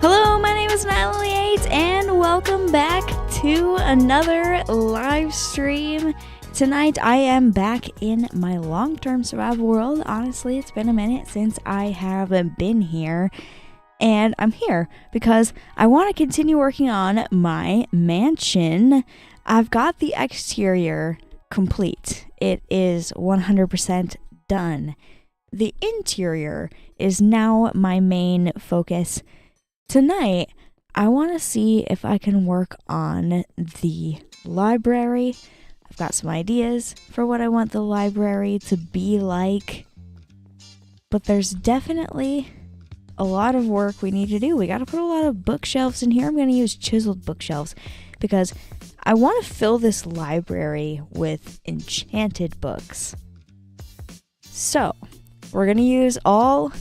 Hello, my name is annihlillyate, and welcome back to another live stream. Tonight, I am back in my long-term survival world. Honestly, it's been a minute since I have been here, and I'm here because I want to continue working on my mansion. I've got the exterior complete. It is 100% done. The interior is now my main focus. Tonight, I want to see if I can work on the library. I've got some ideas for what I want the library to be like, but there's definitely a lot of work we need to do. We got to put a lot of bookshelves in here. I'm going to use chiseled bookshelves because I want to fill this library with enchanted books. So, we're going to use all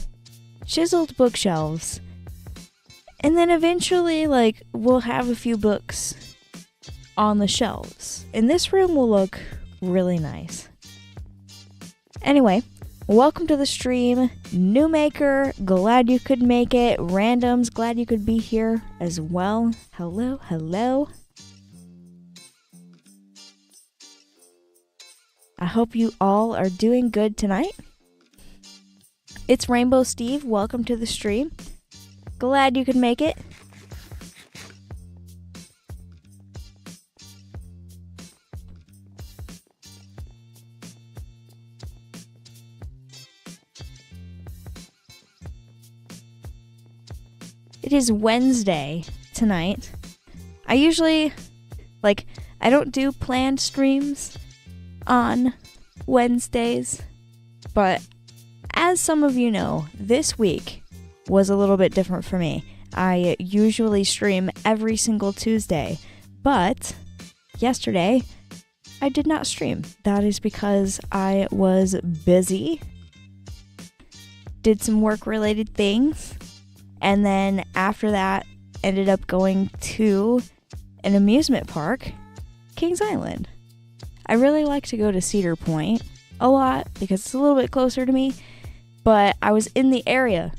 chiseled bookshelves. And then eventually, we'll have a few books on the shelves. And this room will look really nice. Anyway, welcome to the stream. New maker, glad you could make it. Randoms, glad you could be here as well. Hello, hello. I hope you all are doing good tonight. It's Rainbow Steve, welcome to the stream. Glad you could make it. It is Wednesday tonight. I usually, I don't do planned streams on Wednesdays, but as some of you know, this week was a little bit different for me. I usually stream every single Tuesday, but yesterday I did not stream. That is because I was busy, did some work related things, and then after that ended up going to an amusement park, Kings Island. I really like to go to Cedar Point a lot because it's a little bit closer to me, but I was in the area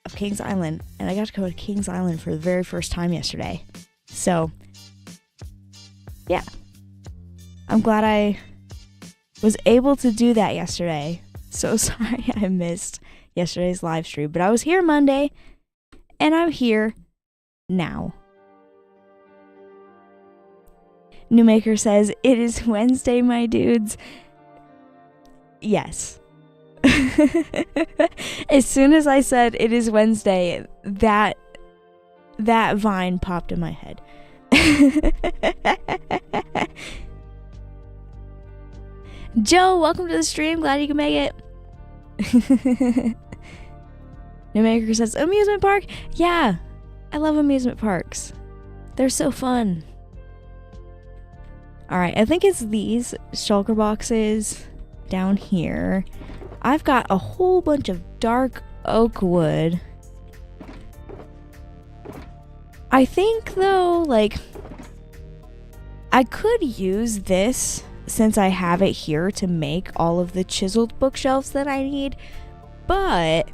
of Kings Island, and I got to go to Kings Island for the very first time yesterday. So, yeah. I'm glad I was able to do that yesterday. So sorry I missed yesterday's live stream, but I was here Monday, and I'm here now. Newmaker says, it is Wednesday, my dudes. Yes. As soon as I said it is Wednesday, that vine popped in my head. Joe, welcome to the stream. Glad you can make it. Newmaker says, amusement park? Yeah, I love amusement parks. They're so fun. Alright, I think it's these shulker boxes down here. I've got a whole bunch of dark oak wood. I think, though, I could use this, since I have it here, to make all of the chiseled bookshelves that I need, but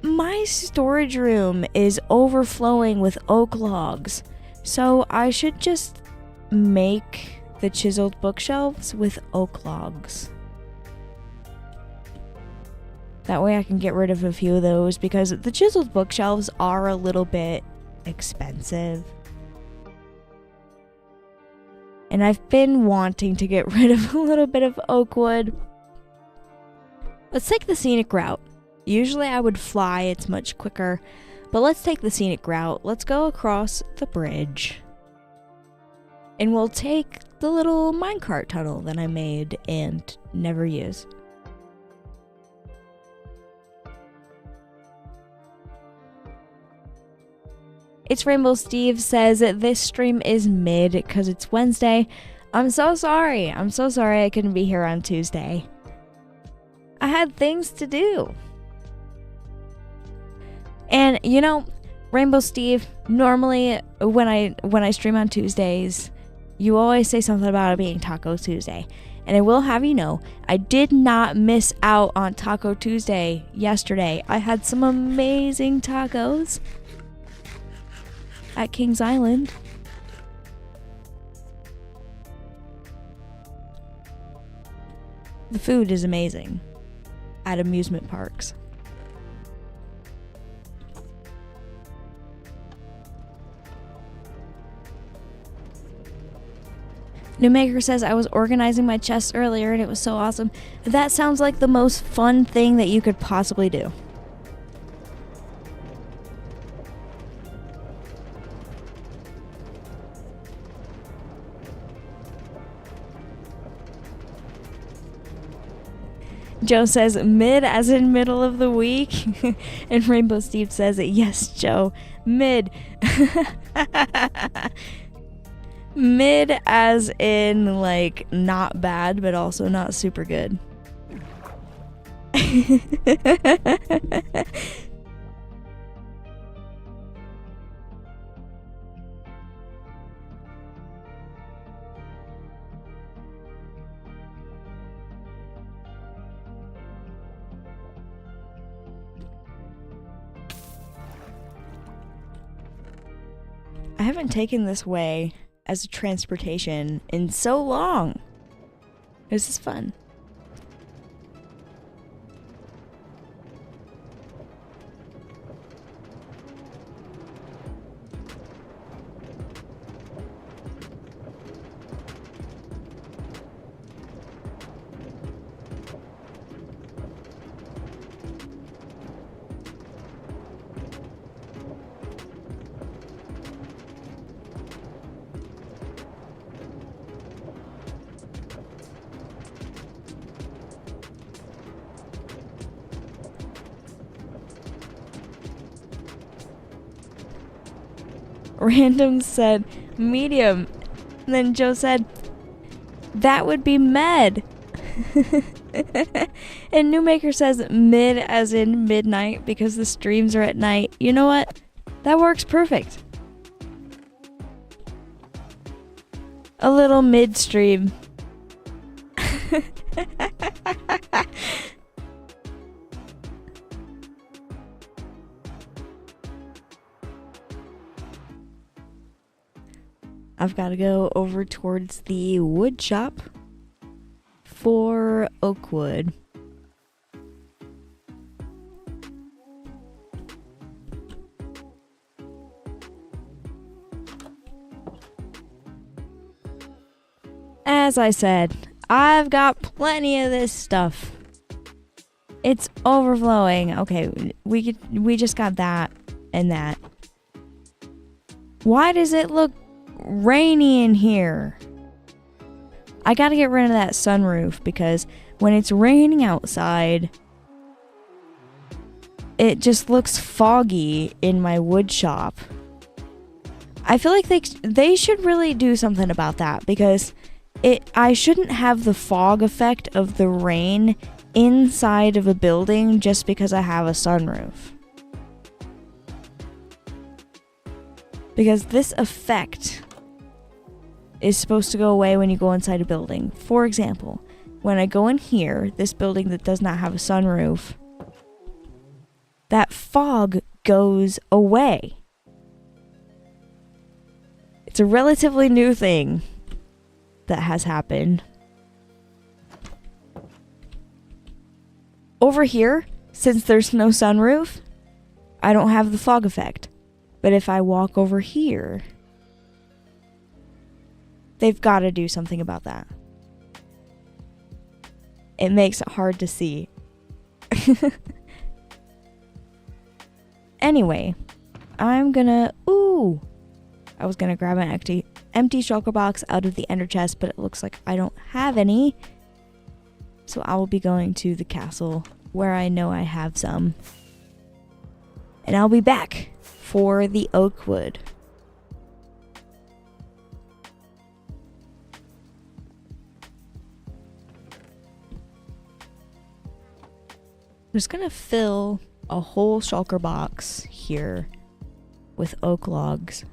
my storage room is overflowing with oak logs, so I should just make the chiseled bookshelves with oak logs. That way I can get rid of a few of those, because the chiseled bookshelves are a little bit expensive. And I've been wanting to get rid of a little bit of oak wood. Let's take the scenic route. Usually I would fly, it's much quicker. But let's take the scenic route. Let's go across the bridge. And we'll take the little minecart tunnel that I made and never use. It's Rainbow Steve says that this stream is mid because it's Wednesday. I'm so sorry. I'm so sorry I couldn't be here on Tuesday. I had things to do. And you know, Rainbow Steve, normally when I stream on Tuesdays, you always say something about it being Taco Tuesday. And I will have you know, I did not miss out on Taco Tuesday yesterday. I had some amazing tacos. at Kings Island. The food is amazing at amusement parks. Newmaker says, I was organizing my chest earlier and it was so awesome. That sounds like the most fun thing that you could possibly do. Joe says, mid as in middle of the week. And Rainbow Steve says, yes, Joe, mid. Mid as in, like, not bad, but also not super good. I haven't taken this way as a transportation in so long. This is fun. Random said medium. And then Joe said, that would be med. And Newmaker says mid as in midnight because the streams are at night. You know what? That works perfect. A little midstream. I've got to go over towards the wood shop for oak wood. As I said, I've got plenty of this stuff. It's overflowing. Okay, we just got that and that. Why does it look rainy in here? I gotta get rid of that sunroof because when it's raining outside, it just looks foggy in my wood shop. I feel like they should really do something about that because I shouldn't have the fog effect of the rain inside of a building just because I have a sunroof. Because this effect is supposed to go away when you go inside a building. For example, when I go in here, this building that does not have a sunroof, that fog goes away. It's a relatively new thing that has happened. Over here, since there's no sunroof, I don't have the fog effect. But if I walk over here, they've got to do something about that. It makes it hard to see. Anyway, I'm gonna... Ooh! I was gonna grab an empty shulker box out of the ender chest, but it looks like I don't have any. So I will be going to the castle where I know I have some. And I'll be back for the oak wood. I'm just gonna fill a whole shulker box here with oak logs.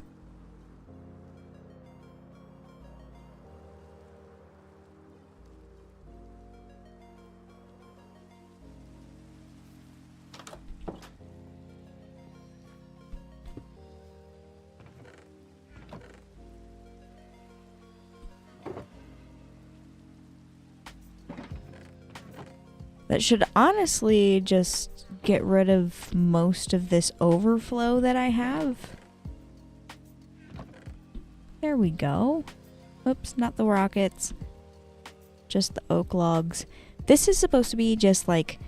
That should honestly just get rid of most of this overflow that I have. There we go. Oops, not the rockets. Just the oak logs. This is supposed to be just like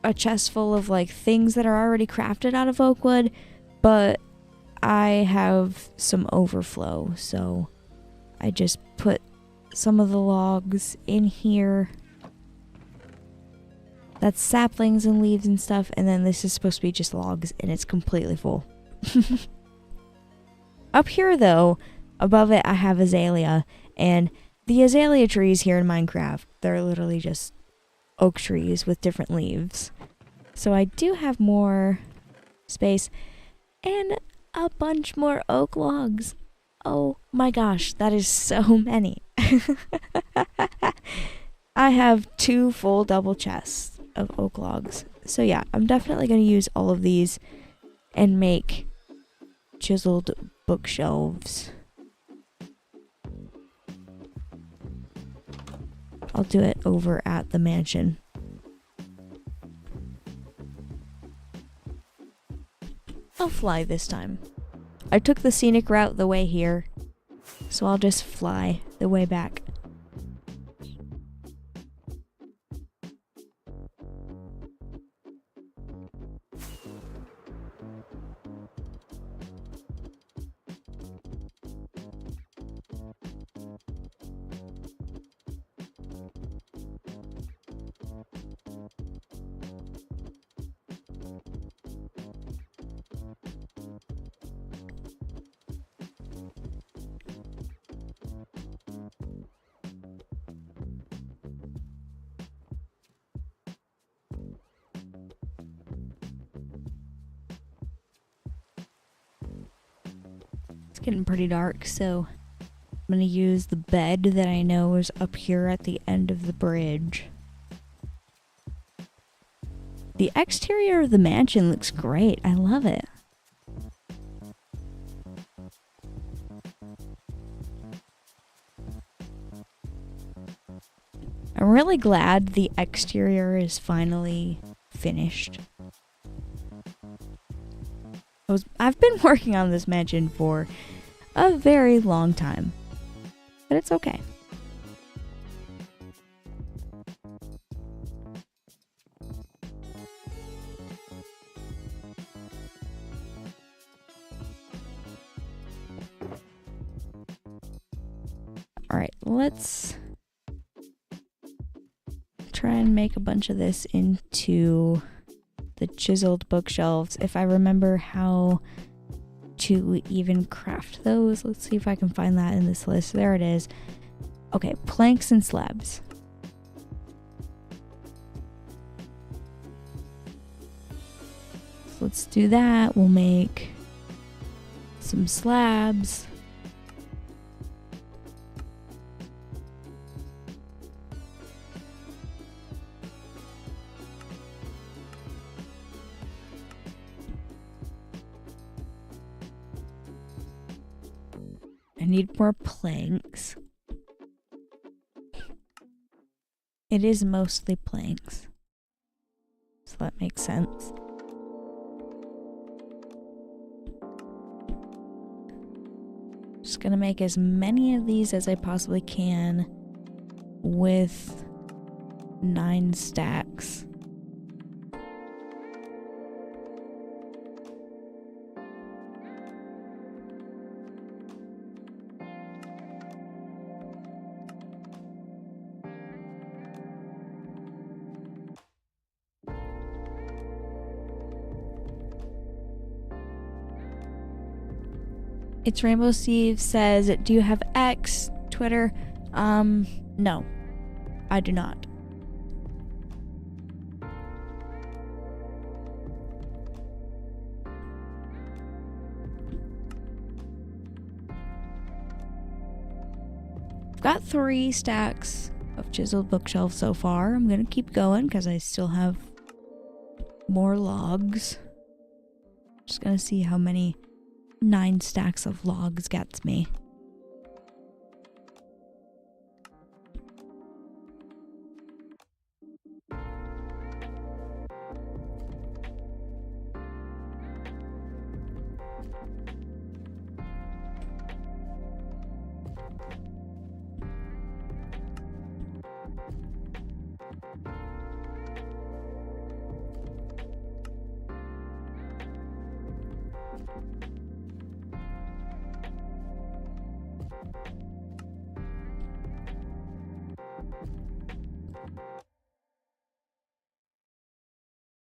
a chest full of like things that are already crafted out of oak wood, but I have some overflow, so I just put some of the logs in here. That's saplings and leaves and stuff, and then this is supposed to be just logs, and it's completely full. Up here though, above it I have azalea, and the azalea trees here in Minecraft, they're literally just oak trees with different leaves. So I do have more space and a bunch more oak logs. Oh my gosh, that is so many. I have 2 full double chests of oak logs. So yeah, I'm definitely going to use all of these and make chiseled bookshelves. I'll do it over at the mansion. I'll fly this time. I took the scenic route the way here, so I'll just fly the way back. Getting pretty dark, so I'm gonna use the bed that I know is up here at the end of the bridge. The exterior of the mansion looks great. I love it. I'm really glad the exterior is finally finished. I've been working on this mansion for a very long time, but it's okay. Alright, let's try and make a bunch of this into the chiseled bookshelves. If I remember how to even craft those, let's see if I can find that in this list. There it is. Okay, planks and slabs. So let's do that. We'll make some slabs. I need more planks. It is mostly planks, so that makes sense. Just gonna make as many of these as I possibly can with 9 stacks. It's Rainbow Steve says, do you have X, Twitter? No, I do not. I've got 3 stacks of chiseled bookshelves so far. I'm gonna keep going because I still have more logs. Just gonna see how many 9 stacks of logs gets me.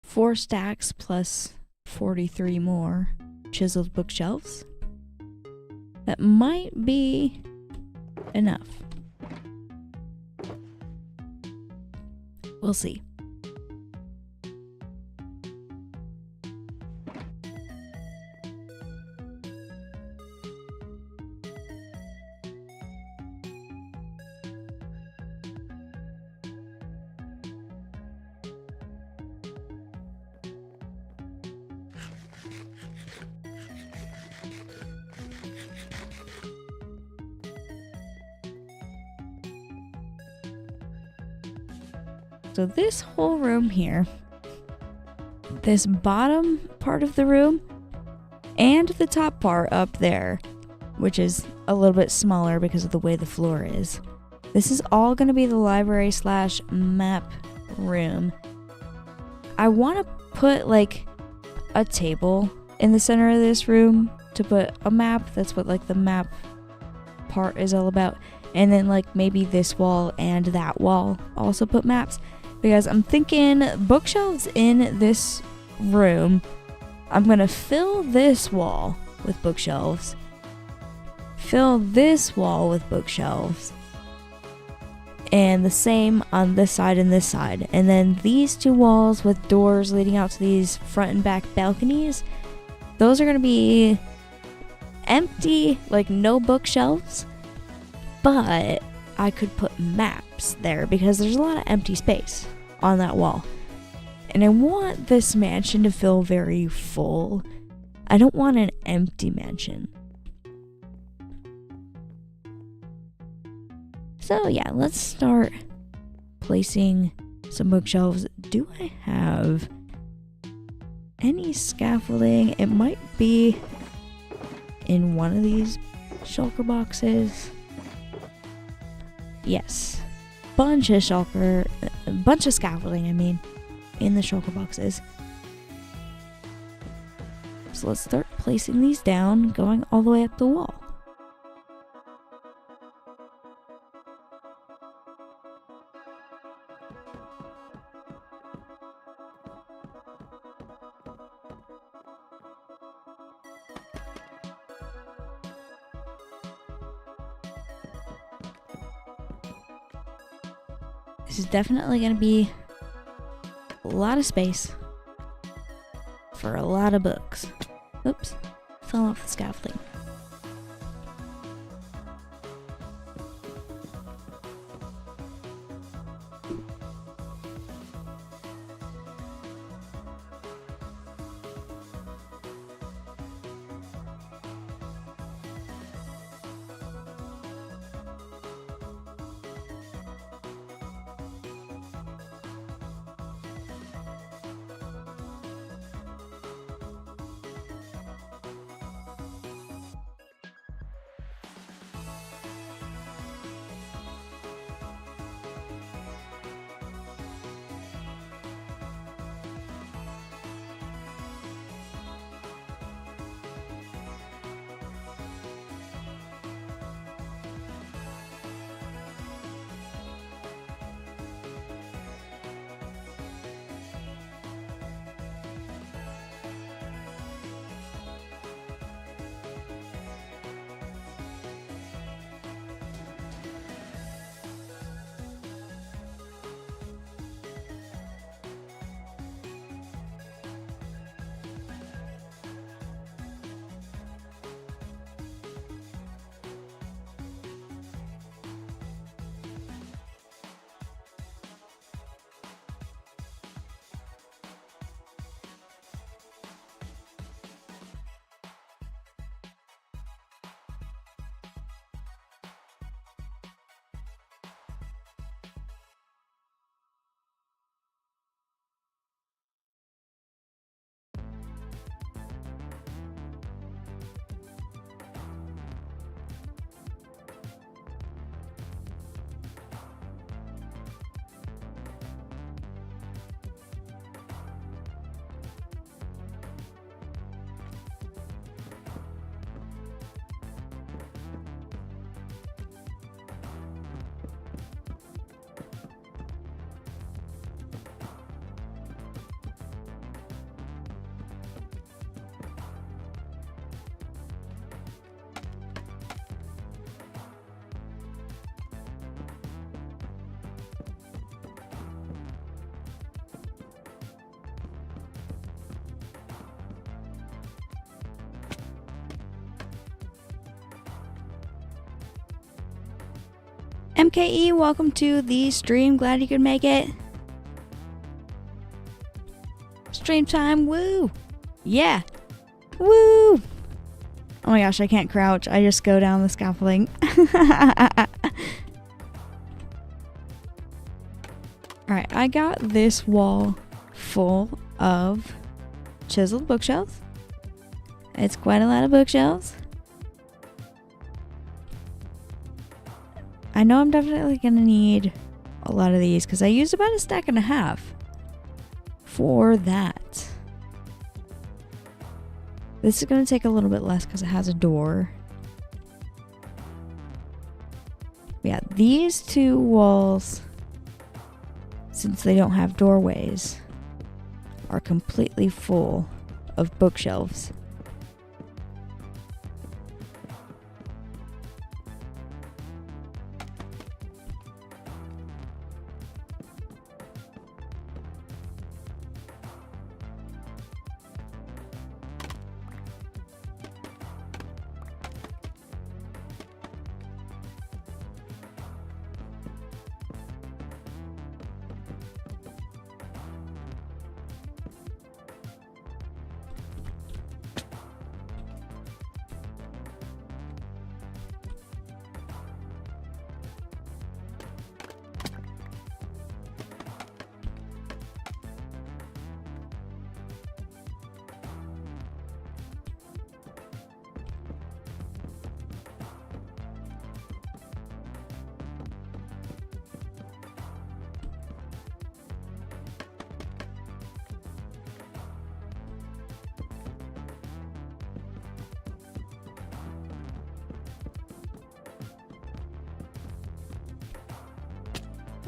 Four stacks plus 43 more chiseled bookshelves. That might be enough. We'll see. So this whole room here, this bottom part of the room, and the top part up there, which is a little bit smaller because of the way the floor is. This is all going to be the library / map room. I want to put like a table in the center of this room to put a map. That's what like the map part is all about. And then like maybe this wall and that wall also put maps. Because I'm thinking bookshelves in this room. I'm going to fill this wall with bookshelves. Fill this wall with bookshelves. And the same on this side and this side. And then these two walls with doors leading out to these front and back balconies. Those are going to be empty, like no bookshelves. But I could put maps there because there's a lot of empty space on that wall. And I want this mansion to feel very full. I don't want an empty mansion. So yeah, let's start placing some bookshelves. Do I have any scaffolding? It might be in one of these shulker boxes. Yes, bunch of scaffolding, I mean, in the shulker boxes. So let's start placing these down, going all the way up the wall. This is definitely going to be a lot of space for a lot of books. Oops, fell off the scaffolding. MKE, welcome to the stream. Glad you could make it. Stream time, woo! Yeah! Woo! Oh my gosh, I can't crouch. I just go down the scaffolding. Alright, I got this wall full of chiseled bookshelves. It's quite a lot of bookshelves. I know I'm definitely gonna need a lot of these because I used about a stack and a half for that. This is gonna take a little bit less because it has a door. Yeah, these two walls, since they don't have doorways, are completely full of bookshelves.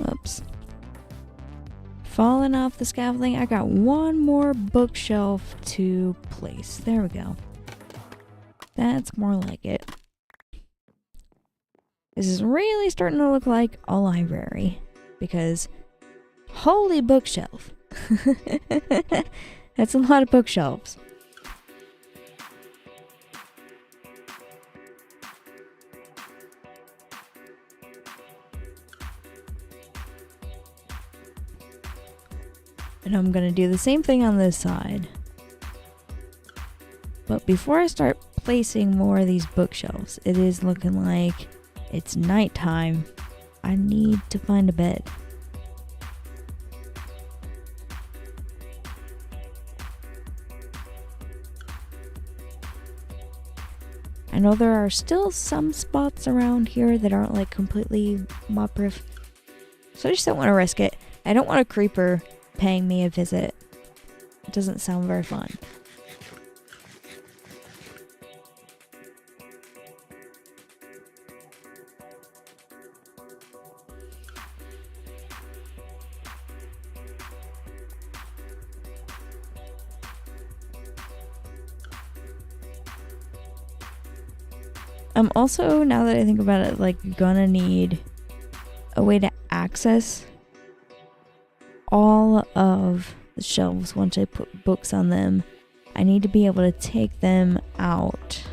Oops. Falling off the scaffolding. I got one more bookshelf to place. There we go. That's more like it. This is really starting to look like a library. Because, holy bookshelf. That's a lot of bookshelves. And I'm gonna do the same thing on this side. But before I start placing more of these bookshelves, it is looking like it's nighttime. I need to find a bed. I know there are still some spots around here that aren't like completely mob proof. So I just don't want to risk it. I don't want a creeper paying me a visit. It doesn't sound very fun. I'm also, now that I think about it, like gonna need a way to access all of the shelves. Once I put books on them, I need to be able to take them out.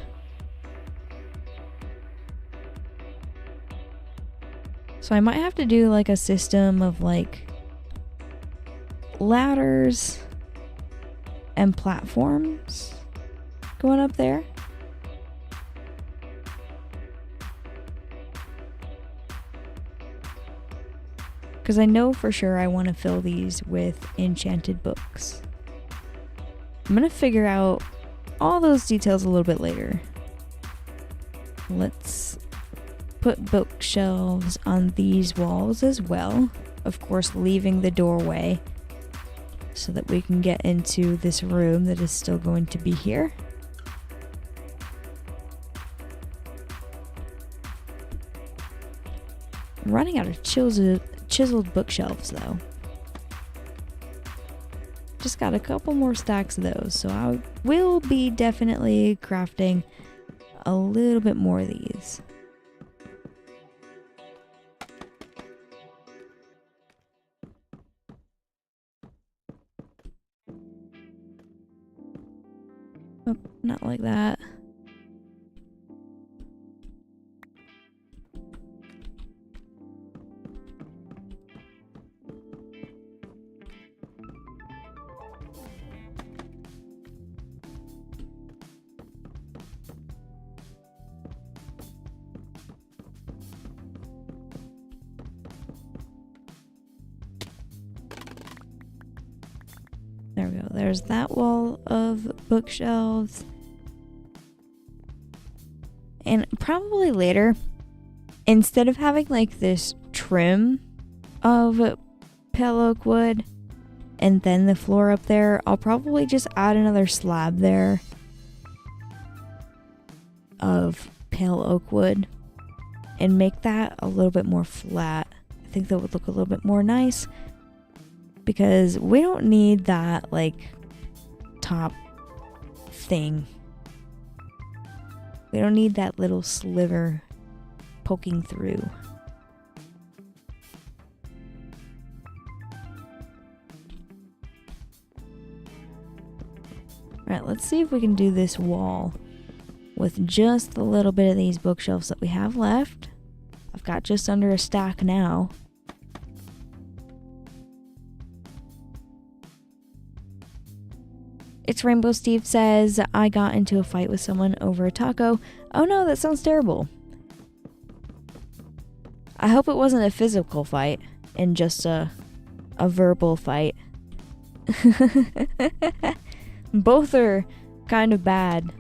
So I might have to do like a system of like ladders and platforms going up there. Because I know for sure I want to fill these with enchanted books. I'm going to figure out all those details a little bit later. Let's put bookshelves on these walls as well. Of course, leaving the doorway so that we can get into this room that is still going to be here. I'm running out of chiseled bookshelves though. Just got a couple more stacks of those, so I will be definitely crafting a little bit more of these. Oh, not like that. There we go. There's that wall of bookshelves. And probably later, instead of having like this trim of pale oak wood and then the floor up there, I'll probably just add another slab there of pale oak wood and make that a little bit more flat. I think that would look a little bit more nice because we don't need that like top thing. We don't need that little sliver poking through. Alright, let's see if we can do this wall with just a little bit of these bookshelves that we have left. I've got just under a stack now. It's Rainbow Steve says, I got into a fight with someone over a taco. Oh no, that sounds terrible. I hope it wasn't a physical fight and just a verbal fight. Both are kind of bad.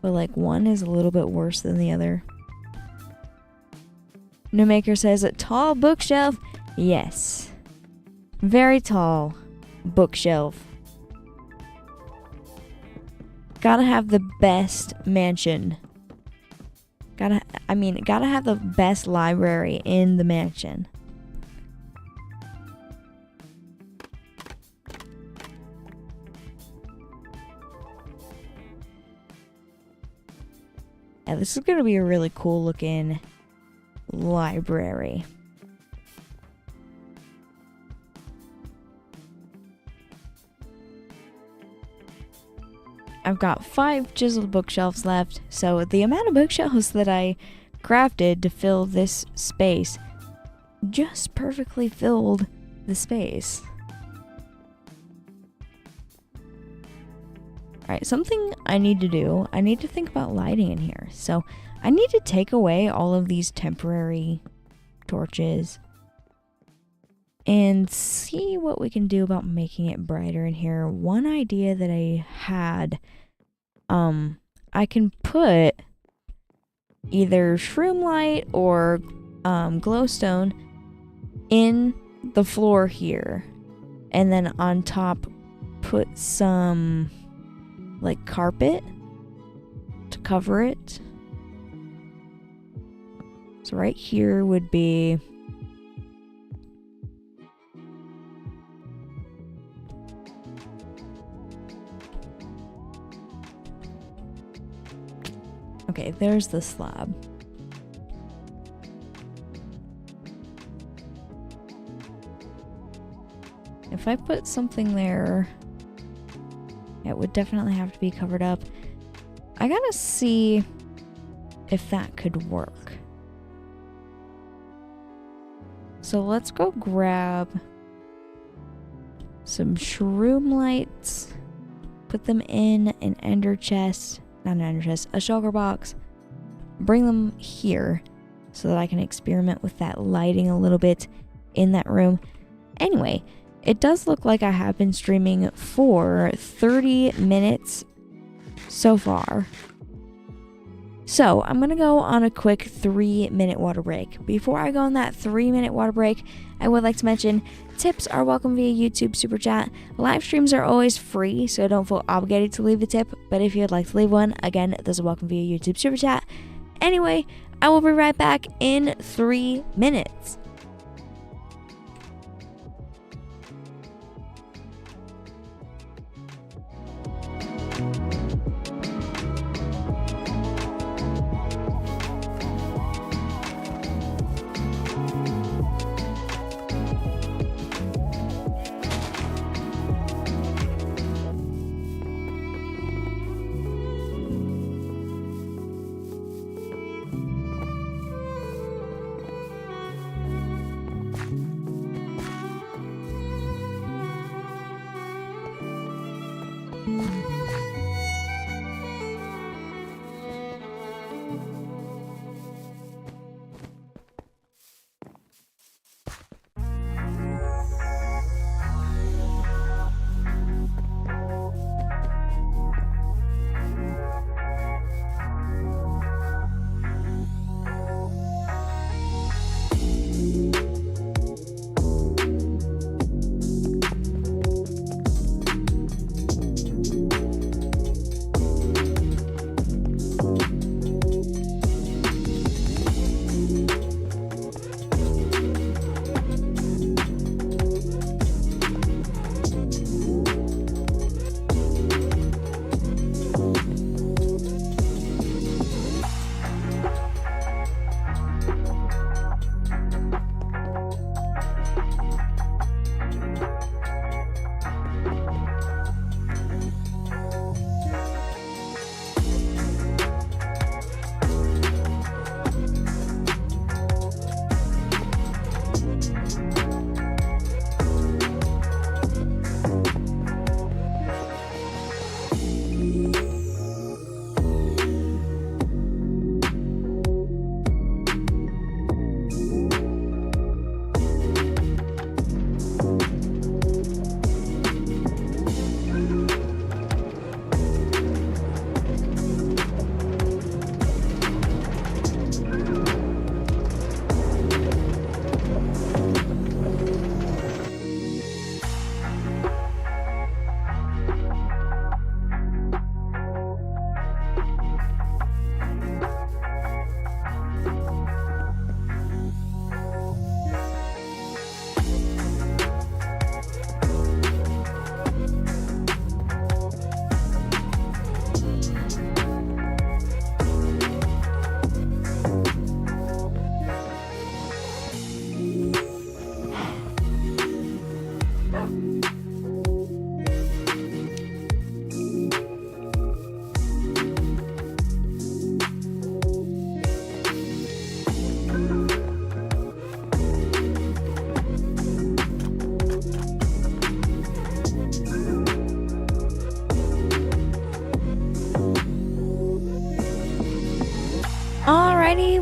But like one is a little bit worse than the other. Newmaker says, a tall bookshelf. Yes. Very tall bookshelf. Gotta have the best mansion. Gotta have the best library in the mansion. Yeah, this is gonna be a really cool looking library. I've got 5 chiseled bookshelves left, so the amount of bookshelves that I crafted to fill this space just perfectly filled the space. Alright, something I need to do, I need to think about lighting in here. So I need to take away all of these temporary torches and see what we can do about making it brighter in here. One idea that I had, I can put either shroom light or glowstone in the floor here, and then on top put some like carpet to cover it. So right here would be okay, there's the slab. If I put something there, it would definitely have to be covered up. I gotta see if that could work. So let's go grab some shroom lights, put them in an ender chest. Not an ender chest, a shulker box. Bring them here so that I can experiment with that lighting a little bit in that room. Anyway, it does look like I have been streaming for 30 minutes so far. So I'm going to go on a quick 3-minute water break. Before I go on that 3-minute water break, I would like to mention tips are welcome via YouTube Super Chat. Live streams are always free, so don't feel obligated to leave a tip. But if you'd like to leave one, again, those are welcome via YouTube Super Chat. Anyway, I will be right back in 3 minutes.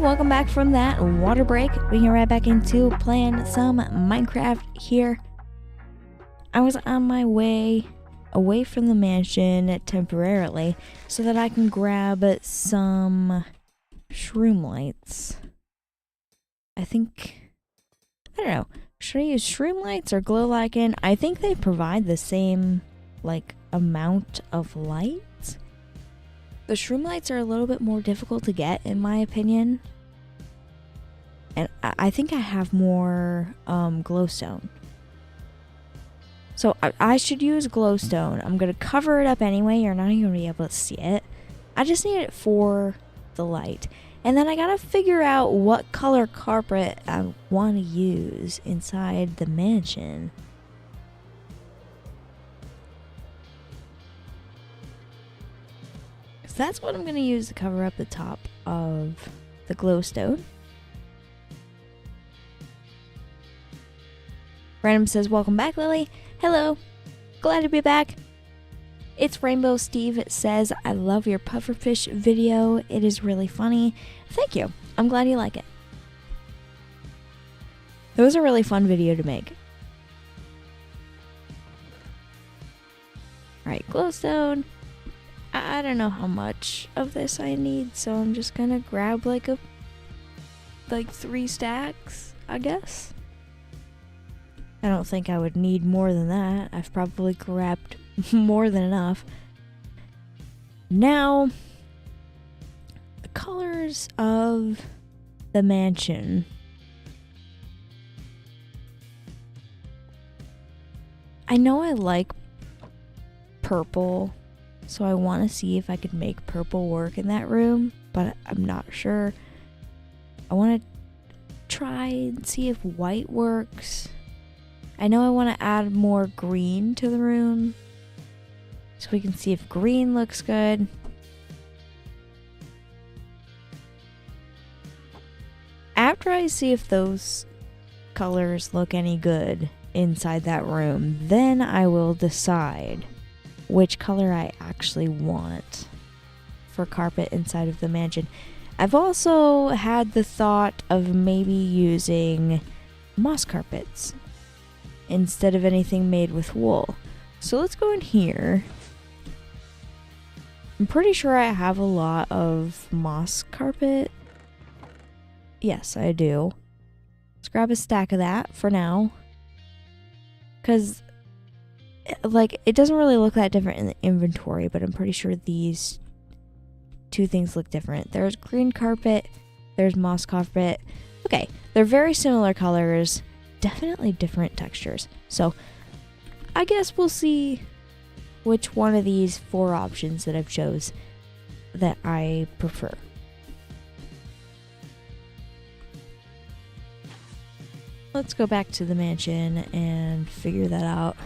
welcome back from that water break. We can right back into playing some Minecraft here. I was on my way away from the mansion temporarily so that I can grab some shroom lights. I don't know, should I use shroom lights or glow lichen? I think they provide the same like amount of light. The shroom lights are a little bit more difficult to get in my opinion. And I think I have more glowstone. So I should use glowstone. I'm going to cover it up anyway. You're not even going to be able to see it. I just need it for the light. And then I got to figure out what color carpet I want to use inside the mansion. So that's what I'm going to use to cover up the top of the glowstone. Random says, welcome back, Lily. Hello. Glad to be back. It's Rainbow Steve says, I love your pufferfish video. It is really funny. Thank you. I'm glad you like it. It was a really fun video to make. Alright, glowstone. I don't know how much of this I need, so I'm just gonna grab like 3 stacks, I guess. I don't think I would need more than that. I've probably grabbed more than enough. Now, the colors of the mansion. I know I like purple, so I want to see if I could make purple work in that room, but I'm not sure. I want to try and see if white works. I know I want to add more green to the room, so we can see if green looks good. After I see if those colors look any good inside that room, then I will decide which color I actually want for carpet inside of the mansion. I've also had the thought of maybe using moss carpets instead of anything made with wool. So let's go in here. I'm pretty sure I have a lot of moss carpet. Yes, I do. Let's grab a stack of that for now. Because, like, it doesn't really look that different in the inventory, but I'm pretty sure these two things look different. There's green carpet, there's moss carpet. Okay, they're very similar colors. Definitely different textures. So I guess we'll see which one of these 4 options that I've chose that I prefer. Let's go back to the mansion and figure that out.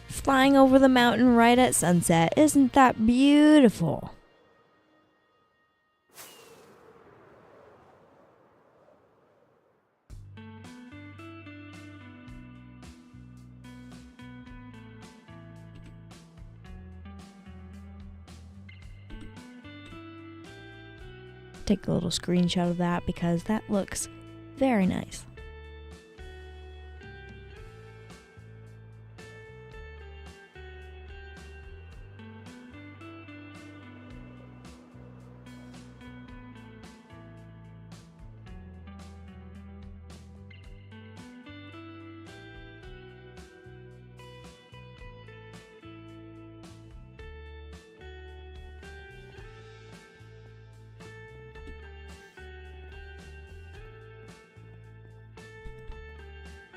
Flying over the mountain right at sunset. Isn't that beautiful? Take a little screenshot of that because that looks very nice.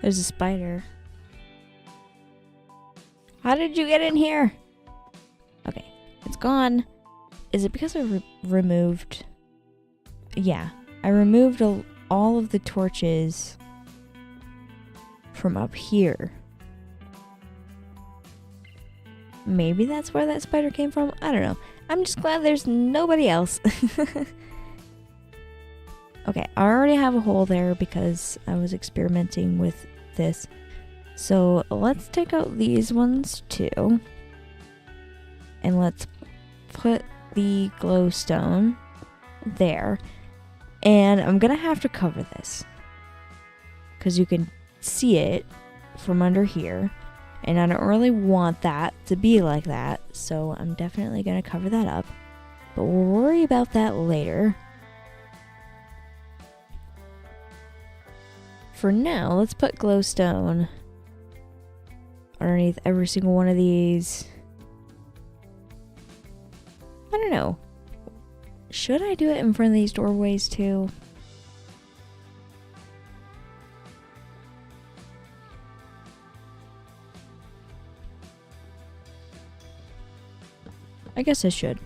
There's a spider. How did you get in here? Okay, it's gone. Is it because I removed... Yeah, I removed all of the torches from up here. Maybe that's where that spider came from? I don't know. I'm just glad there's nobody else. Okay, I already have a hole there because I was experimenting with this. So let's take out these ones too. And let's put the glowstone there. And I'm gonna have to cover this, because you can see it from under here. And I don't really want that to be like that. So I'm definitely gonna cover that up. But we'll worry about that later. For now, let's put glowstone underneath every single one of these. I don't know. Should I do it in front of these doorways too? I guess I should.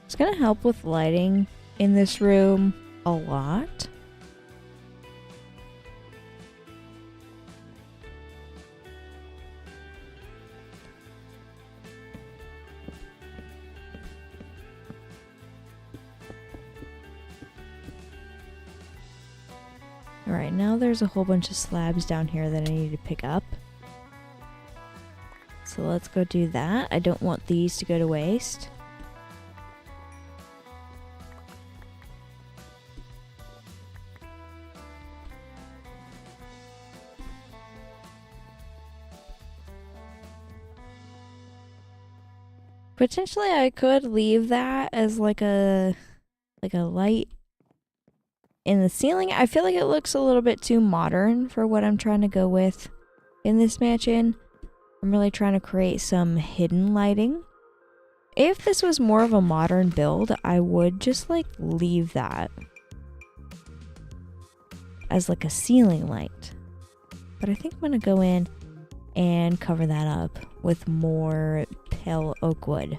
It's gonna help with lighting in this room a lot. Alright, now there's a whole bunch of slabs down here that I need to pick up. So let's go do that. I don't want these to go to waste. Potentially I could leave that as like a light in the ceiling. I feel like it looks a little bit too modern for what I'm trying to go with in this mansion. I'm really trying to create some hidden lighting. If this was more of a modern build, I would just like leave that as like a ceiling light. But I think I'm gonna go in and cover that up with more pale oak wood.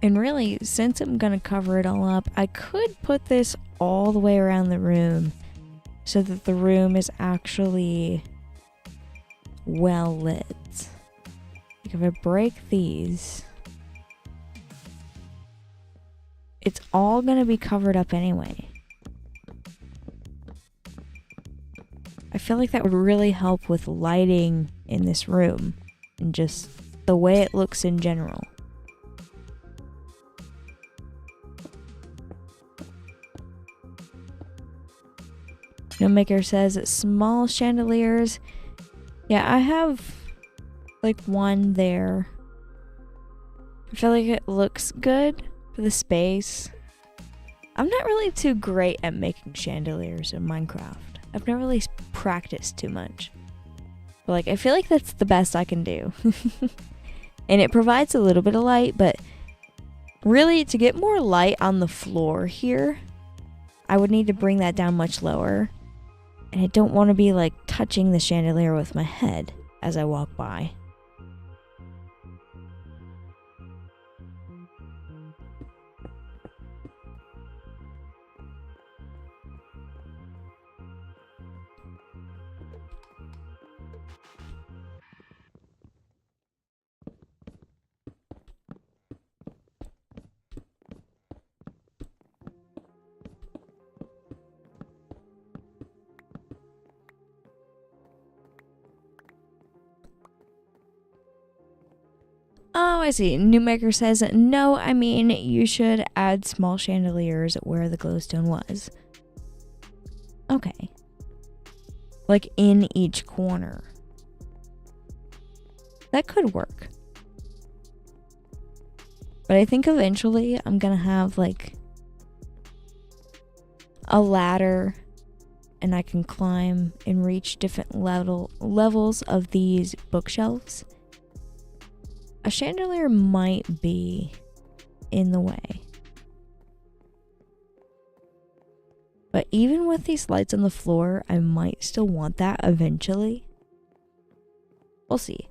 And really, since I'm gonna cover it all up, I could put this all the way around the room so that the room is actually well lit. Like if I break these, it's all gonna be covered up anyway. I feel like that would really help with lighting in this room and just the way it looks in general. Maker says small chandeliers. Yeah, I have like one there. I feel like it looks good for the space. I'm not really too great at making chandeliers in Minecraft. I've never really practiced too much. But like, I feel like that's the best I can do. And it provides a little bit of light, but really to get more light on the floor here, I would need to bring that down much lower. And I don't want to be like touching the chandelier with my head as I walk by. Oh, I see. Newmaker says, no, I mean, you should add small chandeliers where the glowstone was. Okay. Like in each corner. That could work. But I think eventually I'm gonna have like a ladder and I can climb and reach different levels of these bookshelves. A chandelier might be in the way. But even with these lights on the floor, I might still want that eventually. We'll see.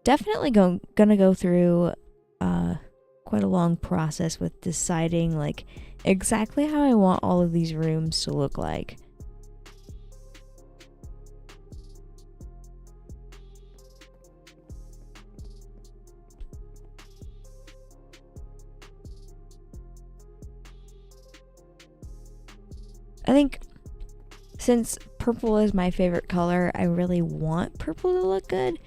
Definitely gonna go through quite a long process with deciding like exactly how I want all of these rooms to look like. I think since purple is my favorite color, I really want purple to look good.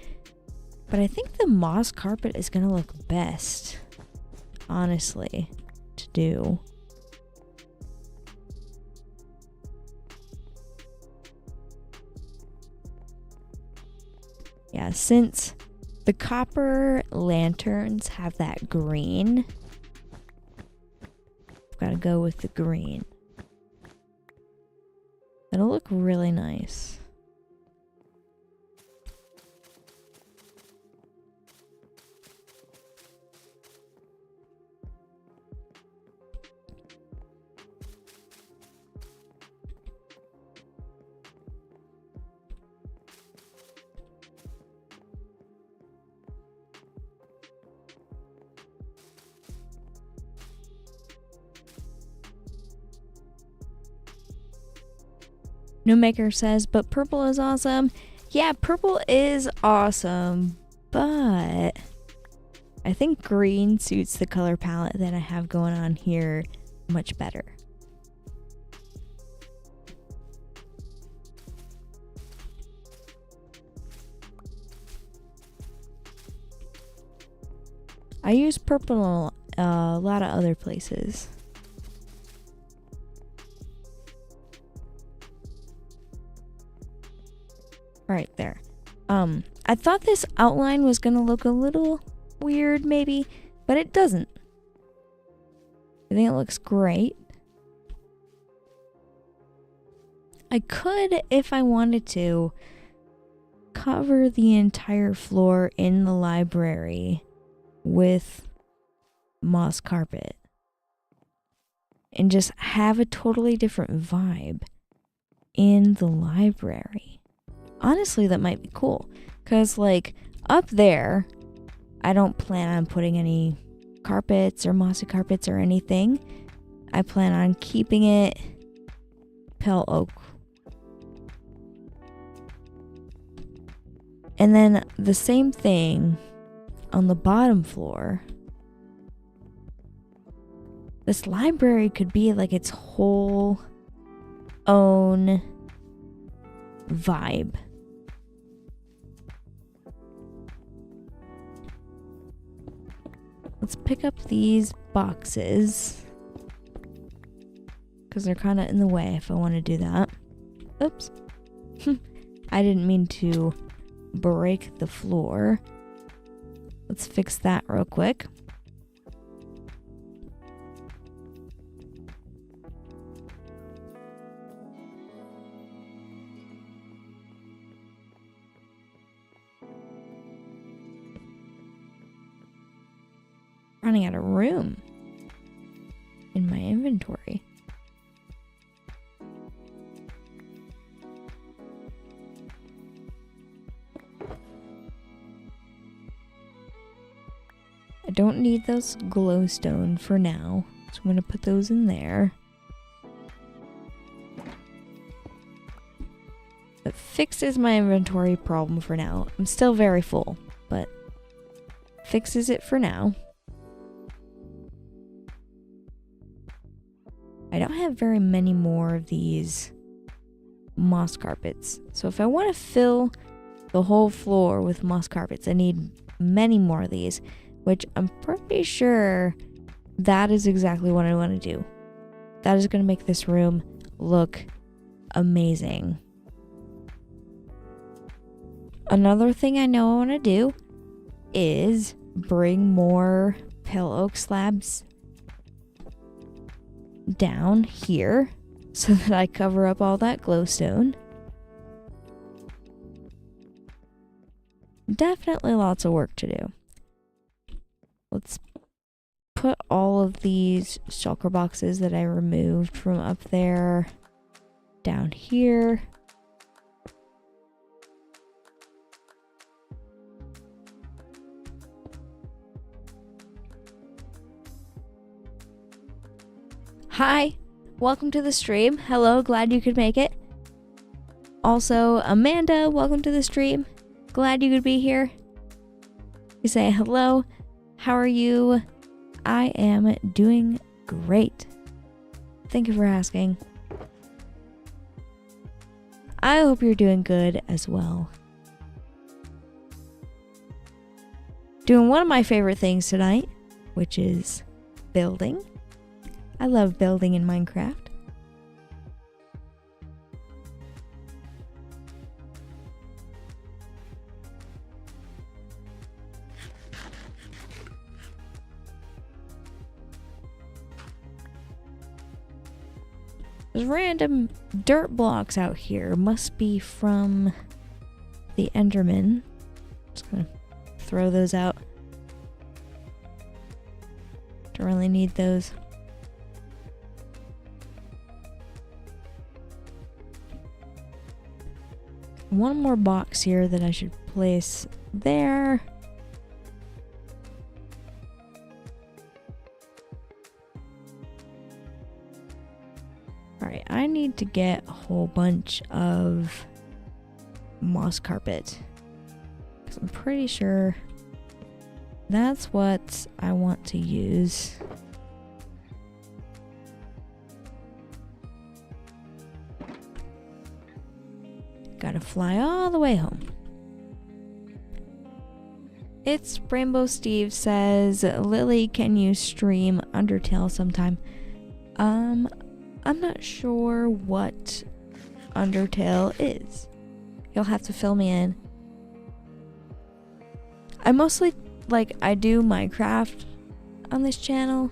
But I think the moss carpet is going to look best, honestly, to do. Yeah, since the copper lanterns have that green, I've got to go with the green. It'll look really nice. New Maker says, but purple is awesome. Yeah, purple is awesome, but I think green suits the color palette that I have going on here much better. I use purple a lot of other places. Right there. I thought this outline was gonna look a little weird maybe, but it doesn't. I think it looks great. I could, if I wanted to, cover the entire floor in the library with moss carpet and just have a totally different vibe in the library. Honestly, that might be cool. Because, like, up there, I don't plan on putting any carpets or mossy carpets or anything. I plan on keeping it pale oak. And then the same thing on the bottom floor. This library could be like its whole own vibe. Let's pick up these boxes because they're kind of in the way if I want to do that. Oops. I didn't mean to break the floor. Let's fix that real quick. Running out of room in my inventory. I don't need those glowstone for now, so I'm going to put those in there. It fixes my inventory problem for now. I'm still very full, but fixes it for now. I don't have very many more of these moss carpets. So if I want to fill the whole floor with moss carpets, I need many more of these, which I'm pretty sure that is exactly what I want to do. That is going to make this room look amazing. Another thing I know I want to do is bring more pale oak slabs down here so that I cover up all that glowstone. Definitely lots of work to do. Let's put all of these shulker boxes that I removed from up there down here. Hi, welcome to the stream. Hello, glad you could make it. Also, Amanda, welcome to the stream. Glad you could be here. You say hello. How are you? I am doing great. Thank you for asking. I hope you're doing good as well. Doing one of my favorite things tonight, which is building. I love building in Minecraft. There's random dirt blocks out here. Must be from the Enderman. Just gonna throw those out. Don't really need those. One more box here that I should place there. Alright, I need to get a whole bunch of moss carpet. Because I'm pretty sure that's what I want to use. Gotta fly all the way home. It's Rainbow Steve says, Lily, can you stream Undertale sometime? I'm not sure what Undertale is. You'll have to fill me in. I mostly, I do Minecraft on this channel.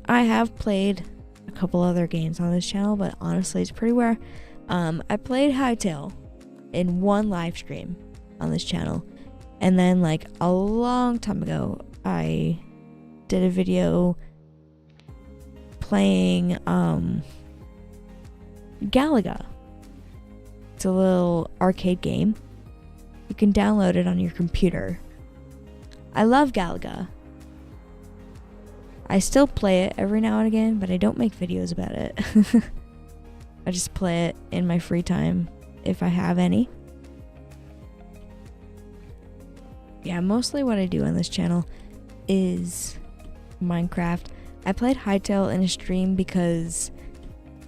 I have played a couple other games on this channel, but honestly, it's pretty rare. I played Hytale in one live stream on this channel. And then, a long time ago, I did a video playing, Galaga. It's a little arcade game. You can download it on your computer. I love Galaga. I still play it every now and again, but I don't make videos about it. I just play it in my free time, if I have any. Yeah, mostly what I do on this channel is Minecraft. I played Hytale in a stream because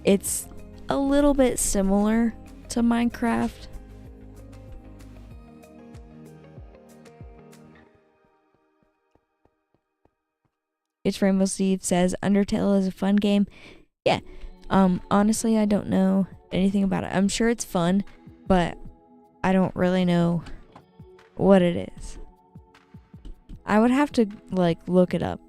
it's a little bit similar to Minecraft. It's Rainbow Steve says, Undertale is a fun game. Yeah. Honestly, I don't know anything about it. I'm sure it's fun, but I don't really know what it is. I would have to, look it up.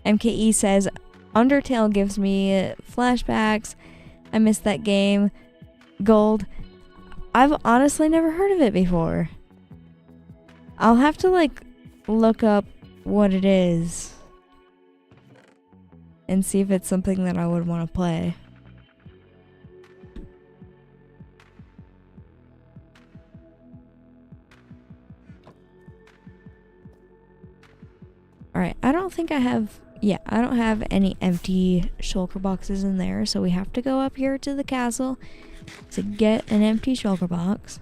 MKE says, Undertale gives me flashbacks. I miss that game. Gold. I've honestly never heard of it before. I'll have to, look up what it is and see if it's something that I would want to play. Alright, I don't think I have... Yeah, I don't have any empty shulker boxes in there, so we have to go up here to the castle to get an empty shulker box.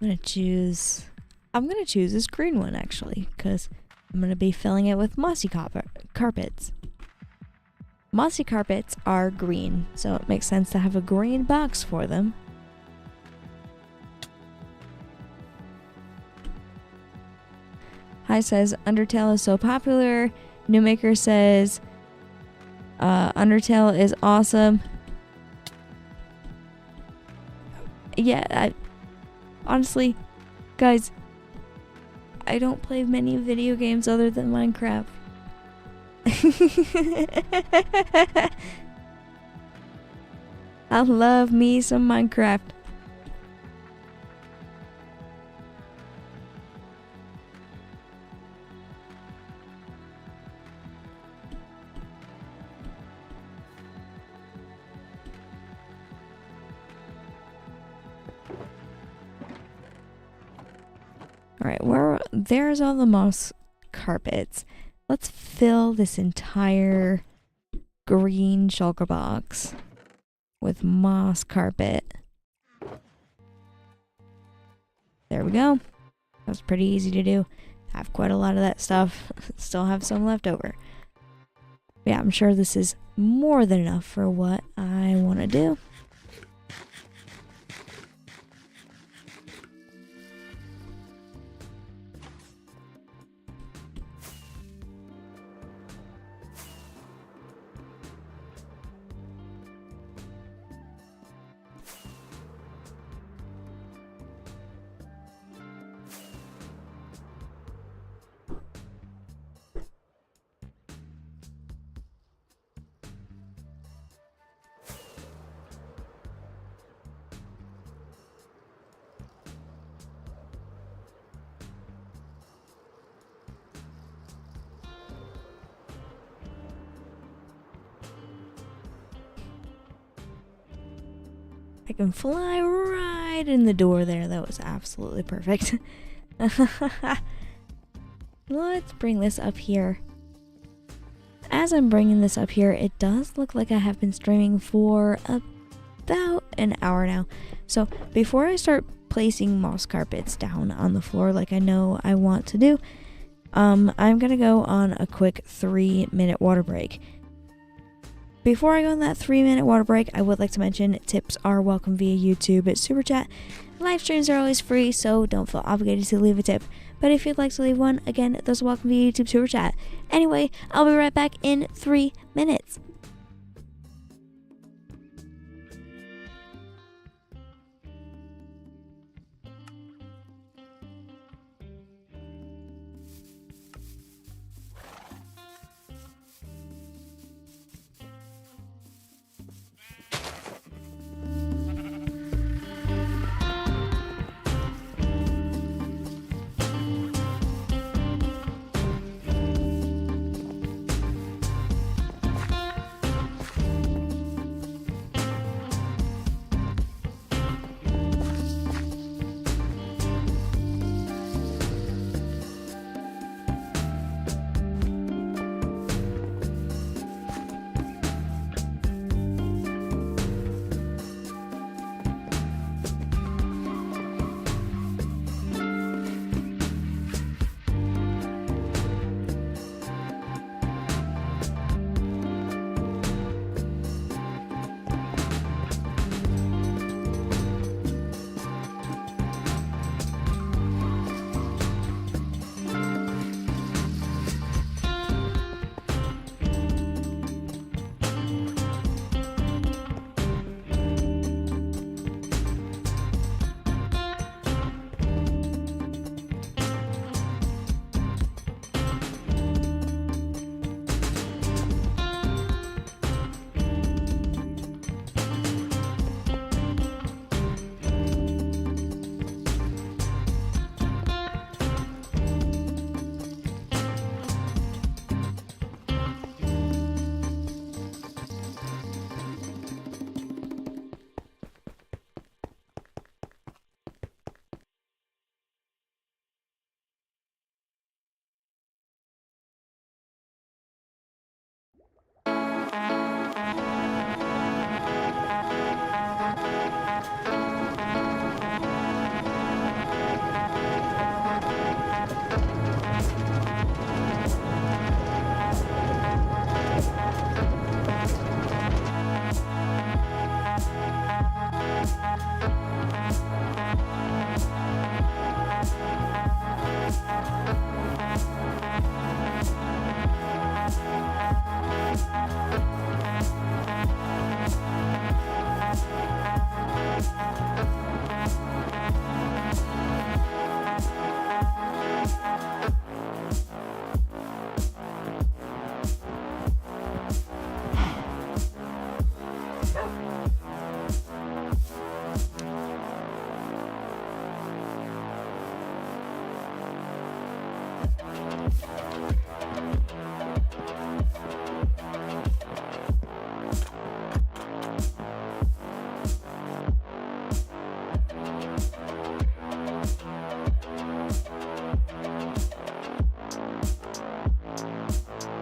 I'm gonna choose this green one, actually, because I'm gonna be filling it with mossy carpets. Mossy carpets are green, so it makes sense to have a green box for them. Hi says, Undertale is so popular. Newmaker says, Undertale is awesome. Yeah, honestly, guys, I don't play many video games other than Minecraft. I love me some Minecraft. Alright, there's all the moss carpets. Let's fill this entire green shulker box with moss carpet. There we go. That was pretty easy to do. I have quite a lot of that stuff. Still have some left over. But yeah, I'm sure this is more than enough for what I want to do. I can fly right in the door there. That was absolutely perfect. Let's bring this up here. As I'm bringing this up here, it does look like I have been streaming for about an hour now. So before I start placing moss carpets down on the floor like I know I want to do, I'm gonna go on a quick 3-minute water break. Before I go on that 3-minute water break, I would like to mention tips are welcome via YouTube at Super Chat. Live streams are always free, so don't feel obligated to leave a tip. But if you'd like to leave one, again, those are welcome via YouTube Super Chat. Anyway, I'll be right back in 3 minutes.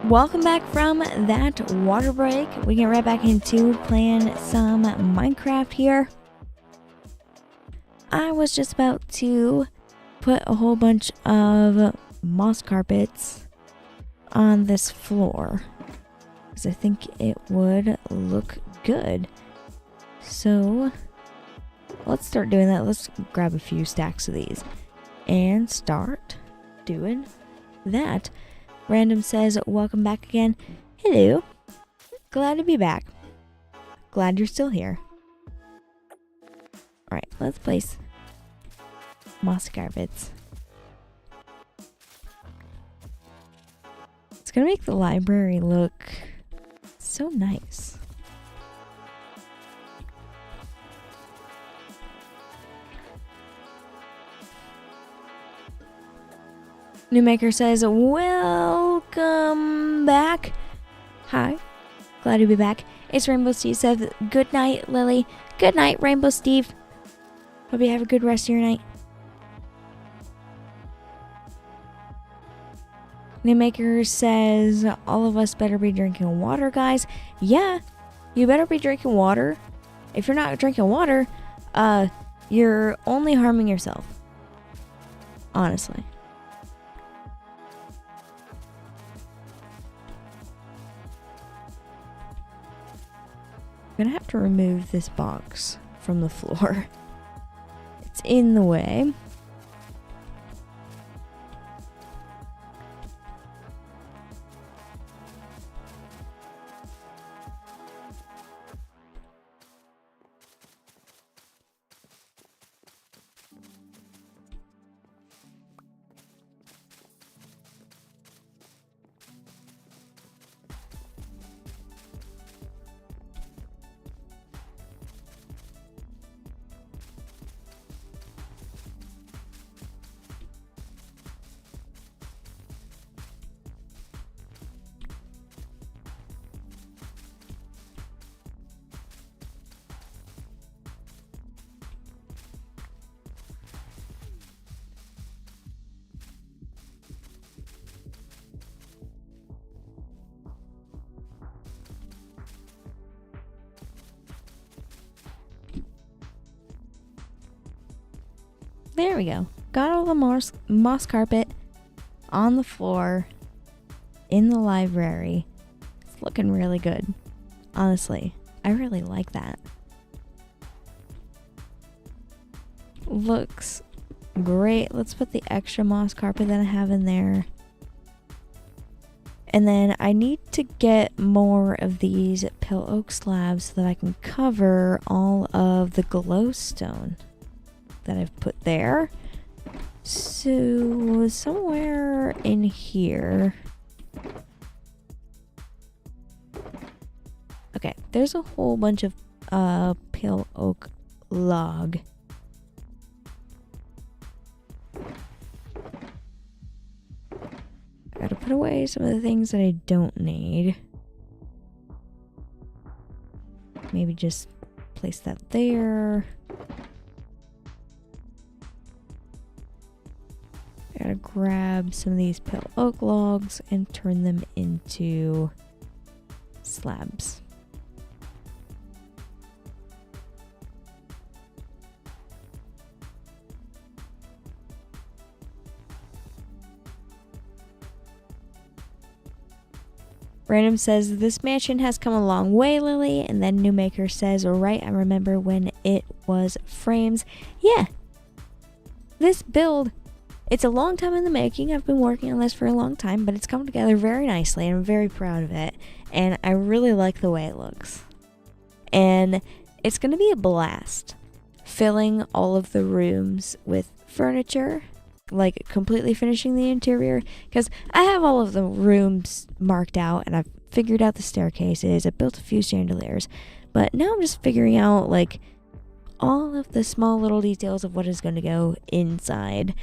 Welcome back from that water break. We get right back into playing some Minecraft here. I was just about to put a whole bunch of moss carpets on this floor because I think it would look good. So let's start doing that. Let's grab a few stacks of these and start doing that. Random says, welcome back again. Hello. Glad to be back. Glad you're still here. Alright, let's place moss carpets. It's gonna make the library look so nice. Newmaker says, welcome back. Hi. Glad to be back. It's Rainbow Steve says, good night, Lily. Good night, Rainbow Steve. Hope you have a good rest of your night. Newmaker says, all of us better be drinking water, guys. Yeah, you better be drinking water. If you're not drinking water, you're only harming yourself. Honestly. I'm gonna have to remove this box from the floor. It's in the way. There we go. Got all the moss carpet on the floor in the library. It's looking really good. Honestly, I really like that. Looks great. Let's put the extra moss carpet that I have in there. And then I need to get more of these pale oak slabs so that I can cover all of the glowstone that I've put there. So somewhere in here. Okay, there's a whole bunch of pale oak log. I gotta put away some of the things that I don't need. Maybe just place that there. I gotta grab some of these pale oak logs and turn them into slabs. Random says, this mansion has come a long way, Lily. And then Newmaker says, right, I remember when it was frames. Yeah. This build, it's a long time in the making. I've been working on this for a long time, but it's come together very nicely and I'm very proud of it. And I really like the way it looks. And it's going to be a blast filling all of the rooms with furniture, like completely finishing the interior, because I have all of the rooms marked out and I've figured out the staircases. I built a few chandeliers, but now I'm just figuring out like all of the small little details of what is going to go inside.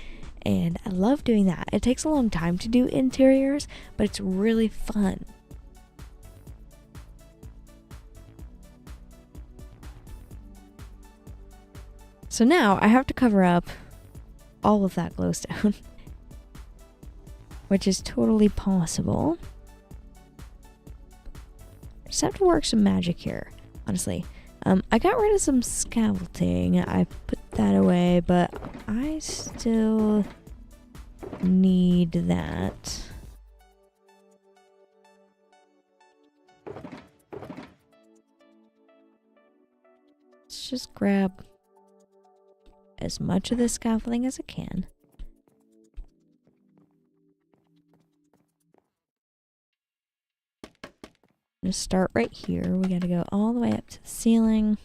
And I love doing that. It takes a long time to do interiors, but it's really fun. So now I have to cover up all of that glowstone, which is totally possible. Just have to work some magic here, honestly. I got rid of some scaffolding. I put that away, but I still need that. Let's just grab as much of the scaffolding as I can. I'm gonna start right here. We gotta go all the way up to the ceiling.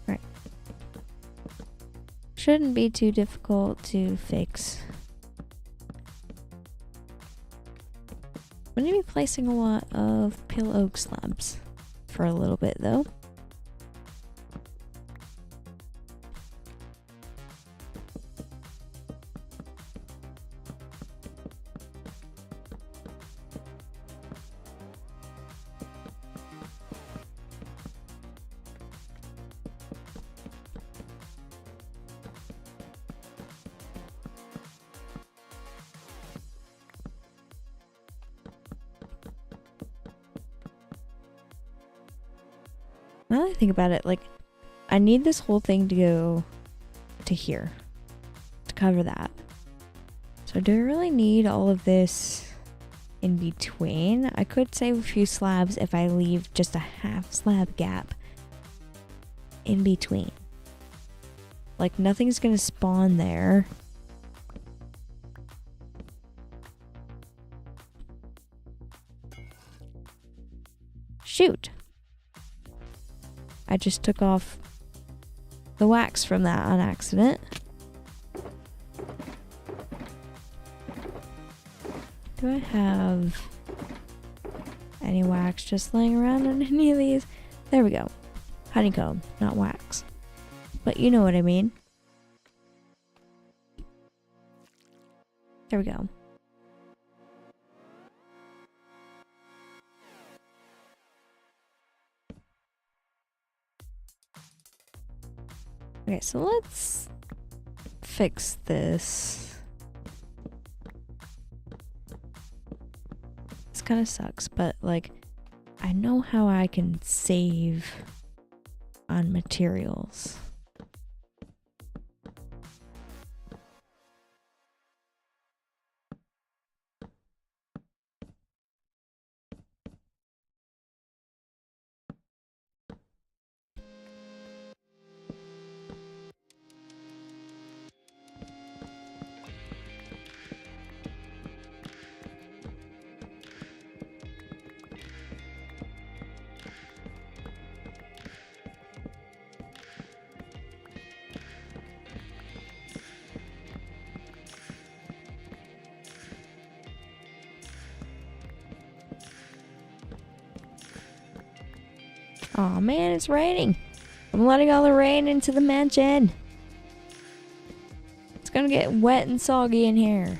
Right. Shouldn't be too difficult to fix. I'm going to be placing a lot of pale oak slabs for a little bit though. Now that I think about it, like, I need this whole thing to go to here to cover that. So do I really need all of this in between? I could save a few slabs if I leave just a half slab gap in between. Like, nothing's gonna spawn there. Shoot! I just took off the wax from that on accident. Do I have any wax just laying around on any of these? There we go. Honeycomb, not wax. But you know what I mean. There we go. Okay, so let's fix this. This kind of sucks, but like, I know how I can save on materials. Aw, man, it's raining. I'm letting all the rain into the mansion. It's gonna get wet and soggy in here.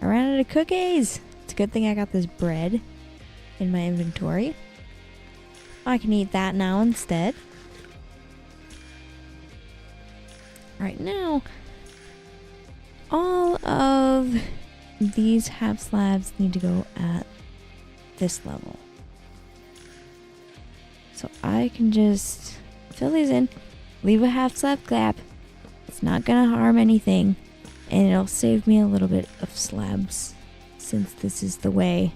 I ran out of cookies. It's a good thing I got this bread in my inventory. I can eat that now instead. Right now, all of these half slabs need to go at this level. So I can just fill these in, leave a half slab gap. It's not gonna harm anything, and it'll save me a little bit of slabs since this is the way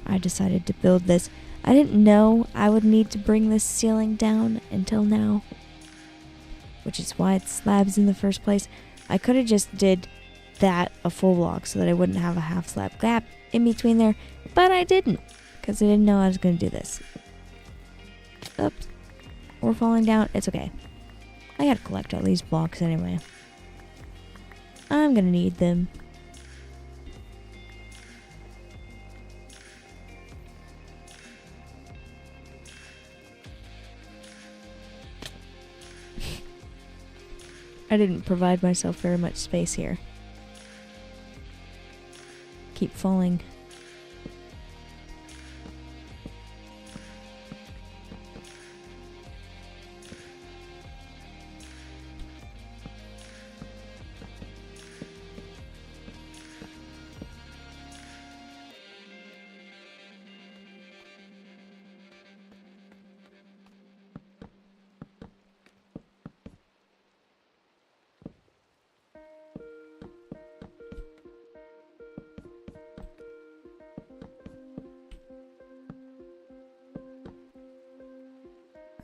I decided to build this. I didn't know I would need to bring this ceiling down until now, which is why it's slabs in the first place. I could have just did that a full block so that I wouldn't have a half slab gap in between there, but I didn't because I didn't know I was going to do this. Oops. We're falling down. It's okay. I gotta collect all these blocks anyway. I'm gonna need them. I didn't provide myself very much space here. Keep falling.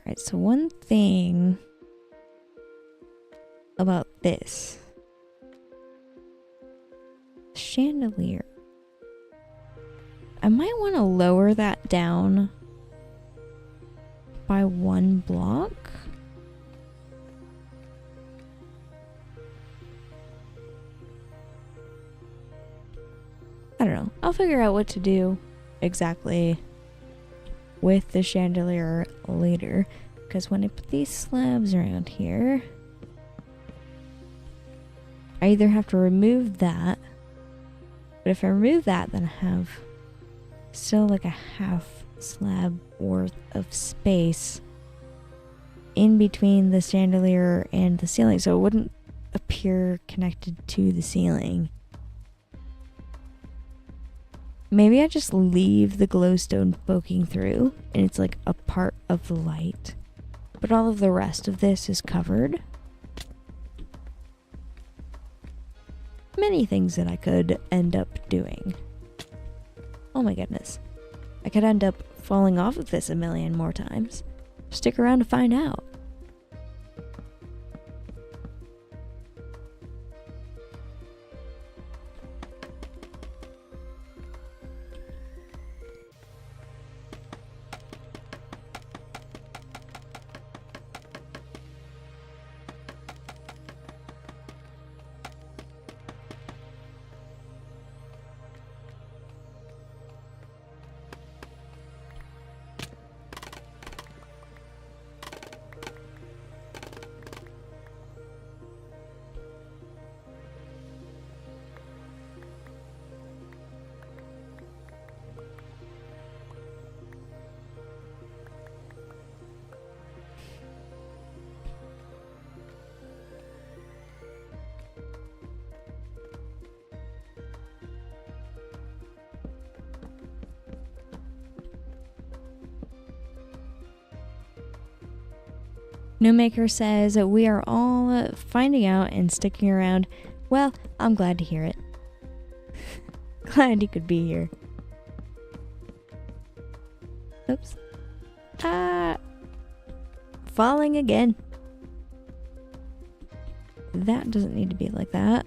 Alright, so one thing about this chandelier, I might want to lower that down by 1 block. I don't know. I'll figure out what to do exactly with the chandelier later, because when I put these slabs around here, I either have to remove that, but if I remove that, then I have still like a half slab worth of space in between the chandelier and the ceiling, so it wouldn't appear connected to the ceiling. Maybe I just leave the glowstone poking through and it's like a part of the light, but all of the rest of this is covered. Many things that I could end up doing. Oh my goodness. I could end up falling off of this a million more times. Stick around to find out. Newmaker says, we are all finding out and sticking around. Well, I'm glad to hear it. Glad you could be here. Oops. Falling again. That doesn't need to be like that.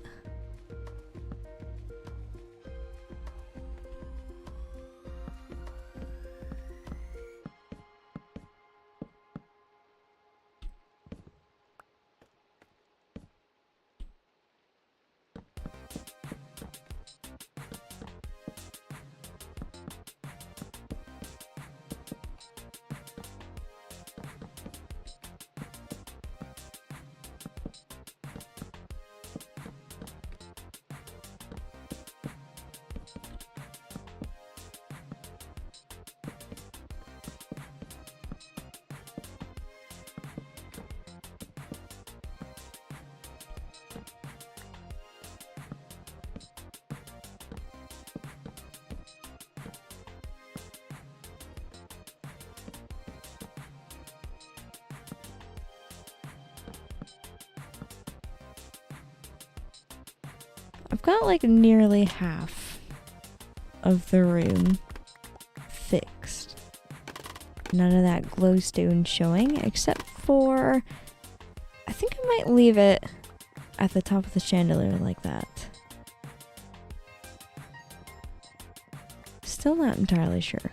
I've got like nearly half of the room fixed. None of that glowstone showing, except for... I think I might leave it at the top of the chandelier like that. Still not entirely sure.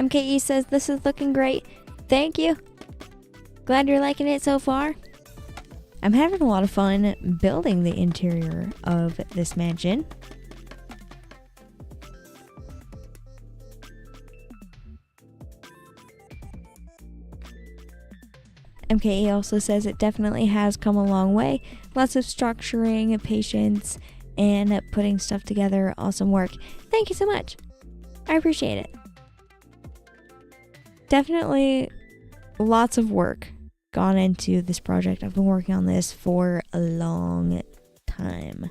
MKE says this is looking great. Thank you. Glad you're liking it so far. I'm having a lot of fun building the interior of this mansion. MKE also says it definitely has come a long way. Lots of structuring, patience, and putting stuff together. Awesome work. Thank you so much. I appreciate it. Definitely lots of work gone into this project. I've been working on this for a long time.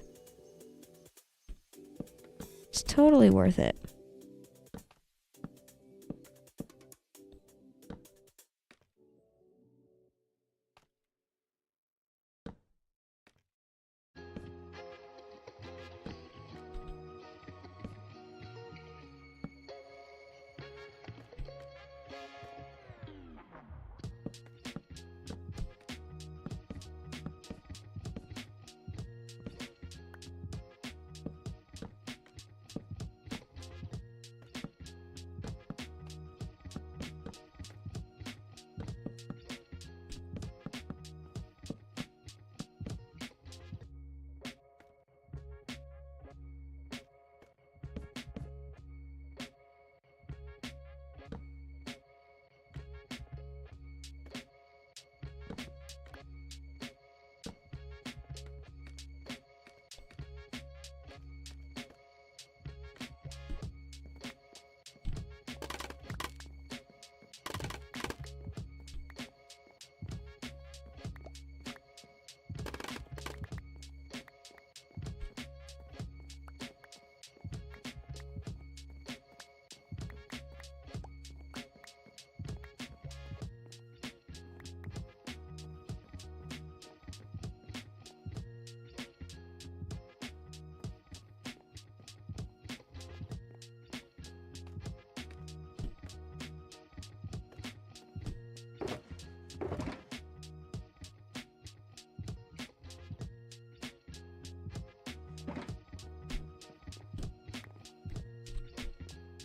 It's totally worth it.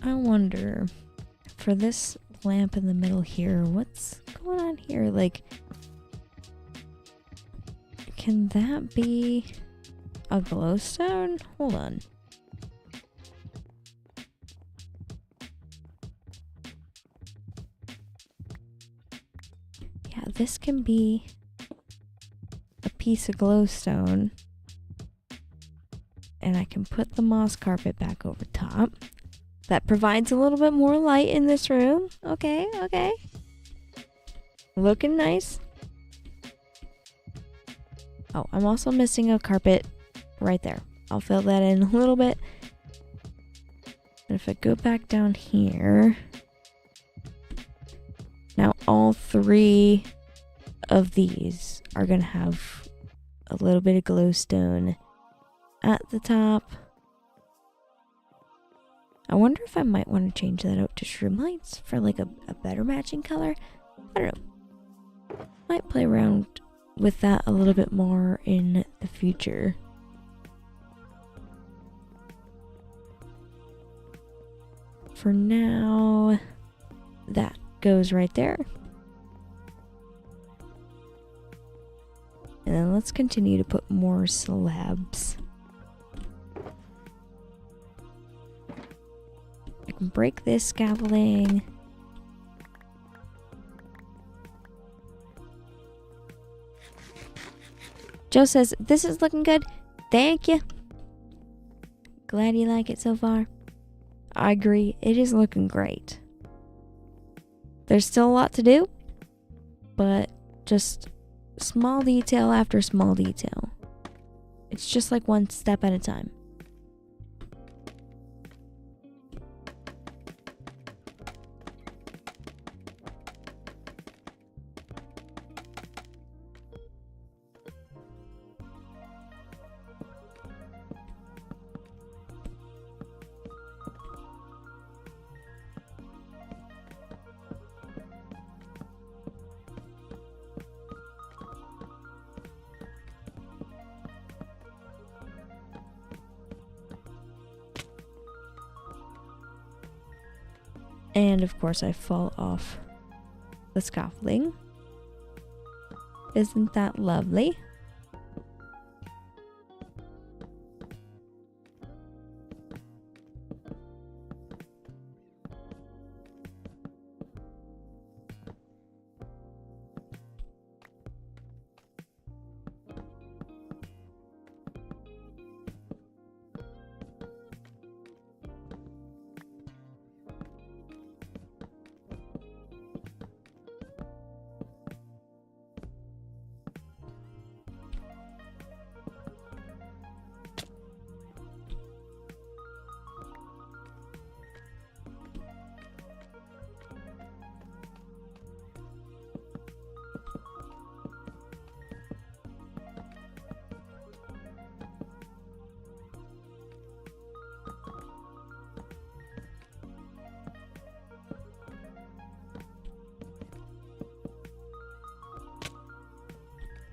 I wonder, for this lamp in the middle here, what's going on here? Like, can that be a glowstone? Hold on. Yeah, this can be a piece of glowstone. And I can put the moss carpet back over top. That provides a little bit more light in this room. Okay, okay. Looking nice. Oh, I'm also missing a carpet right there. I'll fill that in a little bit. And if I go back down here, now all 3 of these are going to have a little bit of glowstone at the top. I wonder if I might want to change that out to shroom lights for like a better matching color. I don't know. Might play around with that a little bit more in the future. For now, that goes right there. And then let's continue to put more slabs. I can break this scaffolding. Joe says, this is looking good. Thank you. Glad you like it so far. I agree. It is looking great. There's still a lot to do, but just small detail after small detail. It's just like one step at a time. And of course I fall off the scaffolding. Isn't that lovely?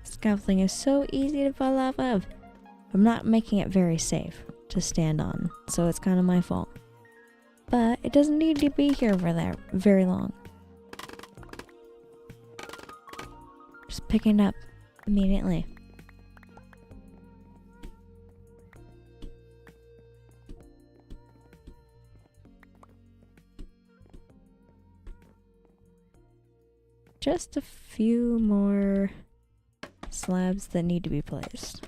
Scaffolding is so easy to fall off of. I'm not making it very safe to stand on, so it's kind of my fault. But it doesn't need to be here for very long. Just picking it up immediately. Just a few more slabs that need to be placed.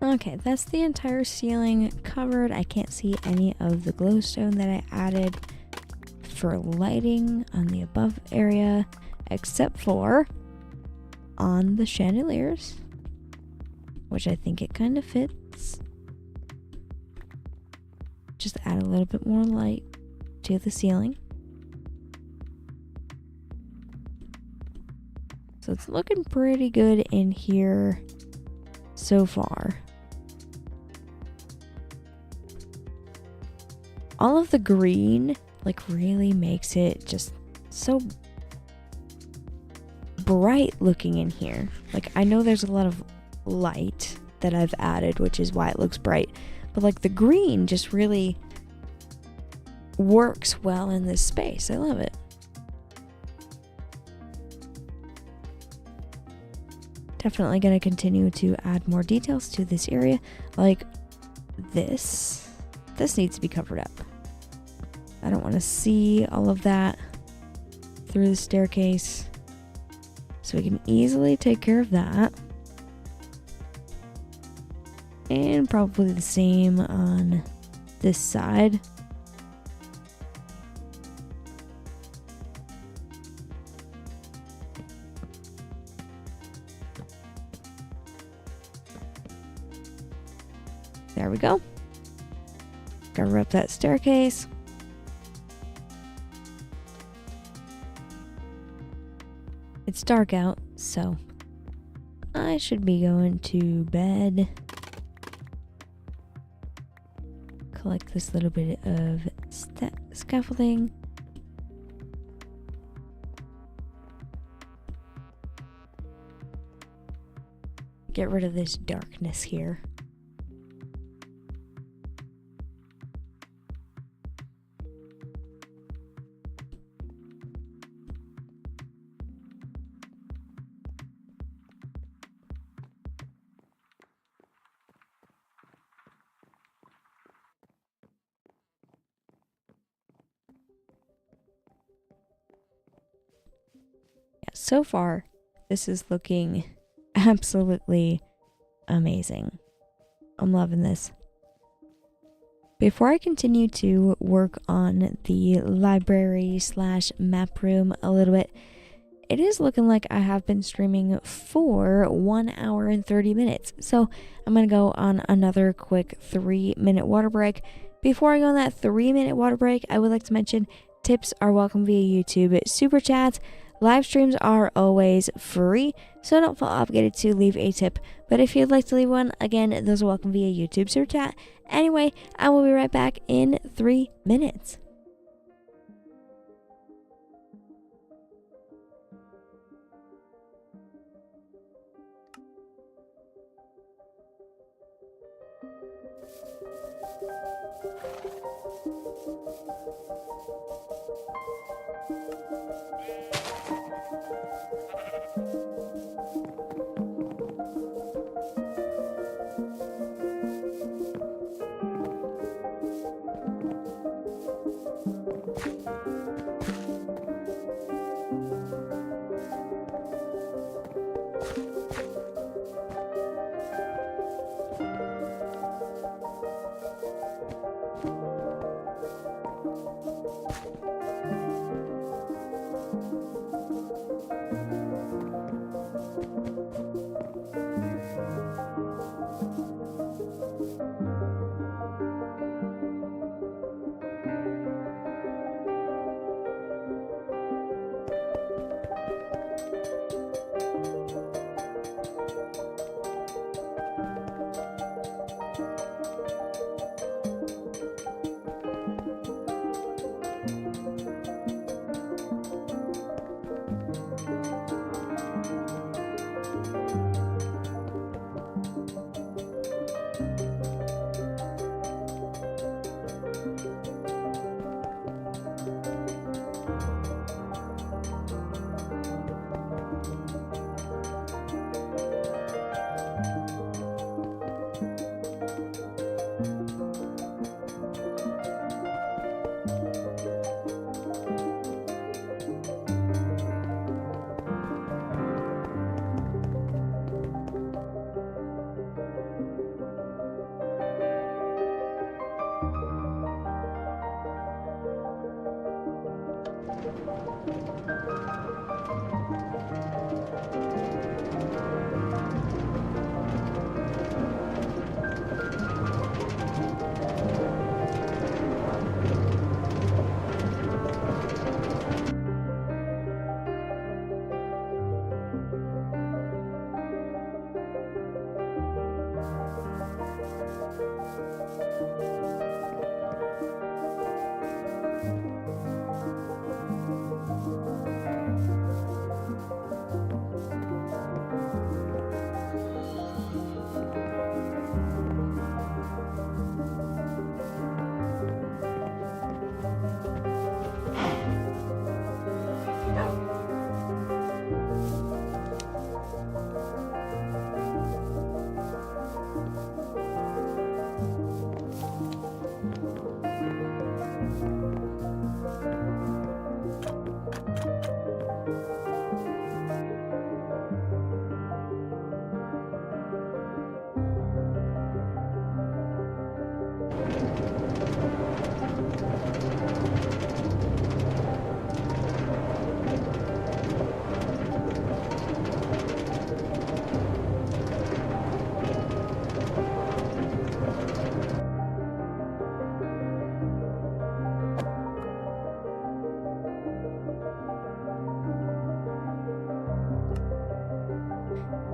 Okay, that's the entire ceiling covered. I can't see any of the glowstone that I added for lighting on the above area, except for on the chandeliers, which I think it kind of fits. Just add a little bit more light to the ceiling. So it's looking pretty good in here so far. All of the green like really makes it just so bright looking in here. Like, I know there's a lot of light that I've added, which is why it looks bright, but like the green just really works well in this space. I love it. Definitely going to continue to add more details to this area. Like this needs to be covered up. I don't want to see all of that through the staircase. So we can easily take care of that. And probably the same on this side. There we go. Cover up that staircase. It's dark out, so I should be going to bed. Collect this little bit of scaffolding. Get rid of this darkness here. So far, this is looking absolutely amazing. I'm loving this. Before I continue to work on the library / map room a little bit, it is looking like I have been streaming for 1 hour and 30 minutes. So I'm going to go on another quick 3-minute water break. Before I go on that 3-minute water break, I would like to mention tips are welcome via YouTube, super chats. Live streams are always free, so don't feel obligated to leave a tip. But if you'd like to leave one, again, those are welcome via YouTube super chat. Anyway, I will be right back in 3 minutes.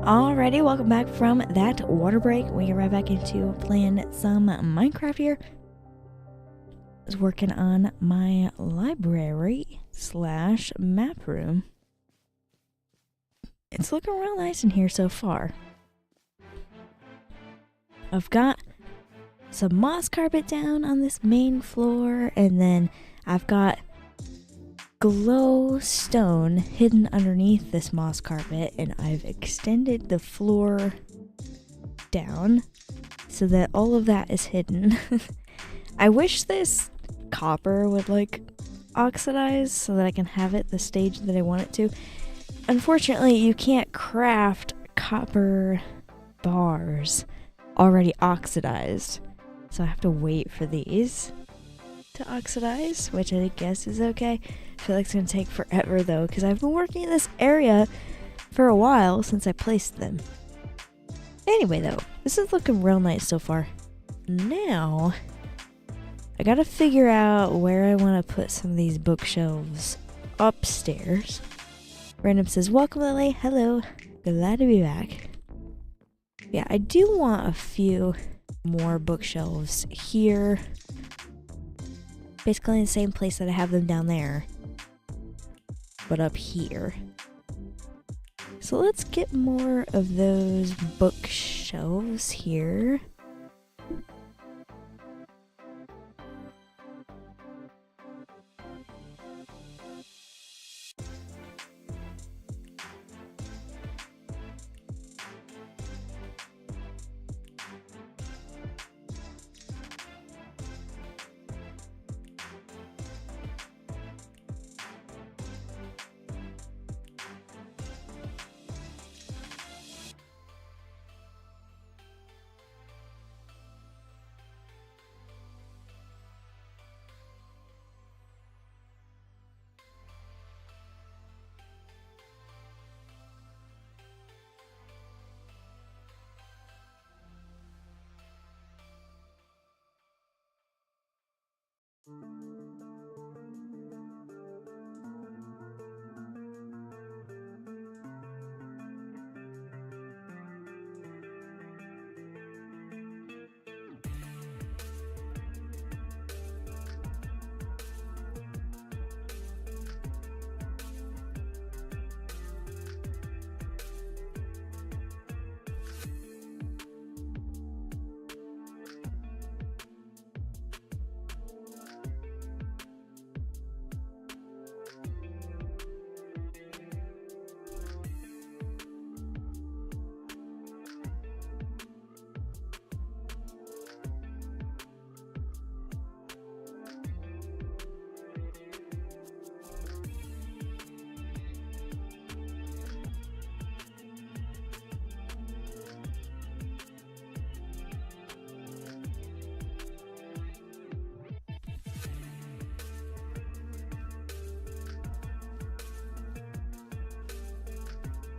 Alrighty, welcome back from that water break. We get right back into playing some Minecraft here. I was working on my library / map room. It's looking real nice in here so far. I've got some moss carpet down on this main floor, and then I've got glowstone hidden underneath this moss carpet, and I've extended the floor down so that all of that is hidden. I wish this copper would like oxidize so that I can have it the stage that I want it to. Unfortunately, you can't craft copper bars already oxidized, so I have to wait for these to oxidize, which I guess is okay. I feel like it's gonna take forever though, because I've been working in this area for a while since I placed them. Anyway though, this is looking real nice so far. Now, I gotta figure out where I want to put some of these bookshelves upstairs. Random says, welcome Lily, hello, glad to be back. Yeah, I do want a few more bookshelves here. Basically in the same place that I have them down there, but up here. So let's get more of those bookshelves here.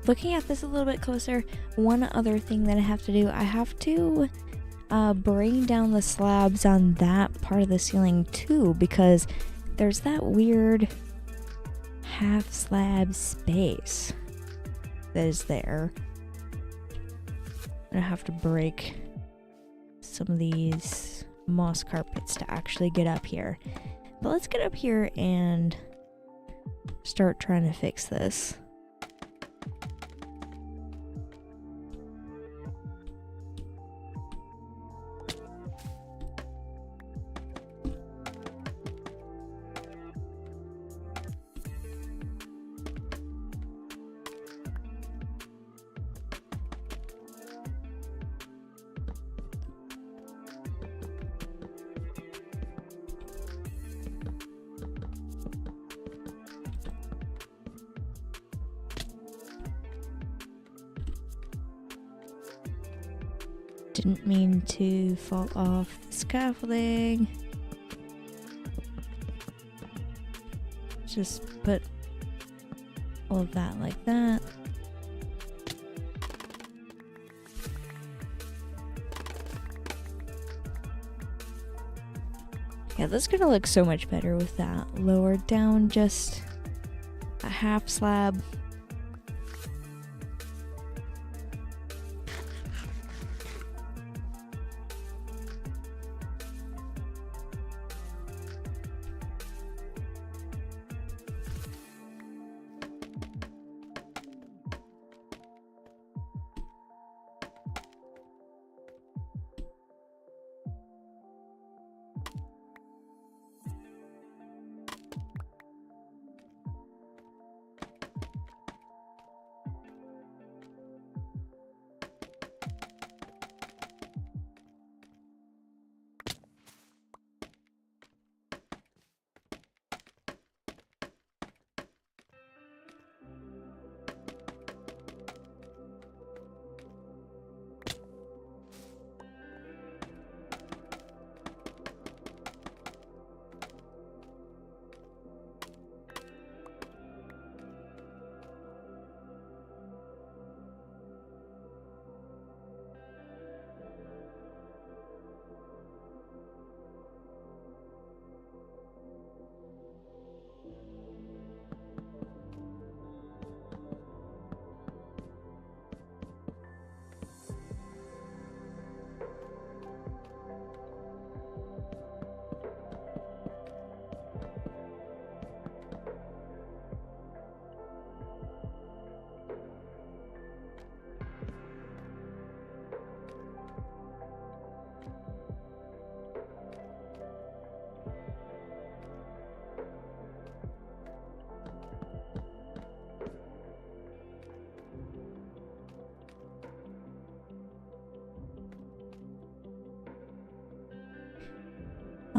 Looking at this a little bit closer, one other thing that I have to do, I have to bring down the slabs on that part of the ceiling too, because there's that weird half slab space that is there. I have to break some of these moss carpets to actually get up here. But let's get up here and start trying to fix this. Didn't mean to fall off the scaffolding. Just put all of that like that. Yeah, that's gonna look so much better with that lowered down just a half slab.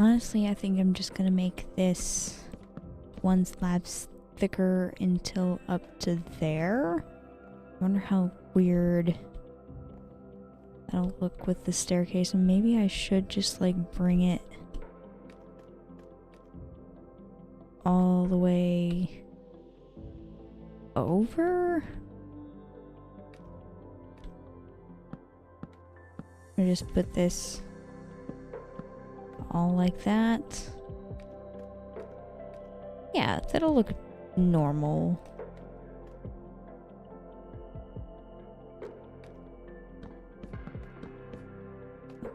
Honestly, I think I'm just gonna make this one slab thicker until up to there. I wonder how weird that'll look with the staircase, and maybe I should just like bring it all the way over, or just put this all like that. Yeah, that'll look normal.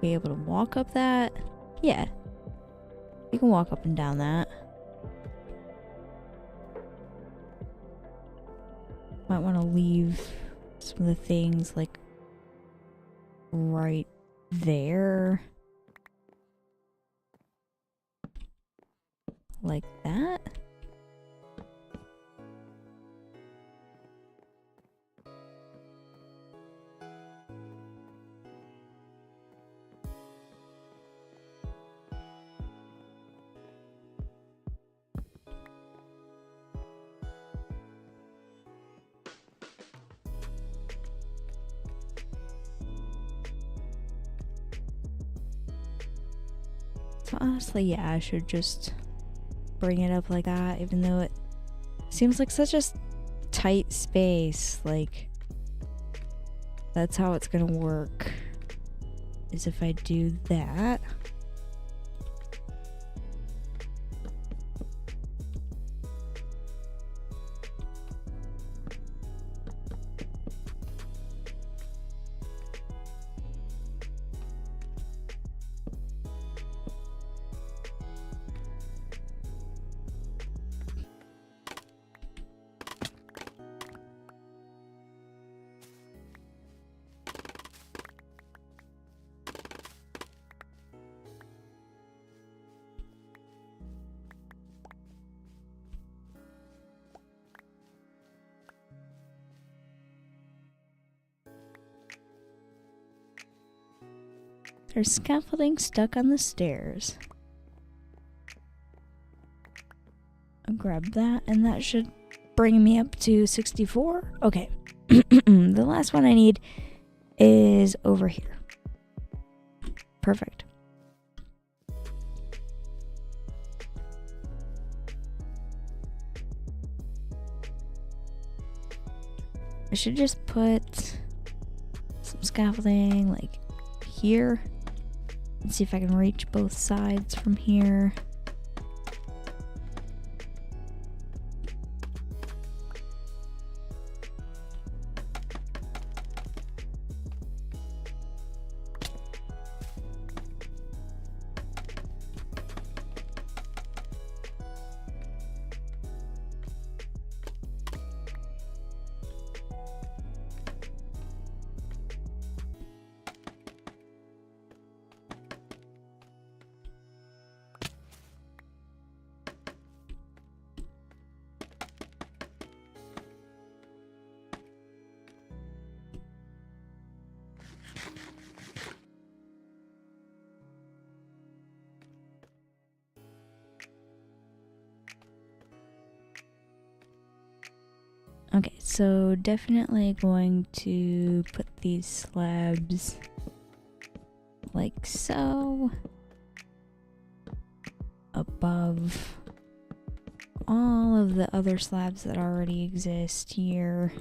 Be able to walk up that? Yeah. You can walk up and down that. Might want to leave some of the things like right there. Like that. So honestly, yeah, I should just bring it up like that, even though it seems like such a tight space. Like, that's how it's gonna work, is if I do that. There's scaffolding stuck on the stairs. I'll grab that, and that should bring me up to 64. Okay. The last one I need is over here. Perfect. I should just put some scaffolding like here. Let's see if I can reach both sides from here. Okay, so definitely going to put these slabs like so above all of the other slabs that already exist here.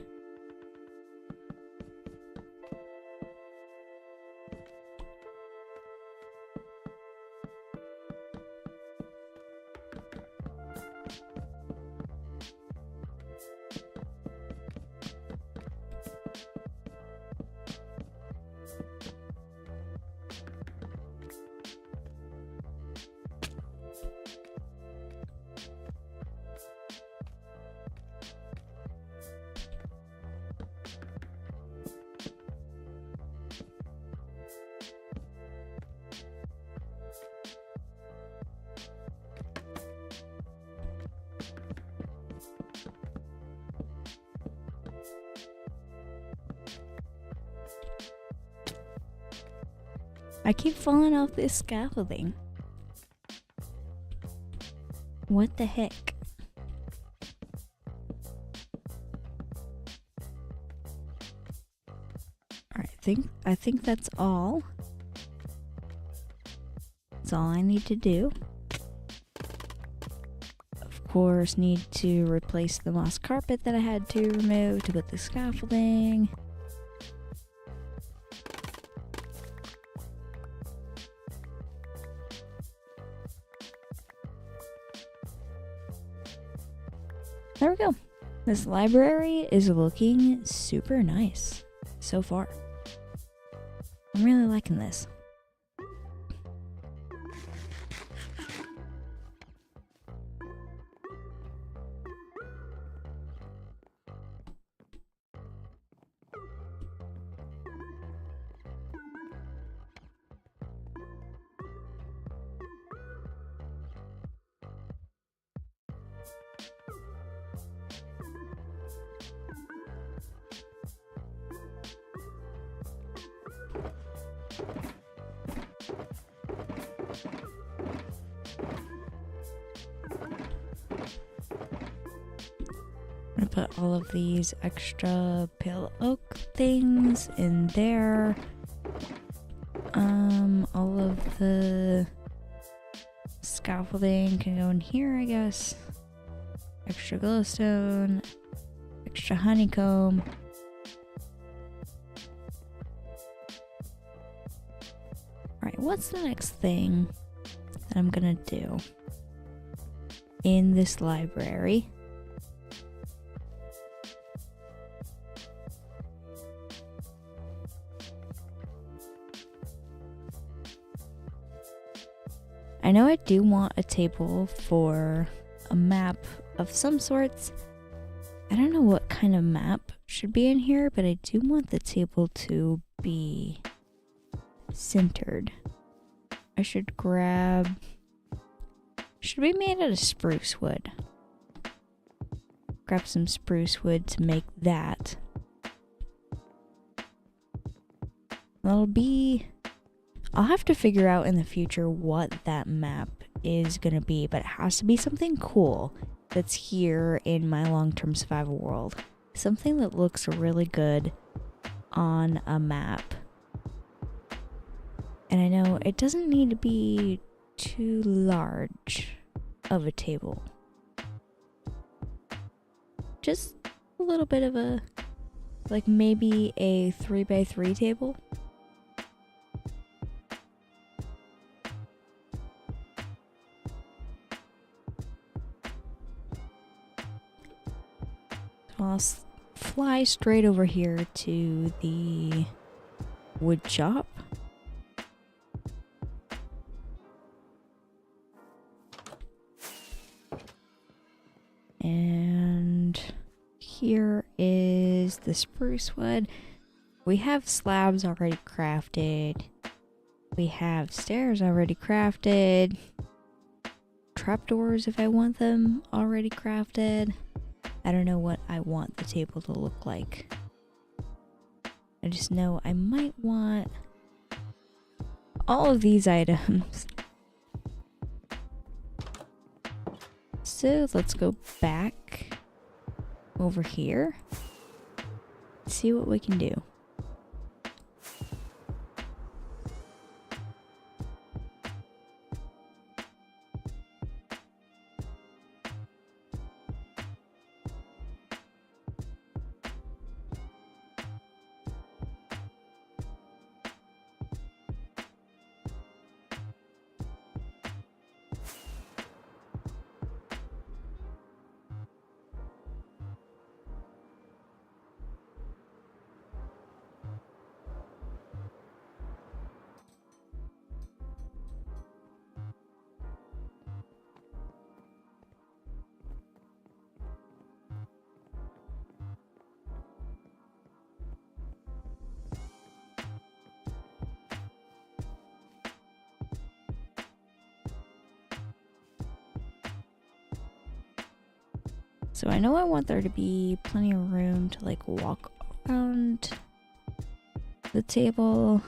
I keep falling off this scaffolding. What the heck? Alright, I think that's all. That's all I need to do. Of course, need to replace the moss carpet that I had to remove to put the scaffolding. There we go. This library is looking super nice so far. I'm really liking this. I'm gonna put all of these extra pale oak things in there. All of the scaffolding can go in here, I guess. Extra glowstone, extra honeycomb. Alright, what's the next thing that I'm gonna do in this library? I know I do want a table for a map of some sorts. I don't know what kind of map should be in here, but I do want the table to be centered. I should grab... should be made out of spruce wood. Grab some spruce wood to make that. That'll be... I'll have to figure out in the future what that map is gonna be, but it has to be something cool that's here in my long-term survival world. Something that looks really good on a map. And I know it doesn't need to be too large of a table. Just a little bit of a, like maybe a 3x3 table. I'll fly straight over here to the wood shop. And here is the spruce wood. We have slabs already crafted. We have stairs already crafted. Trapdoors, if I want them, already crafted. I don't know what I want the table to look like. I just know I might want all of these items. So let's go back over here. See what we can do. So I know I want there to be plenty of room to like walk around the table.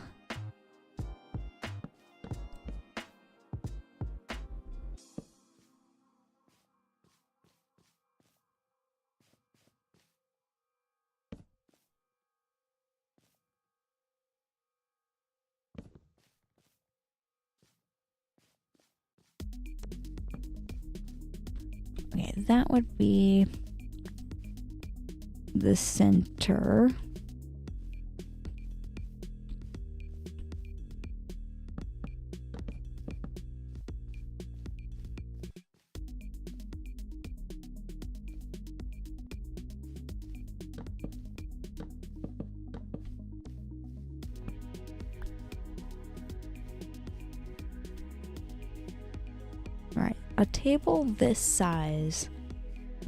that would be the center. Alright, a table this size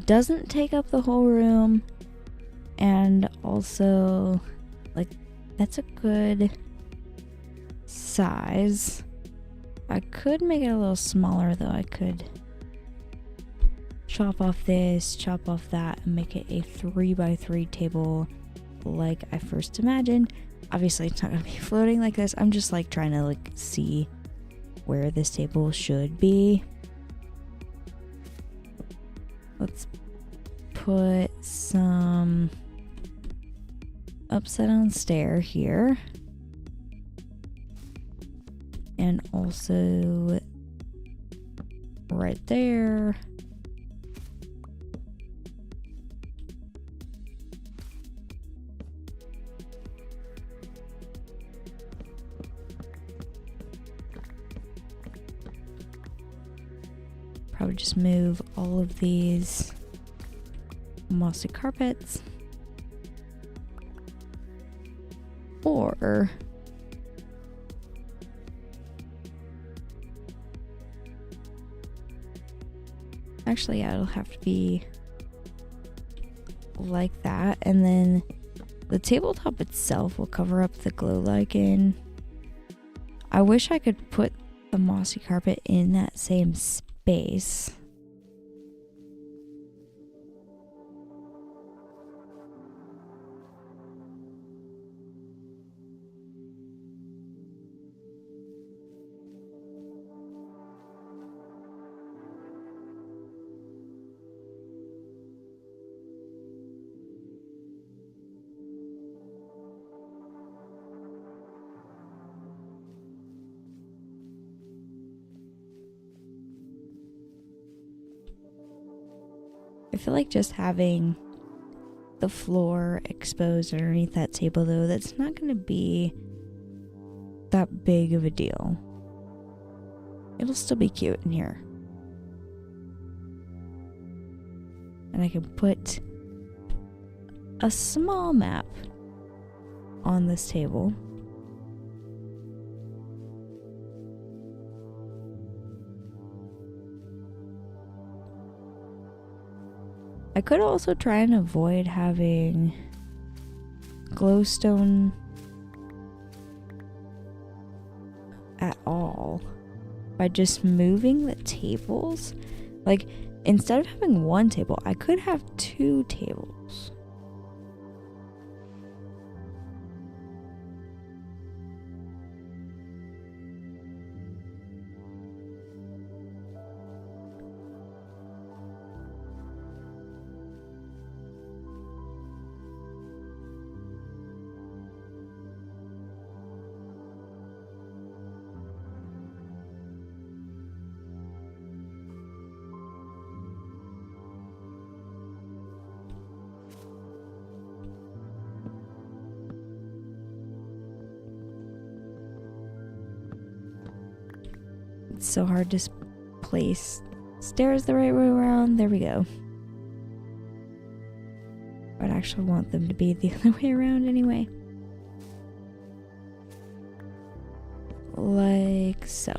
doesn't take up the whole room, and also, like, that's a good size. I could make it a little smaller though. I could chop off this, chop off that, and make it a 3x3 table like I first imagined. Obviously it's not gonna be floating like this. I'm just like trying to like see where this table should be. Let's put some upside down stair here. And also right there. Probably just move all of these mossy carpets. Or actually, yeah, it'll have to be like that. And then the tabletop itself will cover up the glow lichen. I wish I could put the mossy carpet in that same space. I feel like just having the floor exposed underneath that table though, that's not going to be that big of a deal. It'll still be cute in here. And I can put a small map on this table. I could also try and avoid having glowstone at all by just moving the tables. Like, instead of having one table, I could have 2 tables. It's so hard to place stairs the right way around. There we go. I'd actually want them to be the other way around anyway. Like so.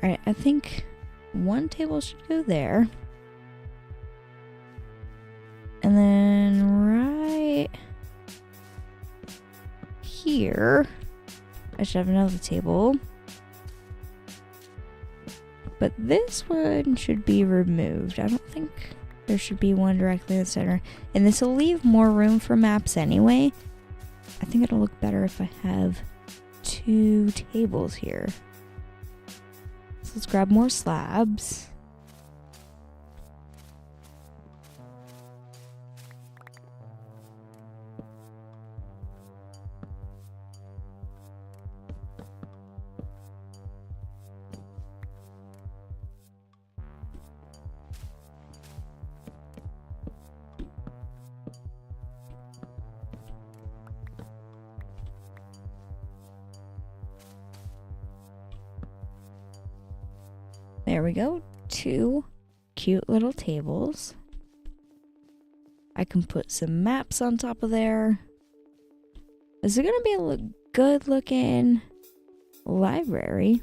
Alright, I think one table should go there. And then right here, I should have another table. But this one should be removed. I don't think there should be one directly in the center. And this will leave more room for maps anyway. I think it'll look better if I have 2 tables here. So let's grab more slabs. There we go. 2 cute little tables. I can put some maps on top of there. Is it going to be a good looking library?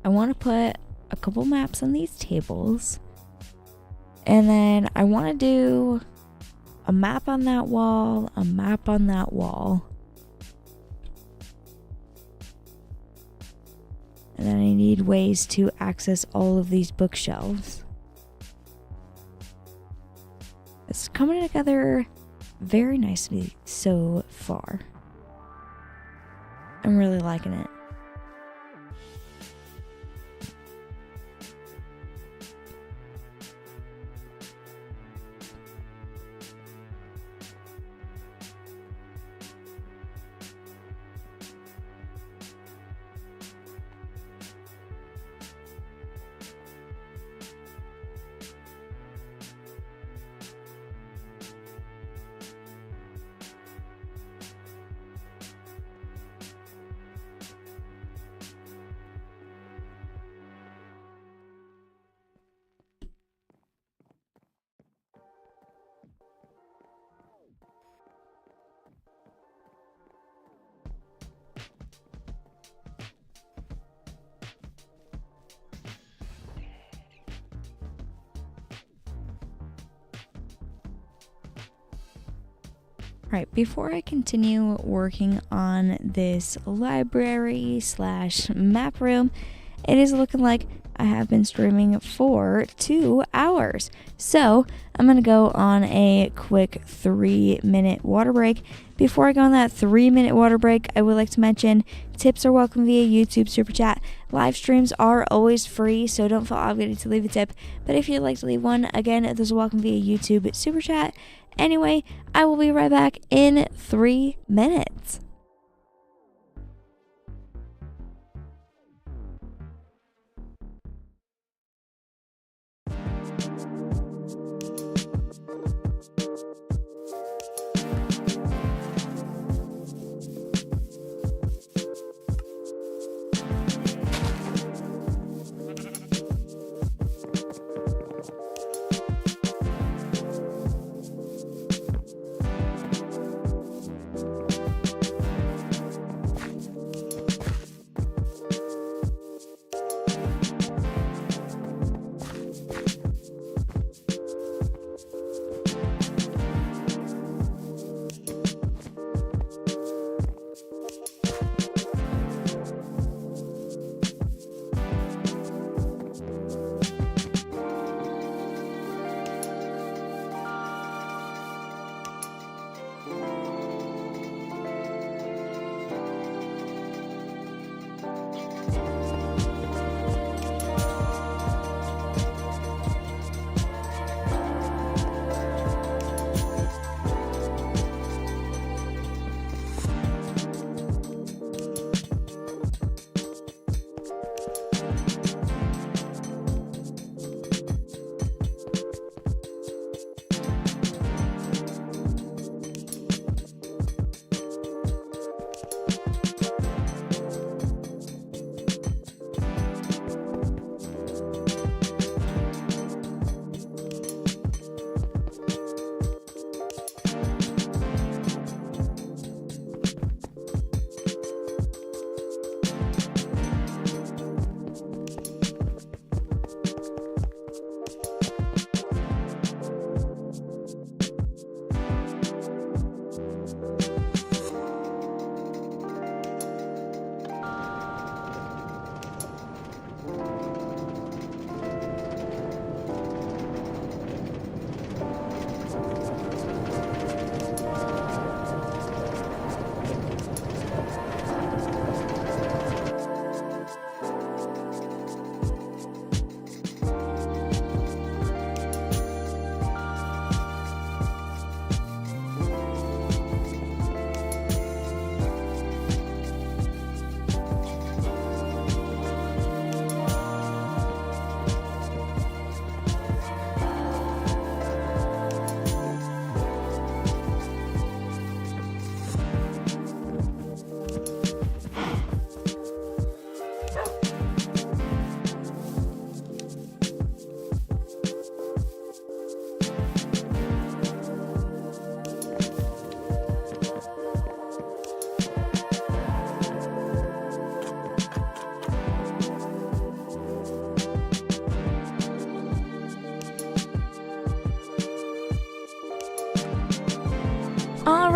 I want to put a couple maps on these tables. And then I want to do a map on that wall, a map on that wall. And then I need ways to access all of these bookshelves. It's coming together very nicely so far. I'm really liking it. Alright, before I continue working on this library / map room, it is looking like I have been streaming for 2 hours. So I'm going to go on a quick 3-minute water break. Before I go on that 3-minute water break, I would like to mention tips are welcome via YouTube Super Chat. Live streams are always free, so don't feel obligated to leave a tip. But if you'd like to leave one, again, those are welcome via YouTube Super Chat. Anyway, I will be right back in 3 minutes.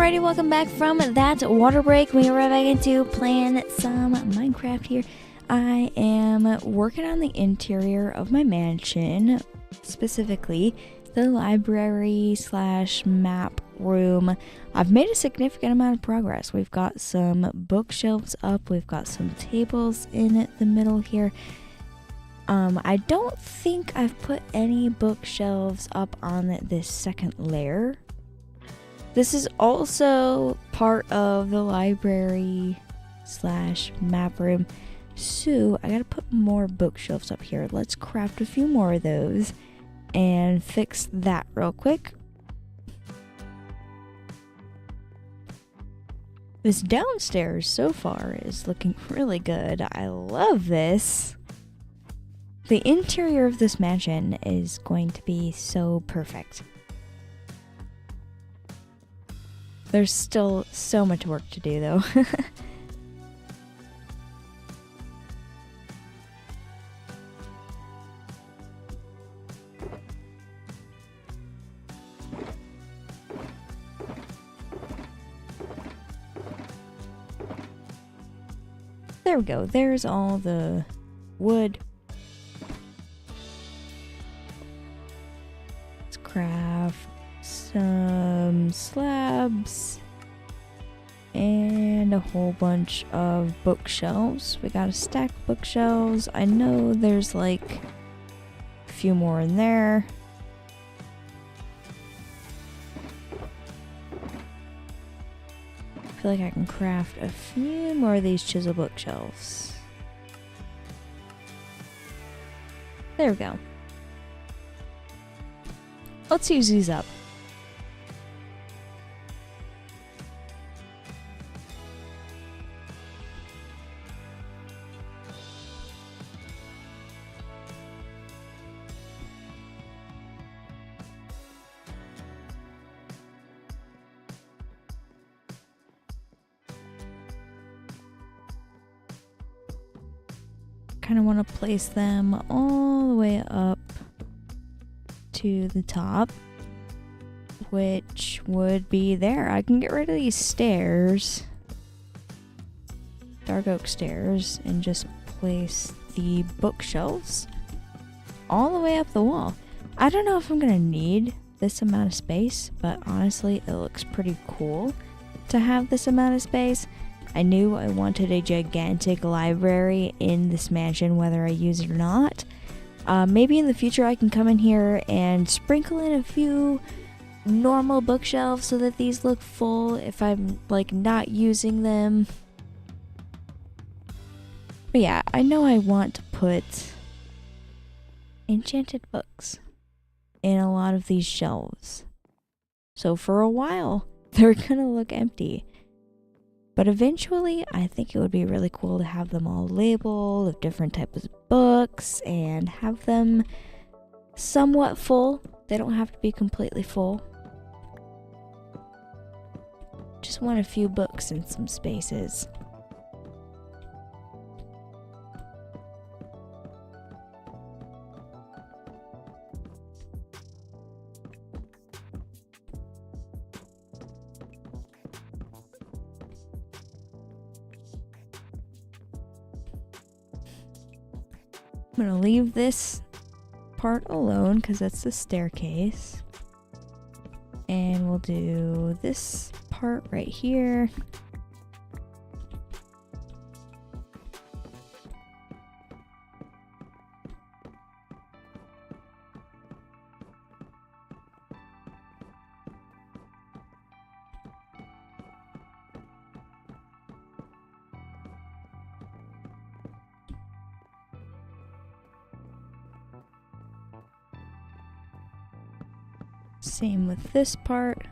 Alrighty, welcome back from that water break. We are right back into playing some Minecraft here. I am working on the interior of my mansion, specifically the library / map room. I've made a significant amount of progress. We've got some bookshelves up, we've got some tables in the middle here. I don't think I've put any bookshelves up on this second layer. This is also part of the library / map room. So I gotta put more bookshelves up here. Let's craft a few more of those and fix that real quick. This downstairs so far is looking really good. I love this. The interior of this mansion is going to be so perfect. There's still so much work to do though. There we go. There's all the wood. Let's craft some slabs and a whole bunch of bookshelves. We got a stack of bookshelves. I know there's like a few more in there. I feel like I can craft a few more of these chisel bookshelves. There we go. Let's use these up. Kind of want to place them all the way up to the top, which would be there. I can get rid of these stairs, dark oak stairs, and just place the bookshelves all the way up the wall. I don't know if I'm gonna need this amount of space, but honestly it looks pretty cool to have this amount of space. I knew I wanted a gigantic library in this mansion, whether I use it or not. Maybe in the future I can come in here and sprinkle in a few normal bookshelves so that these look full if I'm like not using them. But yeah, I know I want to put enchanted books in a lot of these shelves. So for a while, they're gonna look empty. But eventually, I think it would be really cool to have them all labeled with different types of books and have them somewhat full. They don't have to be completely full. Just want a few books in some spaces. I'm gonna leave this part alone because that's the staircase. And we'll do this part right here. Same with this part.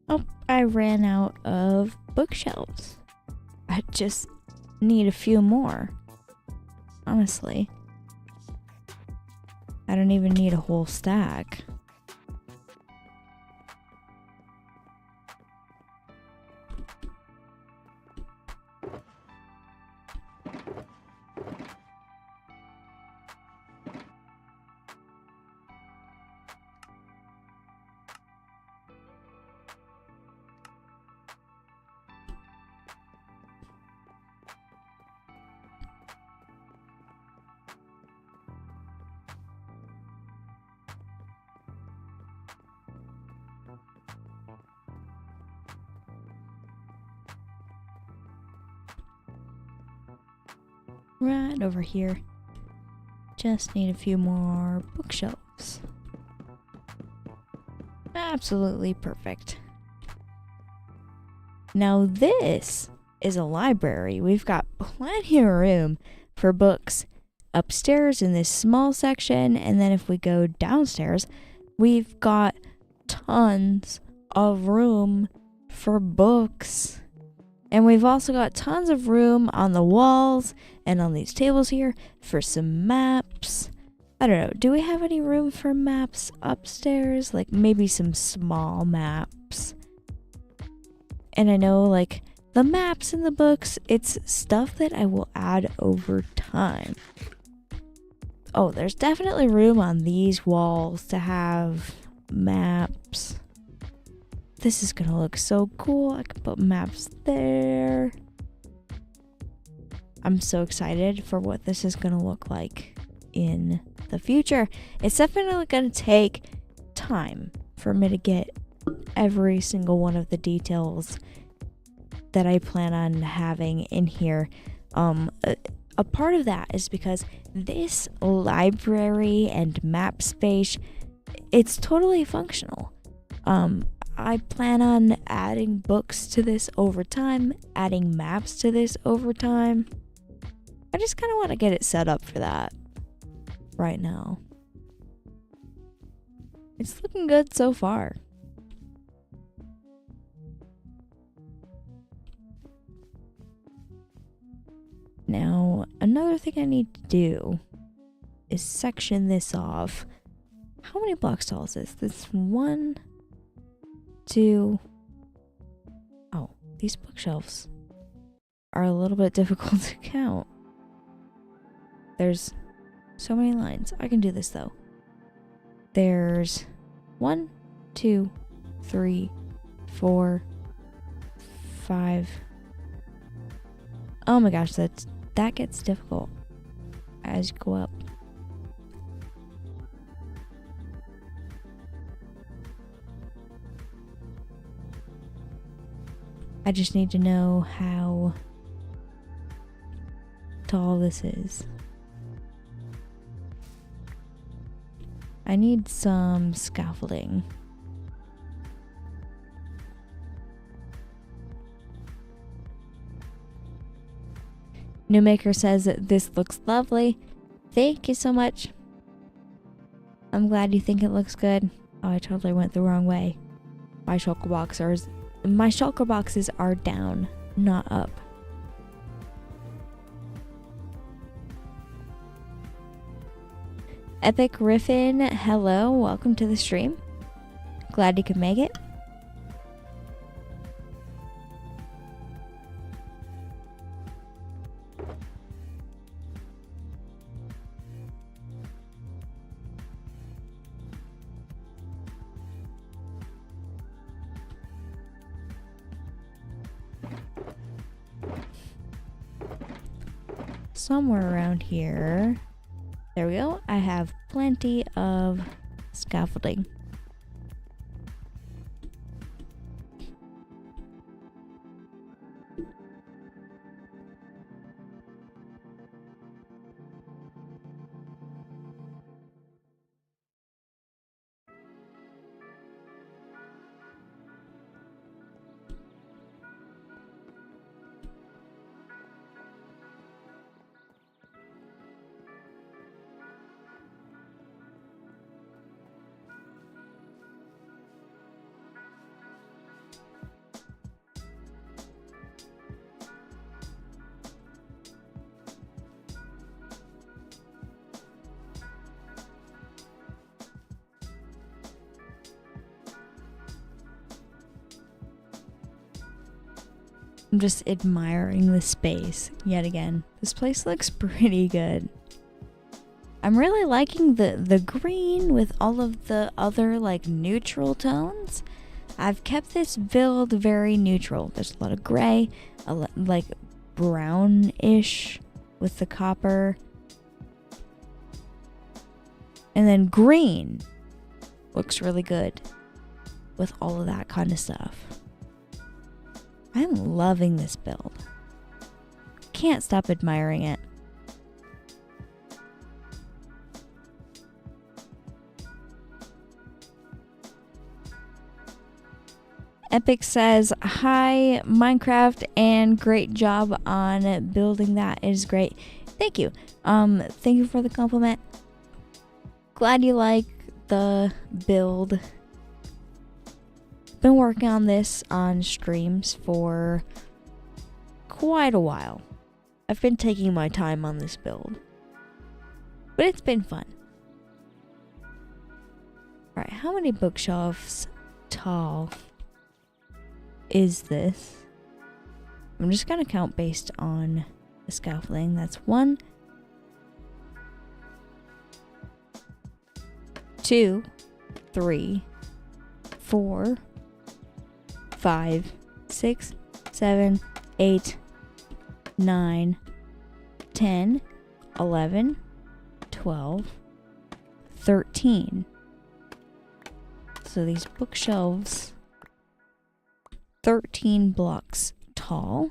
Oh, I ran out of bookshelves. I just need a few more. Honestly. I don't even need a whole stack. right over here. Just need a few more bookshelves. Absolutely perfect. Now this is a library. We've got plenty of room for books upstairs in this small section, and then if we go downstairs, we've got tons of room for books. And we've also got tons of room on the walls and on these tables here for some maps. I don't know, do we have any room for maps upstairs? Like maybe some small maps. And I know like the maps in the books, it's stuff that I will add over time. Oh, there's definitely room on these walls to have maps. This is gonna look so cool. I can put maps there. I'm so excited for what this is gonna look like in the future. It's definitely gonna take time for me to get every single one of the details that I plan on having in here. A part of that is because this library and map space, it's totally functional. I plan on adding books to this over time, adding maps to this over time. I just kind of want to get it set up for that right now. It's looking good so far. Now, another thing I need to do is section this off. How many block stalls is this? 1, 2. Oh, these bookshelves are a little bit difficult to count. There's so many lines. I can do this though. There's 1, 2, 3, 4, 5. Oh my gosh, that gets difficult as you go up. I just need to know how tall this is. I need some scaffolding. Newmaker says that this looks lovely. Thank you so much. I'm glad you think it looks good. Oh, I totally went the wrong way. My shulker boxes are down, not up. Epic Riffin, hello, welcome to the stream. Glad you could make it. Somewhere around here. There we go. I have plenty of scaffolding. I'm just admiring the space yet again. This place looks pretty good. I'm really liking the green with all of the other like neutral tones. I've kept this build very neutral. There's a lot of gray, like brownish with the copper. And then green looks really good with all of that kind of stuff. I'm loving this build. Can't stop admiring it. Epic says, hi, Minecraft, and great job on building that. It is great. Thank you. Thank you for the compliment. Glad you like the build. Been working on this on streams for quite a while. I've been taking my time on this build, but it's been fun. Alright, how many bookshelves tall is this? I'm just gonna count based on the scaffolding. That's 1, 2, 3, 4, 5, 6, 7, 8, 9, 10, 11, 12, 13. So these bookshelves, 13 blocks tall.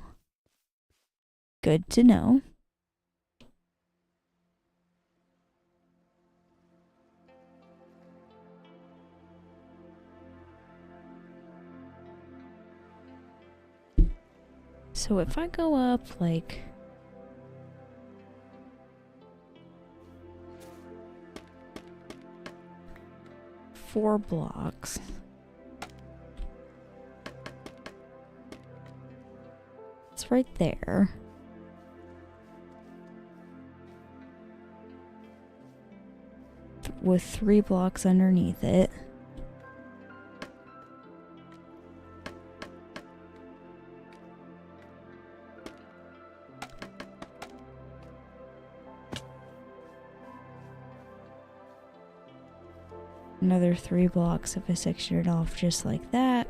Good to know. So if I go up like four blocks, it's right there. With 3 blocks underneath it. Another 3 blocks if I section it off just like that.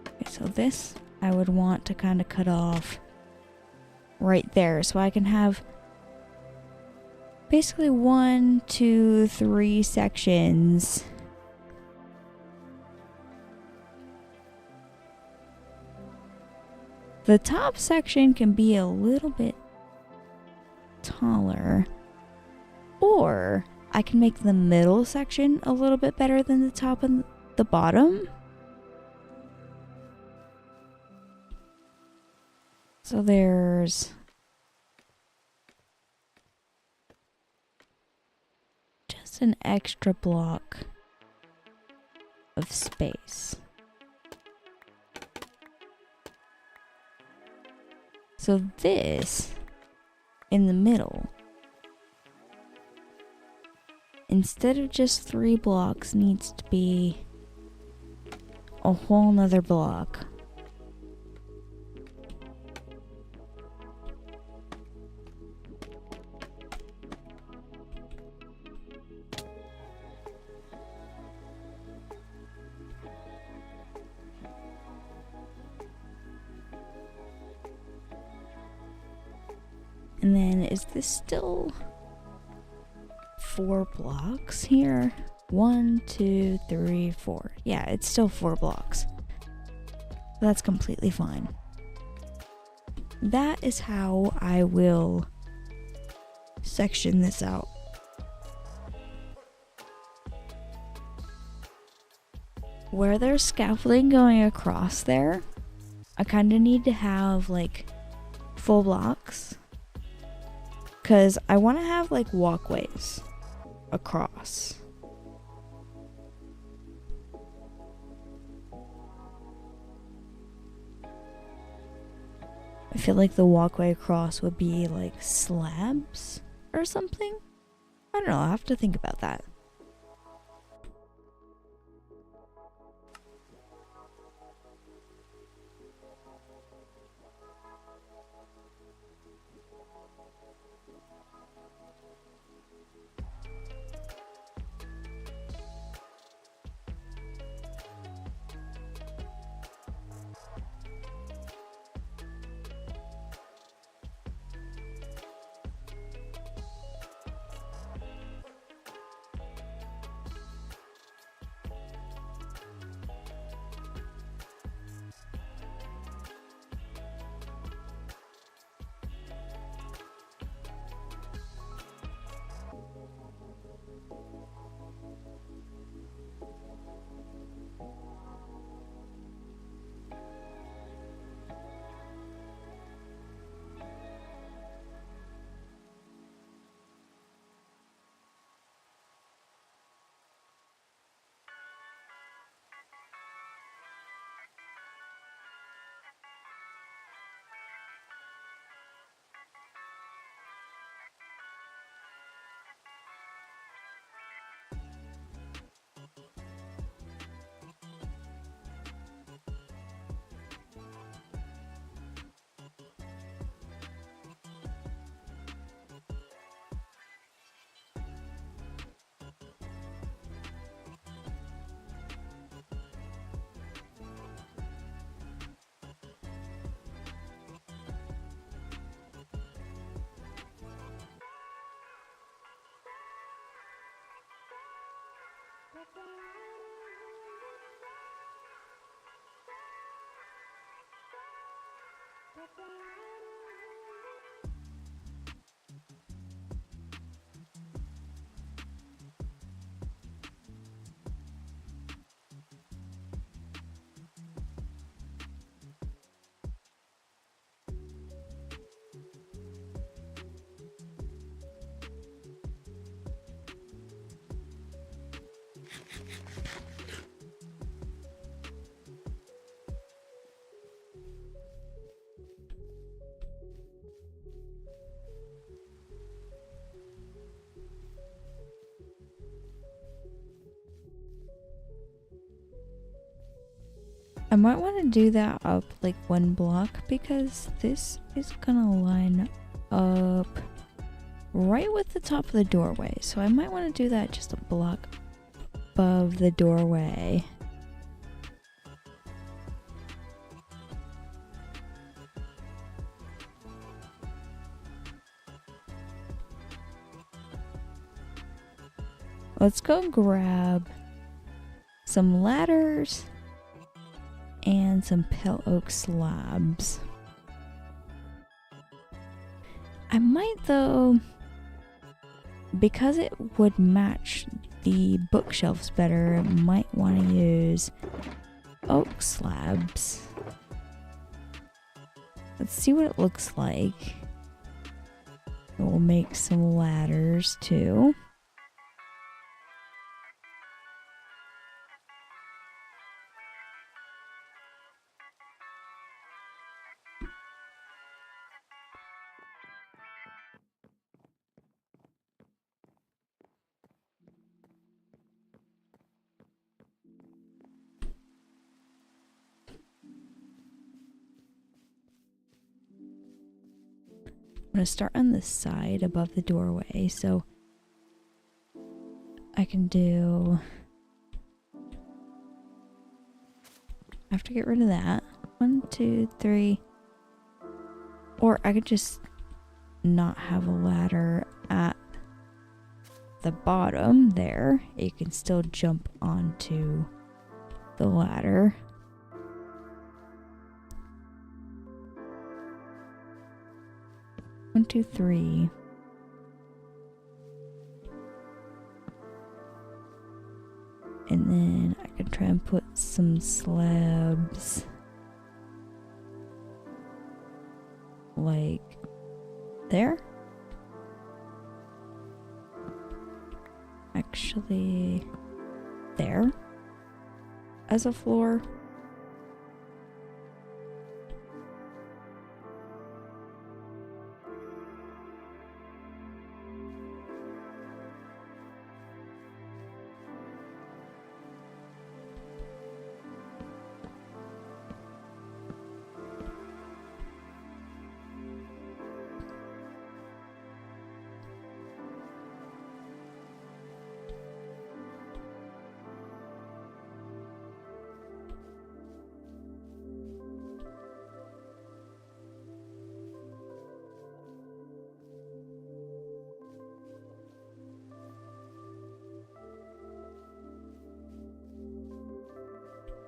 Okay, so this I would want to kind of cut off right there so I can have basically 1, 2, 3 sections. The top section can be a little bit taller, or I can make the middle section a little bit better than the top and the bottom. So there's just an extra block of space. So this in the middle, instead of just 3 blocks, needs to be a whole nother block. And then is this still 4 blocks here? 1, 2, 3, 4. Yeah, it's still 4 blocks. That's completely fine. That is how I will section this out. Where there's scaffolding going across there, I kind of need to have like full blocks. Because I want to have like walkways across. I feel like the walkway across would be like slabs or something. I don't know, I'll have to think about that. I might want to do that up like one block because this is gonna line up right with the top of the doorway. So I might want to do that just a block above the doorway. Let's go grab some ladders and some pale oak slabs. I might though, because it would match the bookshelves better, might want to use oak slabs. Let's see what it looks like. We'll make some ladders too. I'm going to start on the side above the doorway, so I can do... I have to get rid of that. 1, 2, 3. Or I could just not have a ladder at the bottom there. You can still jump onto the ladder. One, two, three. And then I could try and put some slabs like there. Actually, there as a floor.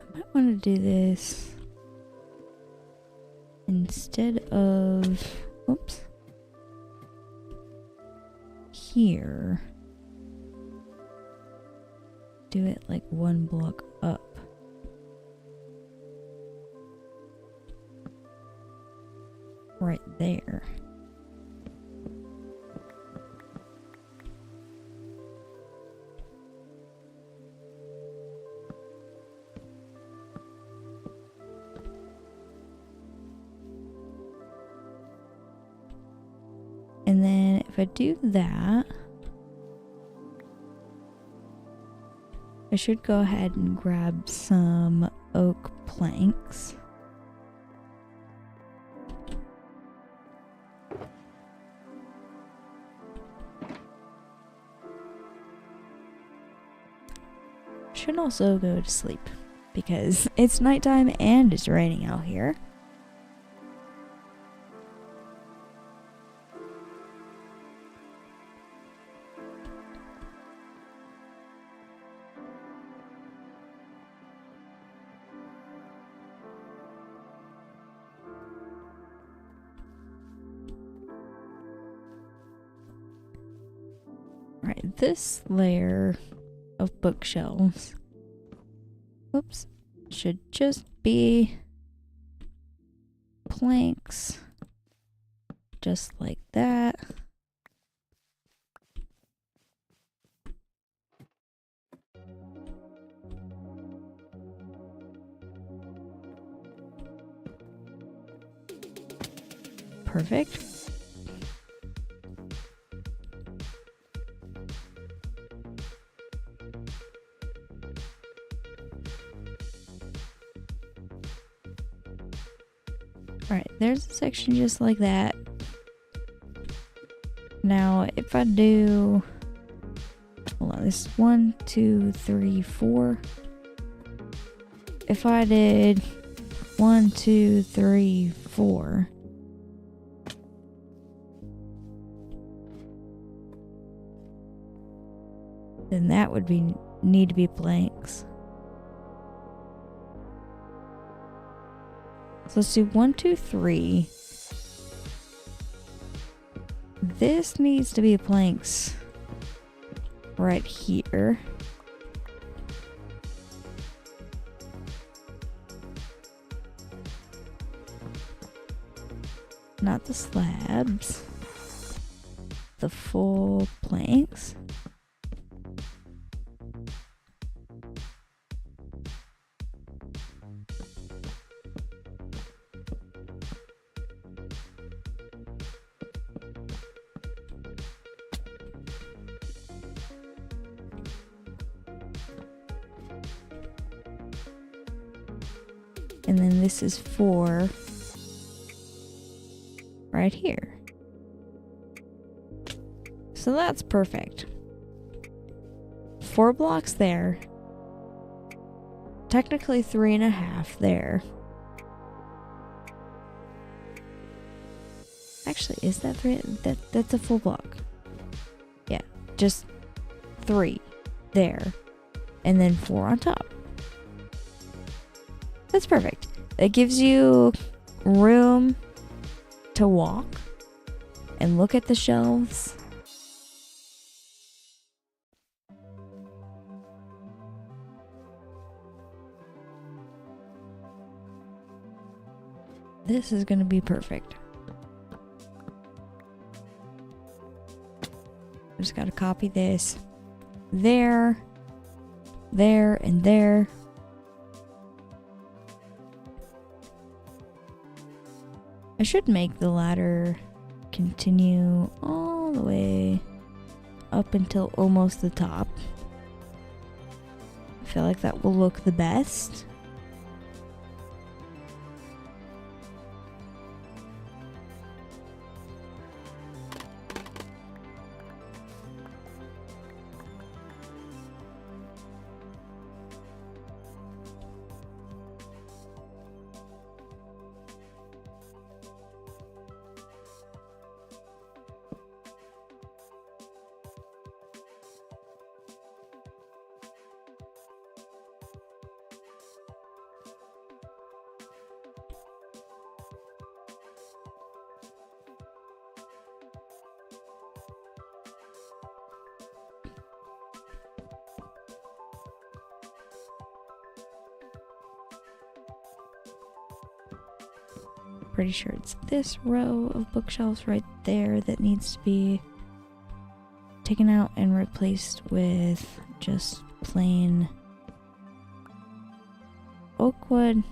I might want to do this instead of, oops, here. Do it like one block up. Right there. And then if I do that, I should go ahead and grab some oak planks. Should also go to sleep because it's nighttime and it's raining out here. this layer of bookshelves, whoops, should just be planks, just like that. Perfect. Alright, there's a section just like that. Now, if I do... Hold on, this is 1, 2, 3, 4. If I did 1, 2, 3, 4... then that would need to be planks. So let's do 1, 2, 3. This needs to be planks right here. Not the slabs. The full planks. And then this is 4 right here. So that's perfect. 4 blocks there. Technically 3.5 there. Actually, is that 3? That's a full block. Yeah, just 3 there. And then 4 on top. That's perfect. It gives you room to walk and look at the shelves. This is going to be perfect. I just got to copy this there, there, and there. I should make the ladder continue all the way up until almost the top. I feel like that will look the best. Pretty sure it's this row of bookshelves right there that needs to be taken out and replaced with just plain oak wood.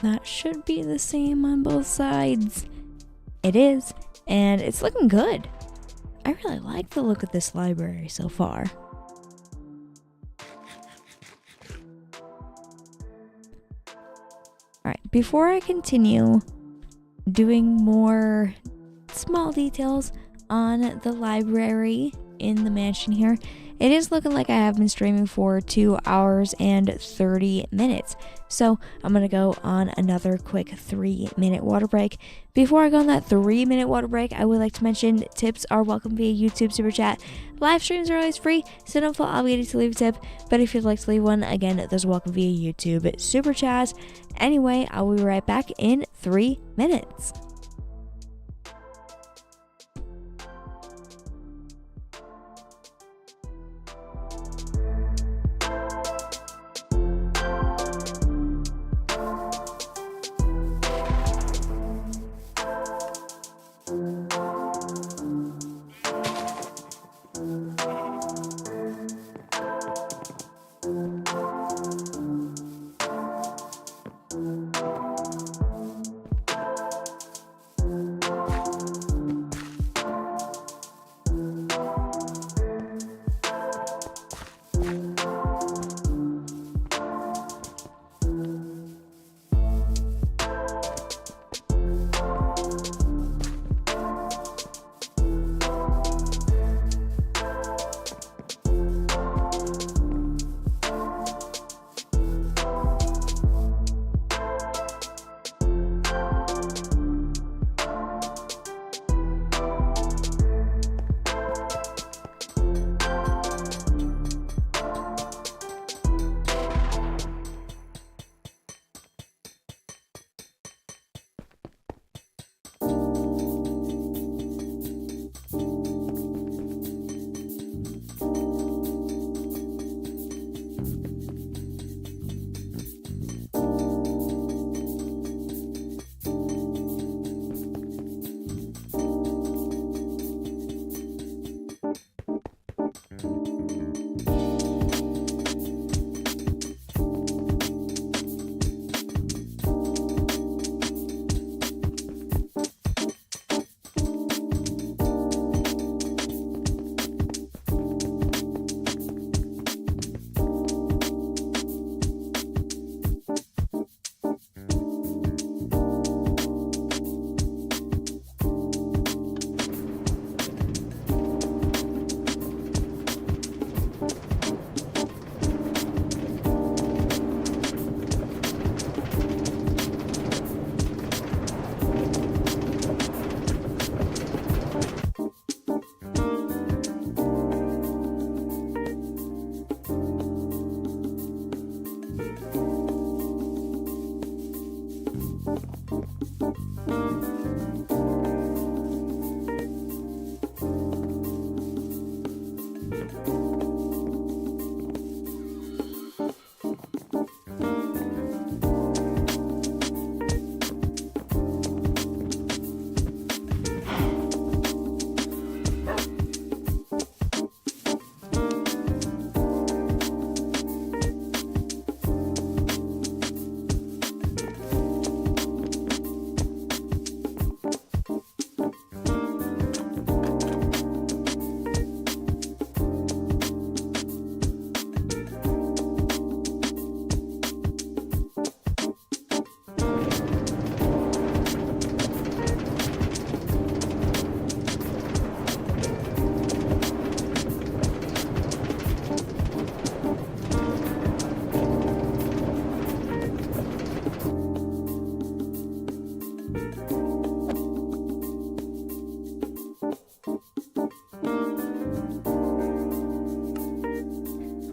That should be the same on both sides. It is, and it's looking good. I really like the look of this library so far. Alright, before I continue doing more small details on the library in the mansion here, it is looking like I have been streaming for 2 hours and 30 minutes. So I'm going to go on another quick 3-minute water break. Before I go on that 3-minute water break, I would like to mention tips are welcome via YouTube Super Chat. Live streams are always free, so don't feel obligated to leave a tip. But if you'd like to leave one, again, those are welcome via YouTube Super Chat. Anyway, I will be right back in 3 minutes.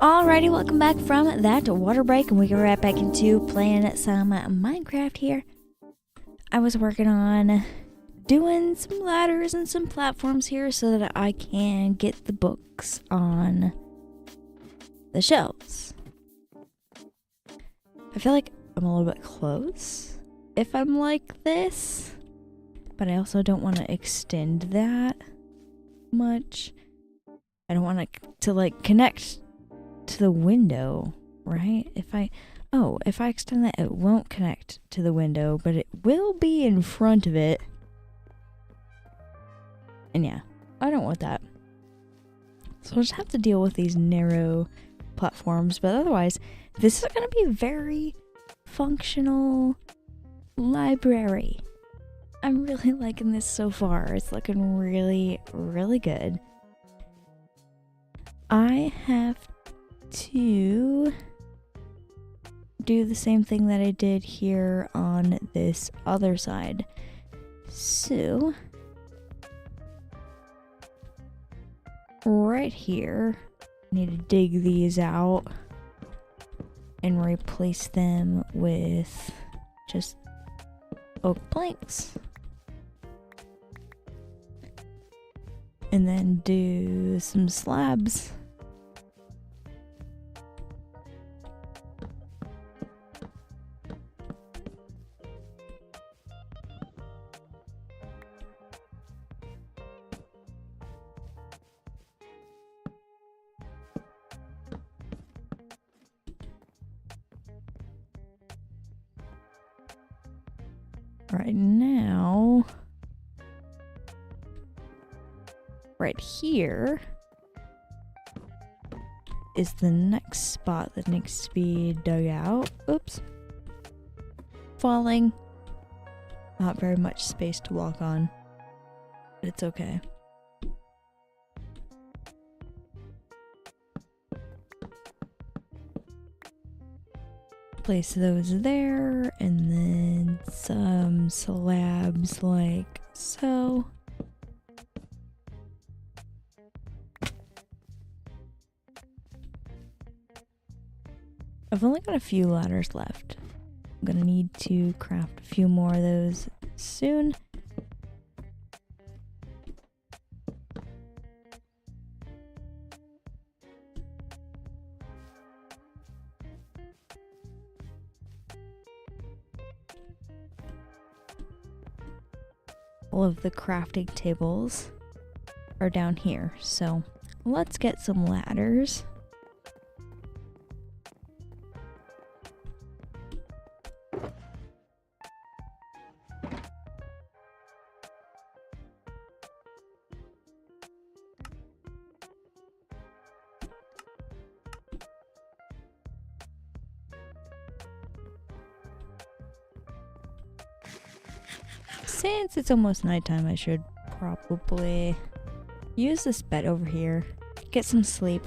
Alrighty, welcome back from that water break, and we get right back into playing some Minecraft here. I was working on doing some ladders and some platforms here so that I can get the books on the shelves. I feel like I'm a little bit close if I'm like this, but I also don't want to extend that much. I don't want to like connect to the window, right? If I Oh, if I extend that, it won't connect to the window, but it will be in front of it. And yeah, I don't want that. So I'll just have to deal with these narrow platforms, but otherwise, this is going to be a very functional library. I'm really liking this so far. It's looking really, really good. I have to do the same thing that I did here on this other side. So, right here, I need to dig these out and replace them with just oak planks. And then do some slabs. Right now, right here is the next spot that needs to be dug out. Oops. Falling. Not very much space to walk on, but it's okay. Place those there, and then some slabs like so. I've only got a few ladders left. I'm gonna need to craft a few more of those soon. All of the crafting tables are down here, so let's get some ladders. Since it's almost nighttime, I should probably use this bed over here, get some sleep.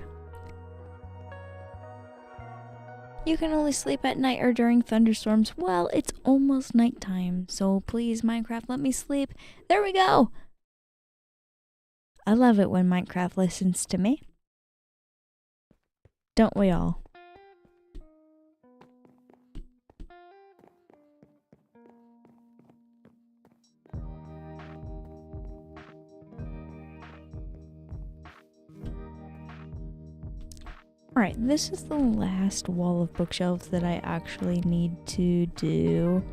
You can only sleep at night or during thunderstorms. Well, it's almost nighttime, so please, Minecraft, let me sleep. There we go! I love it when Minecraft listens to me. Don't we all? Alright, this is the last wall of bookshelves that I actually need to do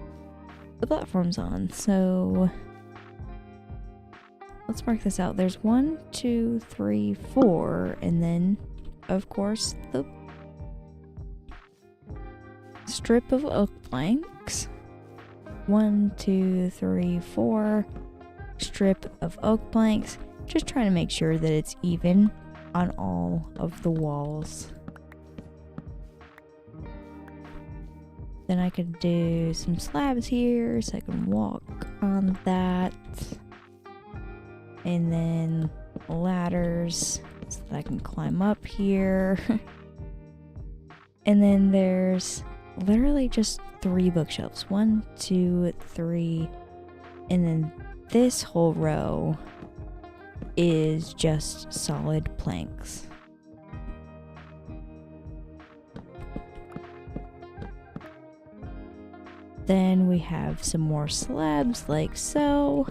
the platforms on, so let's mark this out. There's 1, 2, 3, 4, and then, of course, the strip of oak planks. 1, 2, 3, 4, strip of oak planks. Just trying to make sure that it's even on all of the walls. Then I could do some slabs here so I can walk on that. And then ladders so that I can climb up here. And then there's literally just 3 bookshelves. 1, 2, 3. And then this whole row is just solid planks. Then we have some more slabs like so.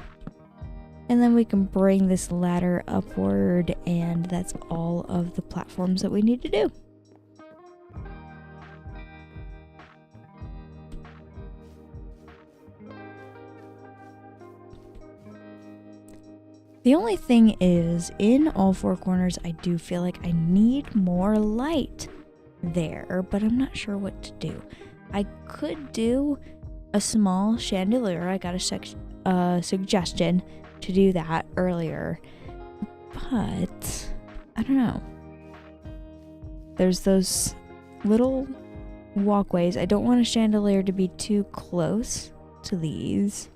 And then we can bring this ladder upward, and that's all of the platforms that we need to do. The only thing is, in all 4 corners, I do feel like I need more light there, but I'm not sure what to do. I could do a small chandelier. I got a suggestion to do that earlier, but I don't know. There's those little walkways. I don't want a chandelier to be too close to these,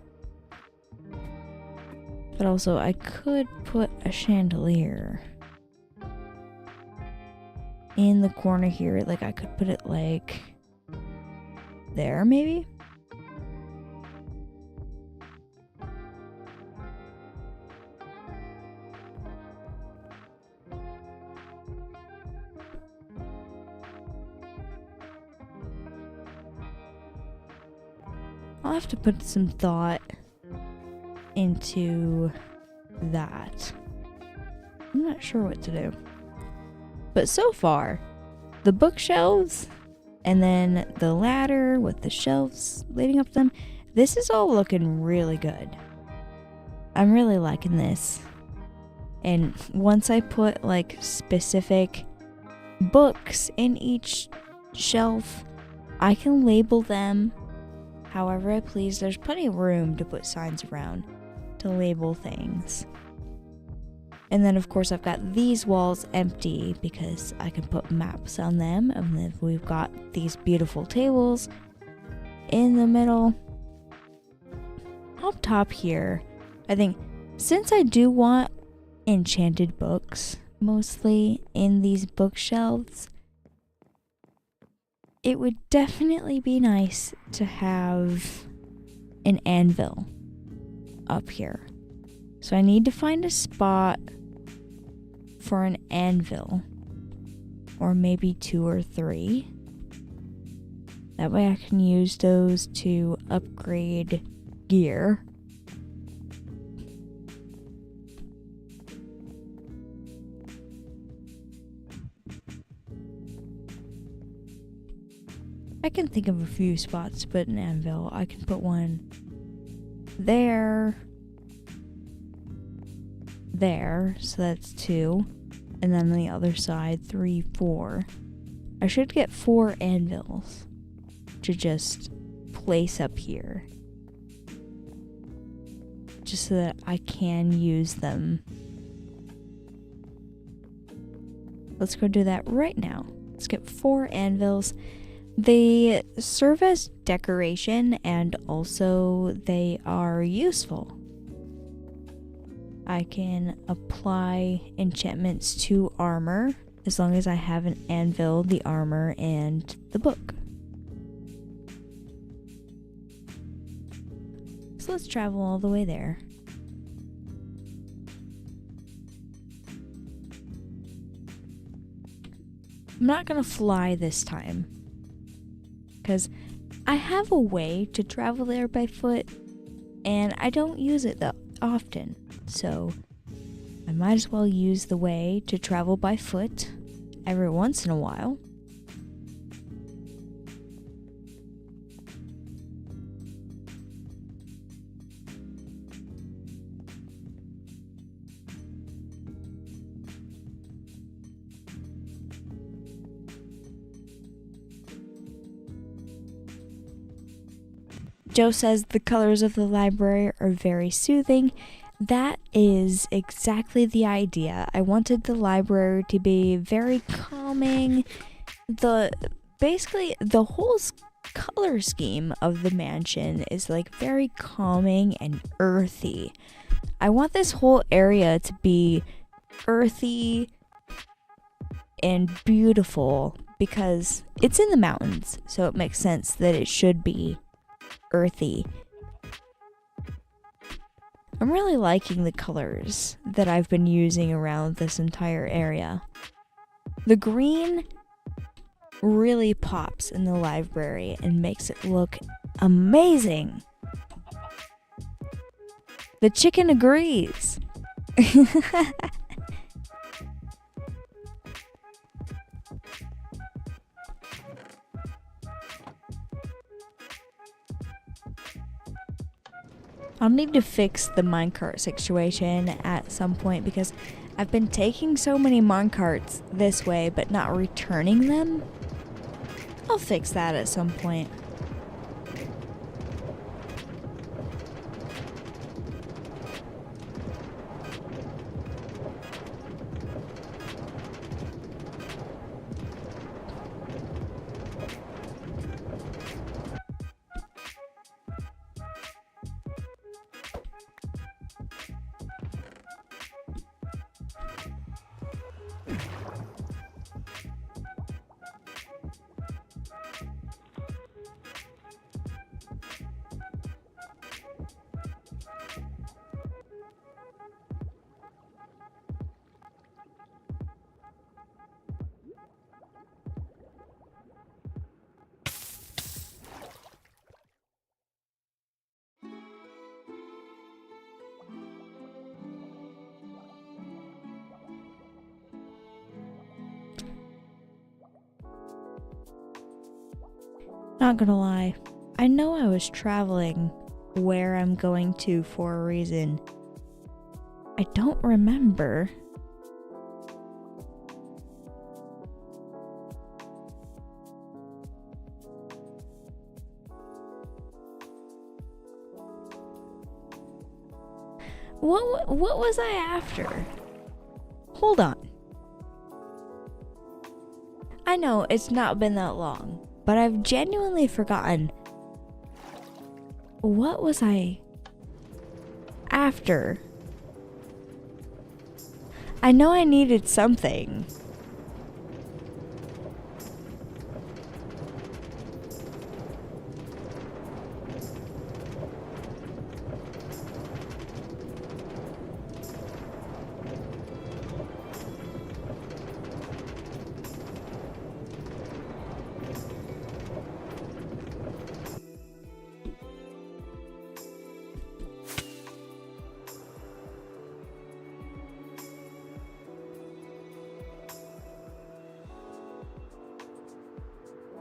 but also I could put a chandelier in the corner here. Like I could put it like there maybe. I'll have to put some thought into that. I'm not sure what to do. But so far, the bookshelves and then the ladder with the shelves leading up to them, this is all looking really good. I'm really liking this. And once I put like specific books in each shelf, I can label them however I please. There's plenty of room to put signs around to label things. And then of course I've got these walls empty because I can put maps on them. And then we've got these beautiful tables in the middle. Up top here, I think since I do want enchanted books mostly in these bookshelves, it would definitely be nice to have an anvil up here. So I need to find a spot for an anvil, or maybe 2 or 3. That way I can use those to upgrade gear. I can think of a few spots to put an anvil. I can put one there, so that's 2, and then on the other side 3, 4. I should get 4 anvils to just place up here, just so that I can use them. Let's go do that right now. Let's get 4 anvils. They serve as decoration and also they are useful. I can apply enchantments to armor as long as I have an anvil, the armor, and the book. So let's travel all the way there. I'm not gonna fly this time, because I have a way to travel there by foot, and I don't use it that often, so I might as well use the way to travel by foot every once in a while. Joe says the colors of the library are very soothing. That is exactly the idea. I wanted the library to be very calming. Basically the whole color scheme of the mansion is like very calming and earthy. I want this whole area to be earthy and beautiful because it's in the mountains, so it makes sense that it should be earthy. I'm really liking the colors that I've been using around this entire area. The green really pops in the library and makes it look amazing. The chicken agrees. I'll need to fix the minecart situation at some point because I've been taking so many minecarts this way but not returning them. I'll fix that at some point. Not gonna lie, I know I was traveling where I'm going to for a reason. I don't remember. What was I after? Hold on. I know it's not been that long, but I've genuinely forgotten. What was I after? I know I needed something.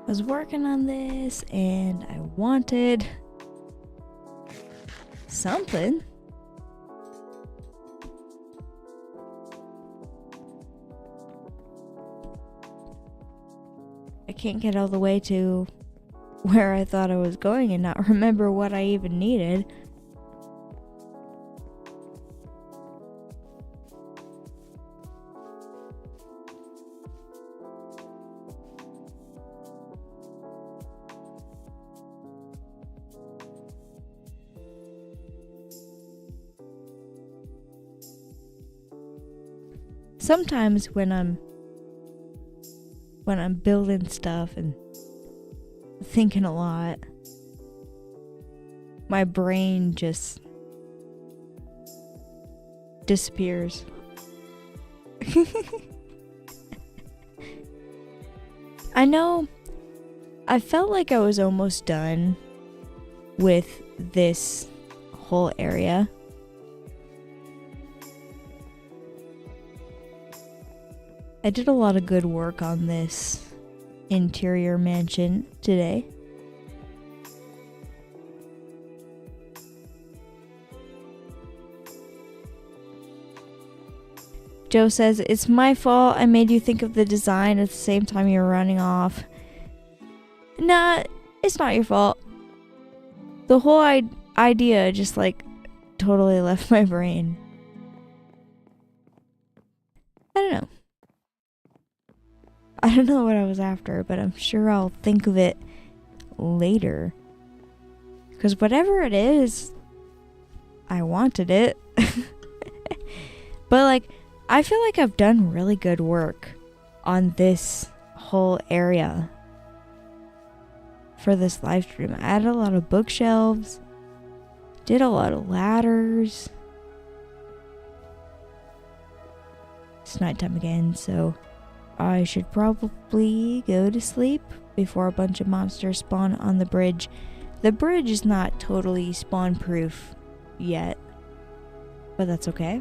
I was working on this and I wanted something. I can't get all the way to where I thought I was going and not remember what I even needed. Sometimes when I'm building stuff and thinking a lot, my brain just disappears. I know I felt like I was almost done with this whole area. I did a lot of good work on this interior mansion today. Joe says, it's my fault I made you think of the design at the same time you were running off. Nah, it's not your fault. The whole idea just totally left my brain. I don't know. I don't know what I was after, but I'm sure I'll think of it later. Because whatever it is, I wanted it. But I feel like I've done really good work on this whole area for this live stream. I added a lot of bookshelves, did a lot of ladders. It's nighttime again, so I should probably go to sleep before a bunch of monsters spawn on the bridge. The bridge is not totally spawn proof yet, but that's okay.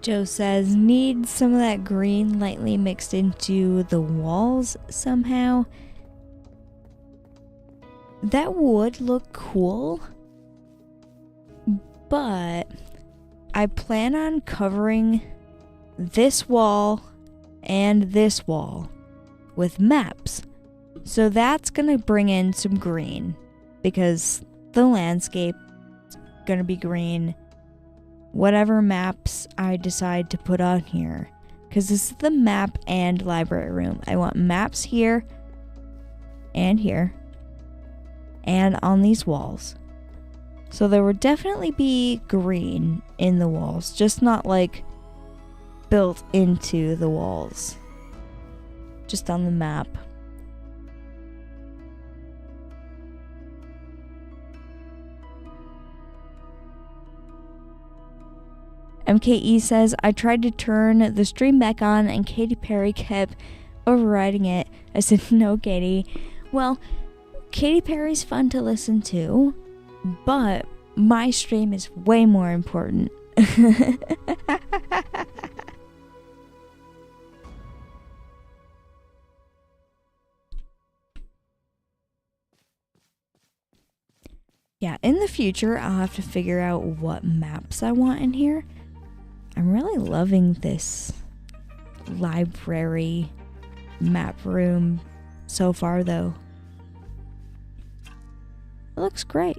Joe says, need some of that green lightly mixed into the walls somehow. That would look cool, but I plan on covering this wall and this wall with maps. So that's gonna bring in some green because the landscape is gonna be green. Whatever maps I decide to put on here, because this is the map and library room. I want maps here and on these walls. So there would definitely be green in the walls, just not like built into the walls, just on the map. MKE says, I tried to turn the stream back on and Katy Perry kept overriding it. I said, no, Katy. Well, Katy Perry's fun to listen to, but my stream is way more important. Yeah, in the future, I'll have to figure out what maps I want in here. I'm really loving this library map room so far, though. It looks great.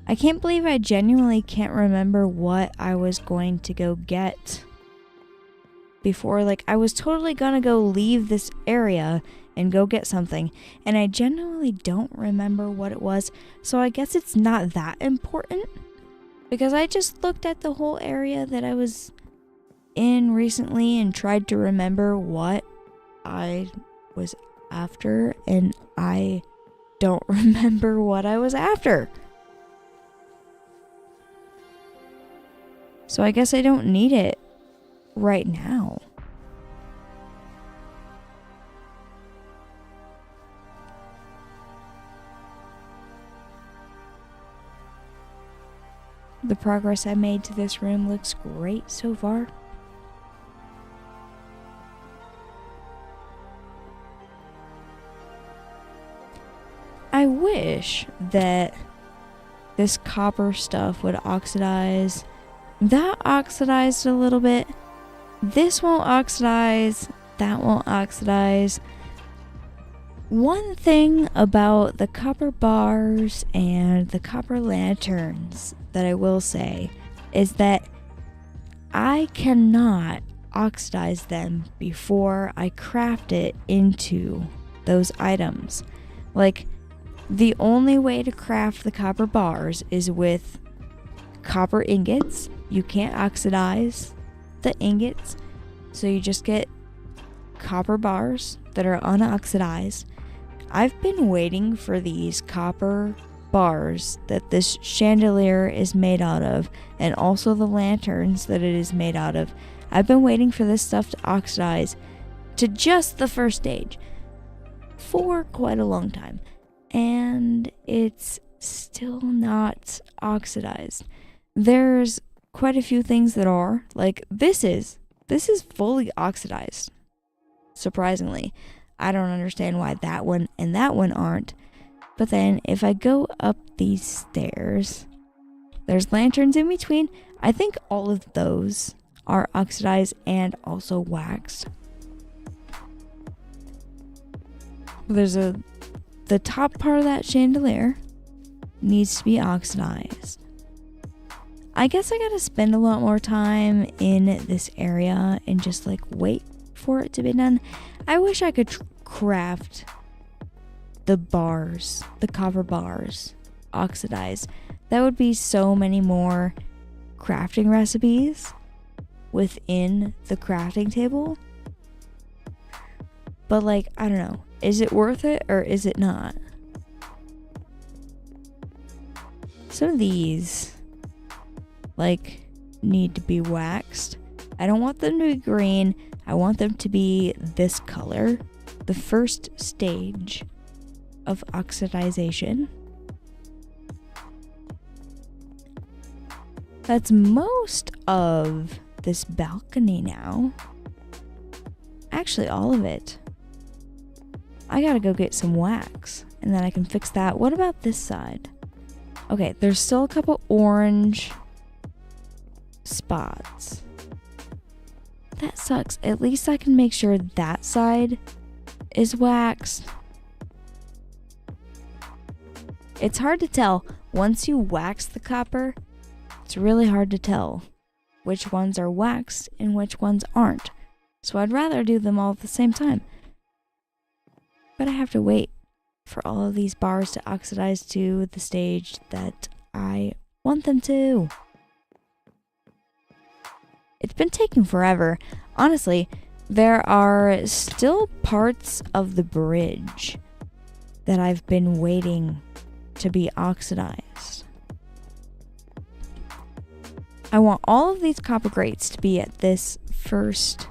I can't believe I genuinely can't remember what I was going to go get before. Like, I was totally gonna go leave this area and go get something, and I genuinely don't remember what it was. So I guess it's not that important, because I just looked at the whole area that I was in recently and tried to remember what I was after, and I don't remember what I was after. So I guess I don't need it right now. The progress I made to this room looks great so far. I wish that this copper stuff would oxidize. That oxidized a little bit. This won't oxidize. That won't oxidize. One thing about the copper bars and the copper lanterns that I will say is that I cannot oxidize them before I craft it into those items. Like, the only way to craft the copper bars is with copper ingots. You can't oxidize the ingots, so you just get copper bars that are unoxidized. I've been waiting for these copper bars that this chandelier is made out of, and also the lanterns that it is made out of. I've been waiting for this stuff to oxidize to just the first stage for quite a long time, and it's still not oxidized. There's quite a few things that are, like this is fully oxidized, surprisingly. I don't understand why that one and that one aren't. But then if I go up these stairs, there's lanterns in between. I think all of those are oxidized and also waxed. There's the top part of that chandelier needs to be oxidized. I guess I gotta spend a lot more time in this area and just like wait for it to be done. I wish I could craft the bars, the copper bars, oxidized. That would be so many more crafting recipes within the crafting table. But like, I don't know. Is it worth it or is it not? Some of these like need to be waxed. I don't want them to be green. I want them to be this color, the first stage of oxidization. That's most of this balcony now. Actually, all of it. I gotta go get some wax, and then I can fix that. What about this side? Okay, there's still a couple orange spots. That sucks. At least I can make sure that side is waxed. It's hard to tell. Once you wax the copper, it's really hard to tell which ones are waxed and which ones aren't. So I'd rather do them all at the same time. But I have to wait for all of these bars to oxidize to the stage that I want them to. It's been taking forever. Honestly, there are still parts of the bridge that I've been waiting to be oxidized. I want all of these copper grates to be at this first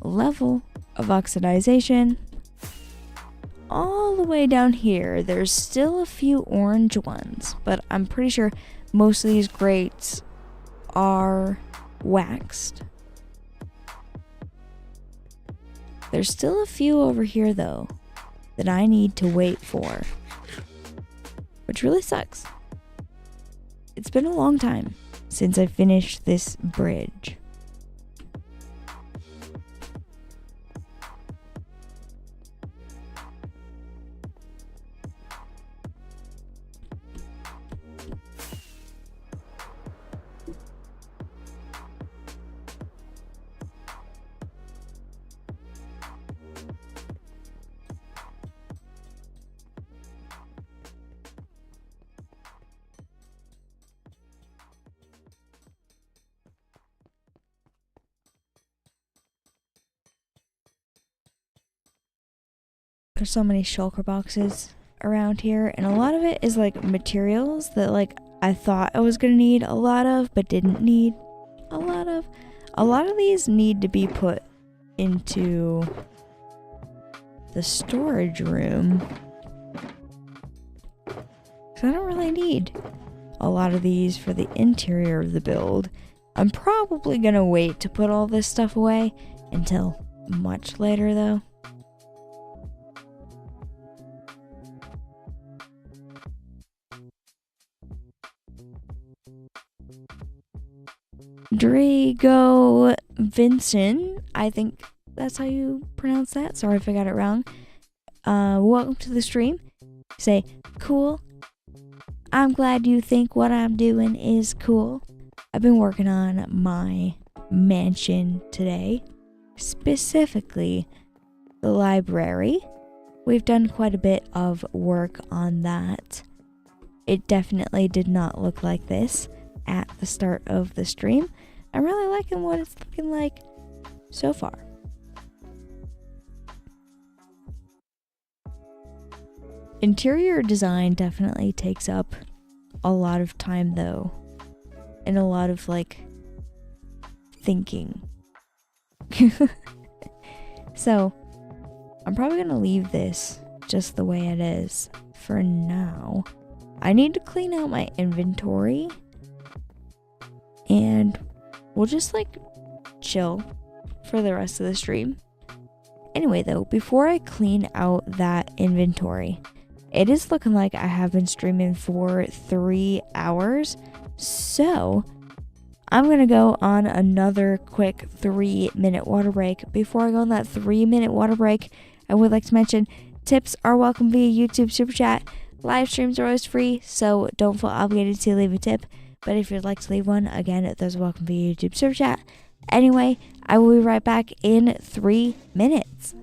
level of oxidization. All the way down here, there's still a few orange ones, but I'm pretty sure most of these grates are waxed. There's still a few over here though that I need to wait for, which really sucks. It's been a long time since I finished this bridge. There's so many shulker boxes around here, and a lot of it is like materials that like I thought I was gonna need a lot of but didn't need a lot of. A lot of these need to be put into the storage room, so I don't really need a lot of these for the interior of the build. I'm probably gonna wait to put all this stuff away until much later though. Drago Vincent, I think that's how you pronounce that. Sorry if I got it wrong. Welcome to the stream. Say, cool. I'm glad you think what I'm doing is cool. I've been working on my mansion today, specifically the library. We've done quite a bit of work on that. It definitely did not look like this at the start of the stream. I'm really liking what it's looking like so far. Interior design definitely takes up a lot of time though, and a lot of like thinking. So I'm probably gonna leave this just the way it is for now. I need to clean out my inventory, and we'll just like chill for the rest of the stream. Anyway though, before I clean out that inventory, it is looking like I have been streaming for 3 hours, so I'm gonna go on another quick 3-minute water break. Before I go on that 3-minute water break, I would like to mention tips are welcome via YouTube Super Chat. Live streams are always free, so don't feel obligated to leave a tip. But if you'd like to leave one, again, those are welcome via YouTube Super Chat. Anyway, I will be right back in 3 minutes.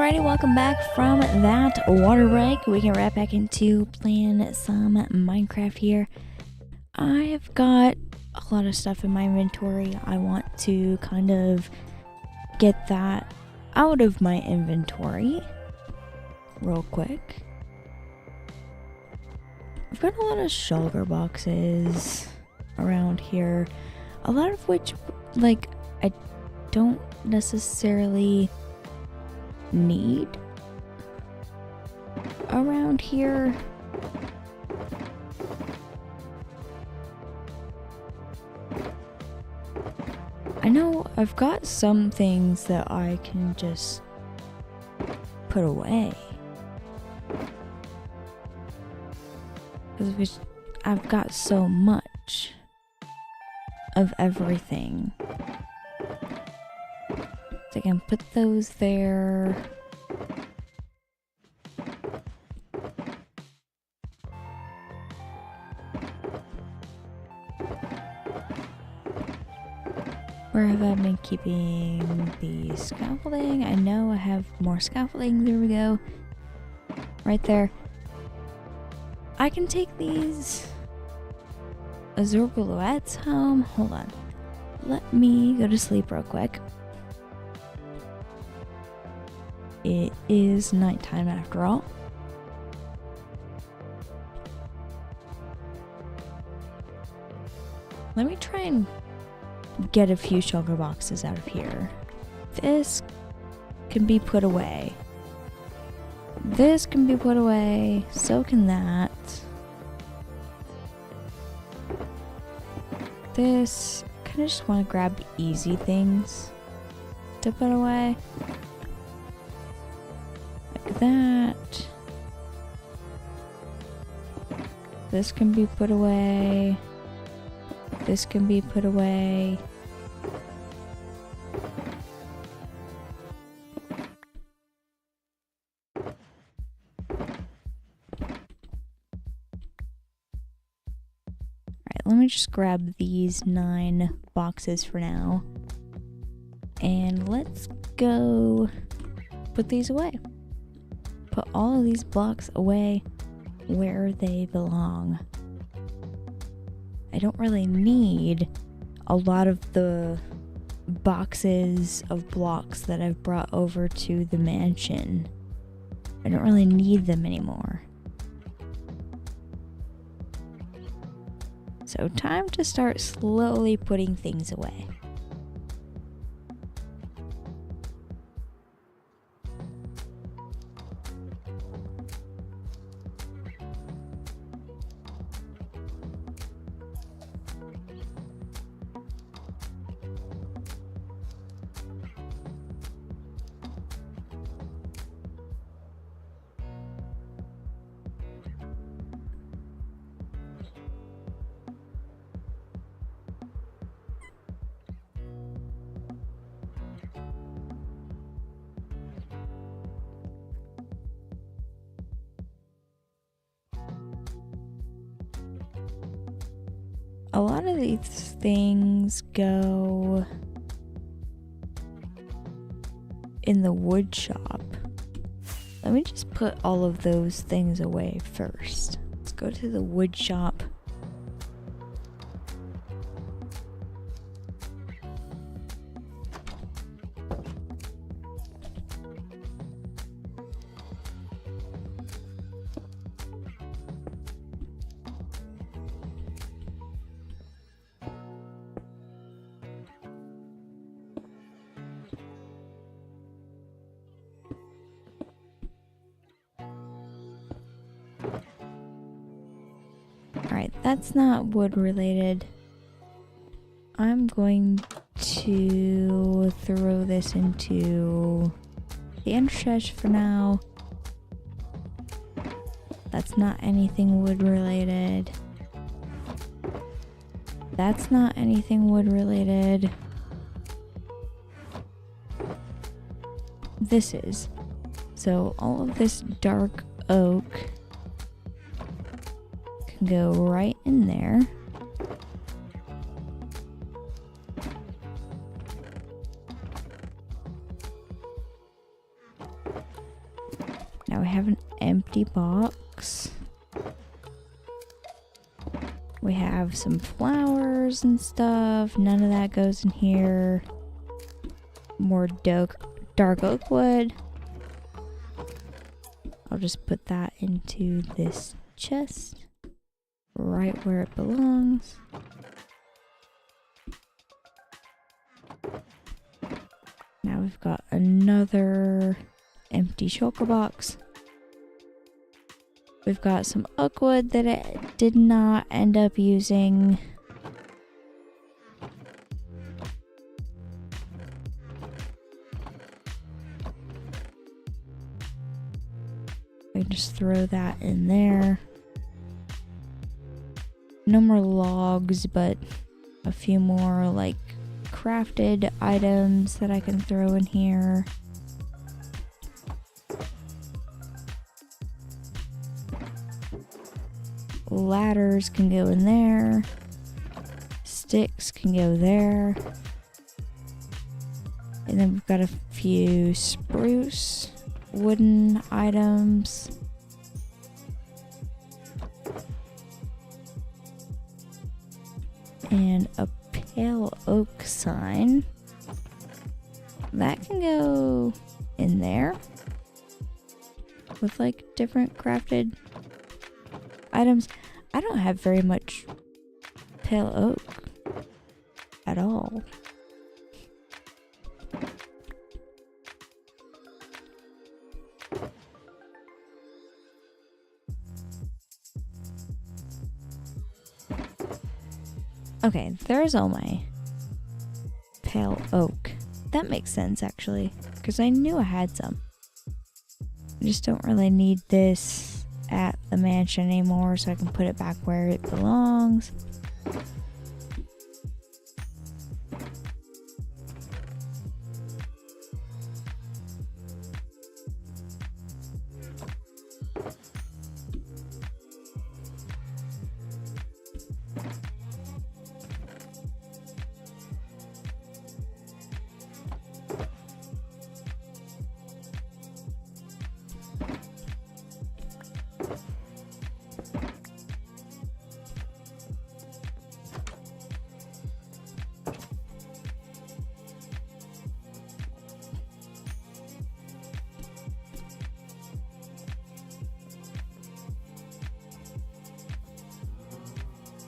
Alrighty, welcome back from that water break. We can wrap back into playing some Minecraft here. I've got a lot of stuff in my inventory. I want to kind of get that out of my inventory real quick. I've got a lot of shulker boxes around here, a lot of which, like, I don't necessarily need around here. I know I've got some things that I can just put away, because I've got so much of everything. So I can put those there. Where have I been keeping the scaffolding? I know I have more scaffolding. There we go. Right there. I can take these azure gluettes home. Hold on. Let me go to sleep real quick. It is nighttime after all. Let me try and get a few shulker boxes out of here. This can be put away. This can be put away. So can that. This, kind of just want to grab easy things to put away. Like that. This can be put away. This can be put away. Let me just grab these 9 boxes for now. And let's go put these away. Put all of these blocks away where they belong. I don't really need a lot of the boxes of blocks that I've brought over to the mansion. I don't really need them anymore. So time to start slowly putting things away. A lot of these things go in the wood shop. Let me just put all of those things away first. Let's go to the wood shop. Alright, that's not wood related. I'm going to throw this into the trash for now. That's not anything wood related. That's not anything wood related. This is. So all of this dark oak can go right in there. Now we have an empty box. We have some flowers and stuff. None of that goes in here. More dark oak wood. I'll just put that into this chest. Right where it belongs. Now we've got another empty shulker box. We've got some oak wood that I did not end up using. I just throw that in there. No more logs, but a few more like crafted items that I can throw in here. Ladders can go in there. Sticks can go there. And then we've got a few spruce wooden items. And a pale oak sign. That can go in there. With like different crafted items. I don't have very much pale oak at all. Okay, there's all my pale oak. That makes sense actually, because I knew I had some. I just don't really need this at the mansion anymore, so I can put it back where it belongs.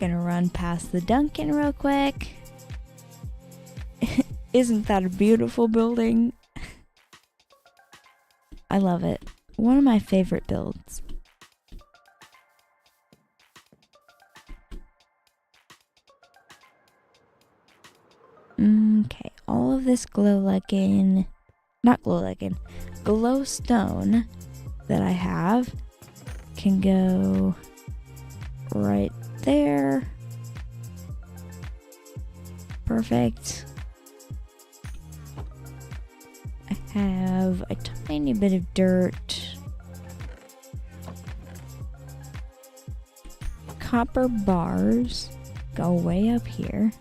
Gonna run past the Dunkin' real quick. Isn't that a beautiful building? I love it. One of my favorite builds. Okay, all of this glowstone that I have can go right there. Perfect. I have a tiny bit of dirt. Copper bars go way up here.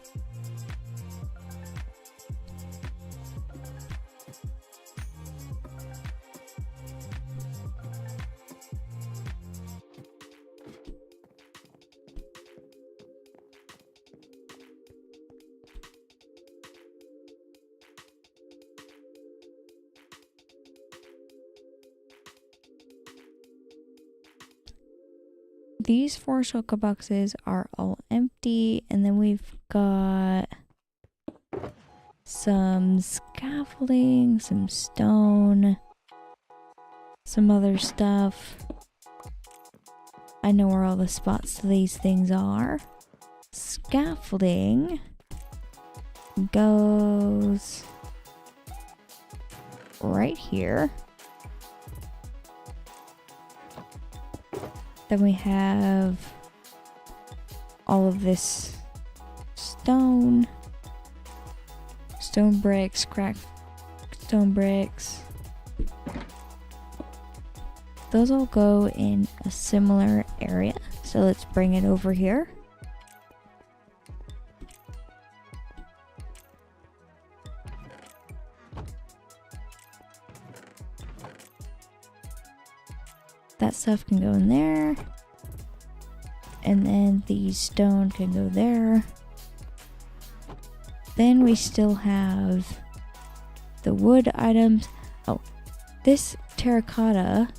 These 4 shulker boxes are all empty, and then we've got some scaffolding, some stone, some other stuff. I know where all the spots to these things are. Scaffolding goes right here. Then we have all of this stone bricks, cracked stone bricks. Those all go in a similar area. So let's bring it over here. That stuff can go in there. And then the stone can go there. Then we still have the wood items. Oh, this terracotta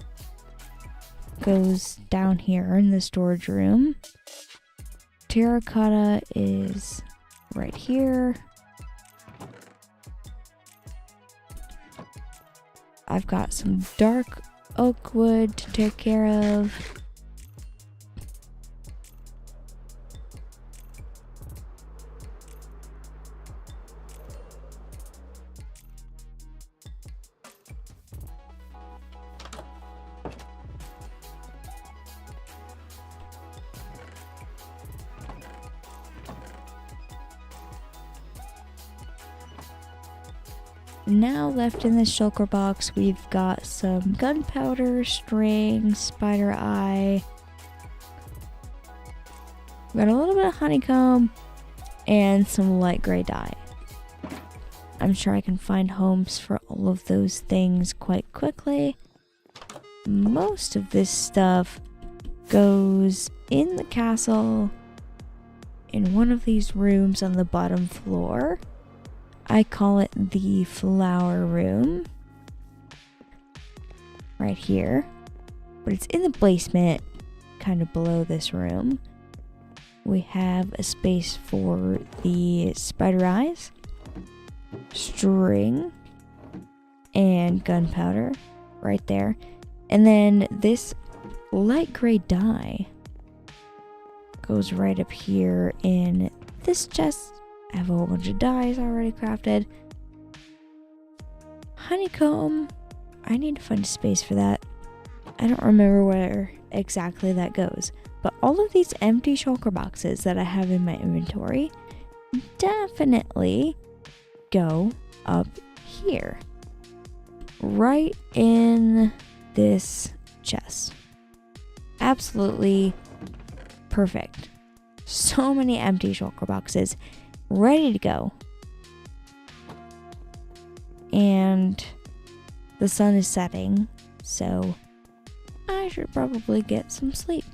goes down here in the storage room. Terracotta is right here. I've got some dark oak wood to take care of. Now left in this shulker box, we've got some gunpowder, string, spider eye. We've got a little bit of honeycomb and some light gray dye. I'm sure I can find homes for all of those things quite quickly. Most of this stuff goes in the castle in one of these rooms on the bottom floor. I call it the flower room. Right here. But it's in the basement, kind of below this room. We have a space for the spider eyes, string, and gunpowder right there. And then this light gray dye goes right up here in this chest. I have a whole bunch of dyes already crafted. Honeycomb. I need to find a space for that. I don't remember where exactly that goes. But all of these empty shulker boxes that I have in my inventory definitely go up here. Right in this chest. Absolutely perfect. So many empty shulker boxes ready to go. And the sun is setting, so I should probably get some sleep.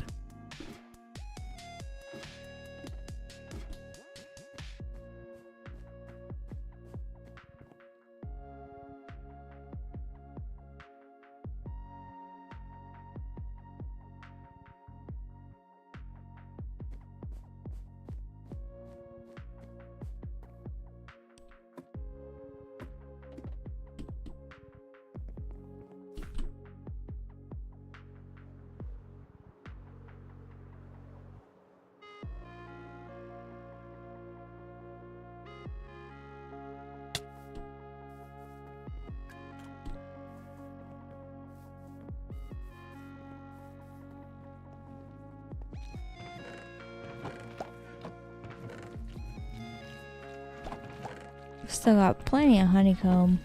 Still got plenty of honeycomb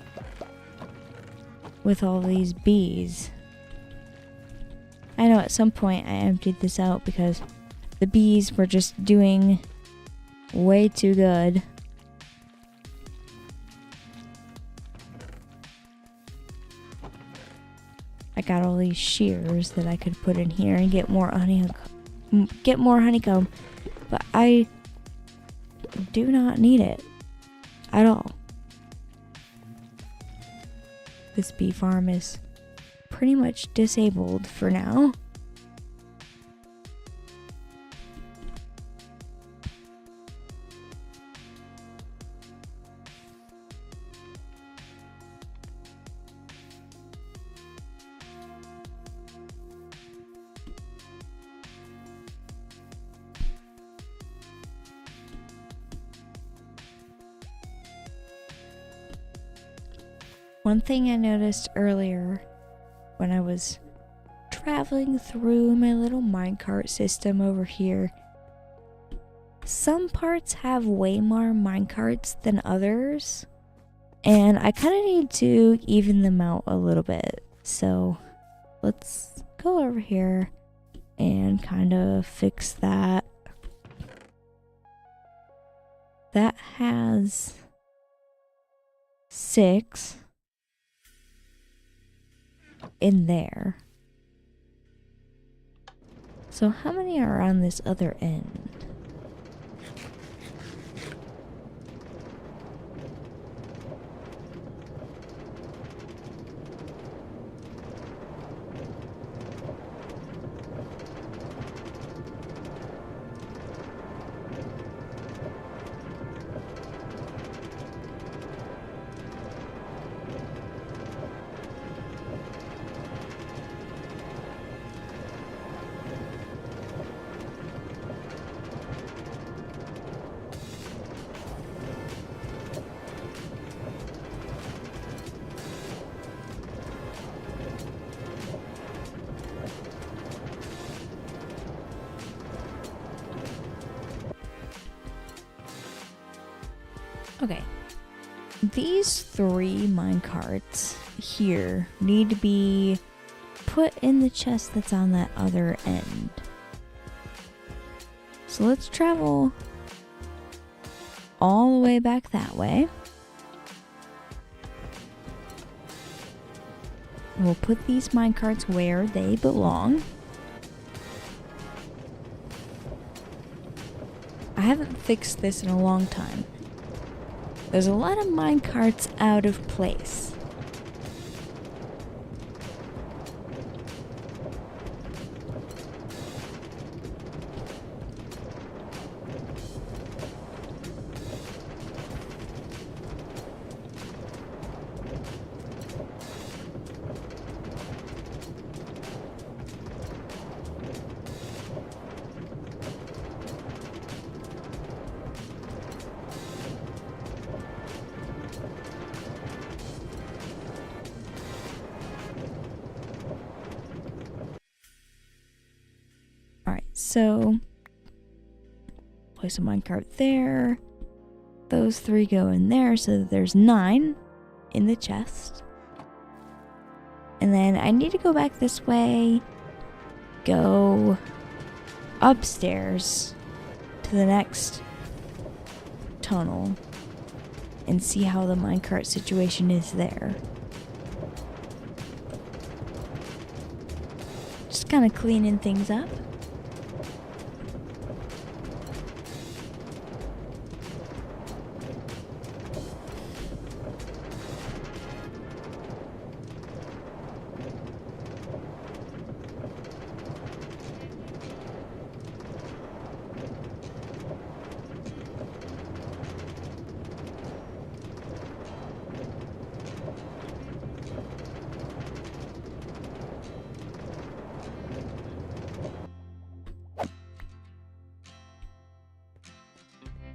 with all these bees. I know at some point I emptied this out because the bees were just doing way too good. I got all these shears that I could put in here and get more honeycomb, but I do not need it at all. This bee farm is pretty much disabled for now. One thing I noticed earlier when I was traveling through my little minecart system over here, some parts have way more minecarts than others, and I kind of need to even them out a little bit. So let's go over here and kind of fix that. That has 6 in there. So how many are on this other end? Okay, these 3 minecarts here need to be put in the chest that's on that other end. So let's travel all the way back that way. We'll put these minecarts where they belong. I haven't fixed this in a long time. There's a lot of minecarts out of place. So, place a minecart there. Those 3 go in there, so that there's 9 in the chest. And then I need to go back this way, go upstairs to the next tunnel, and see how the minecart situation is there. Just kind of cleaning things up.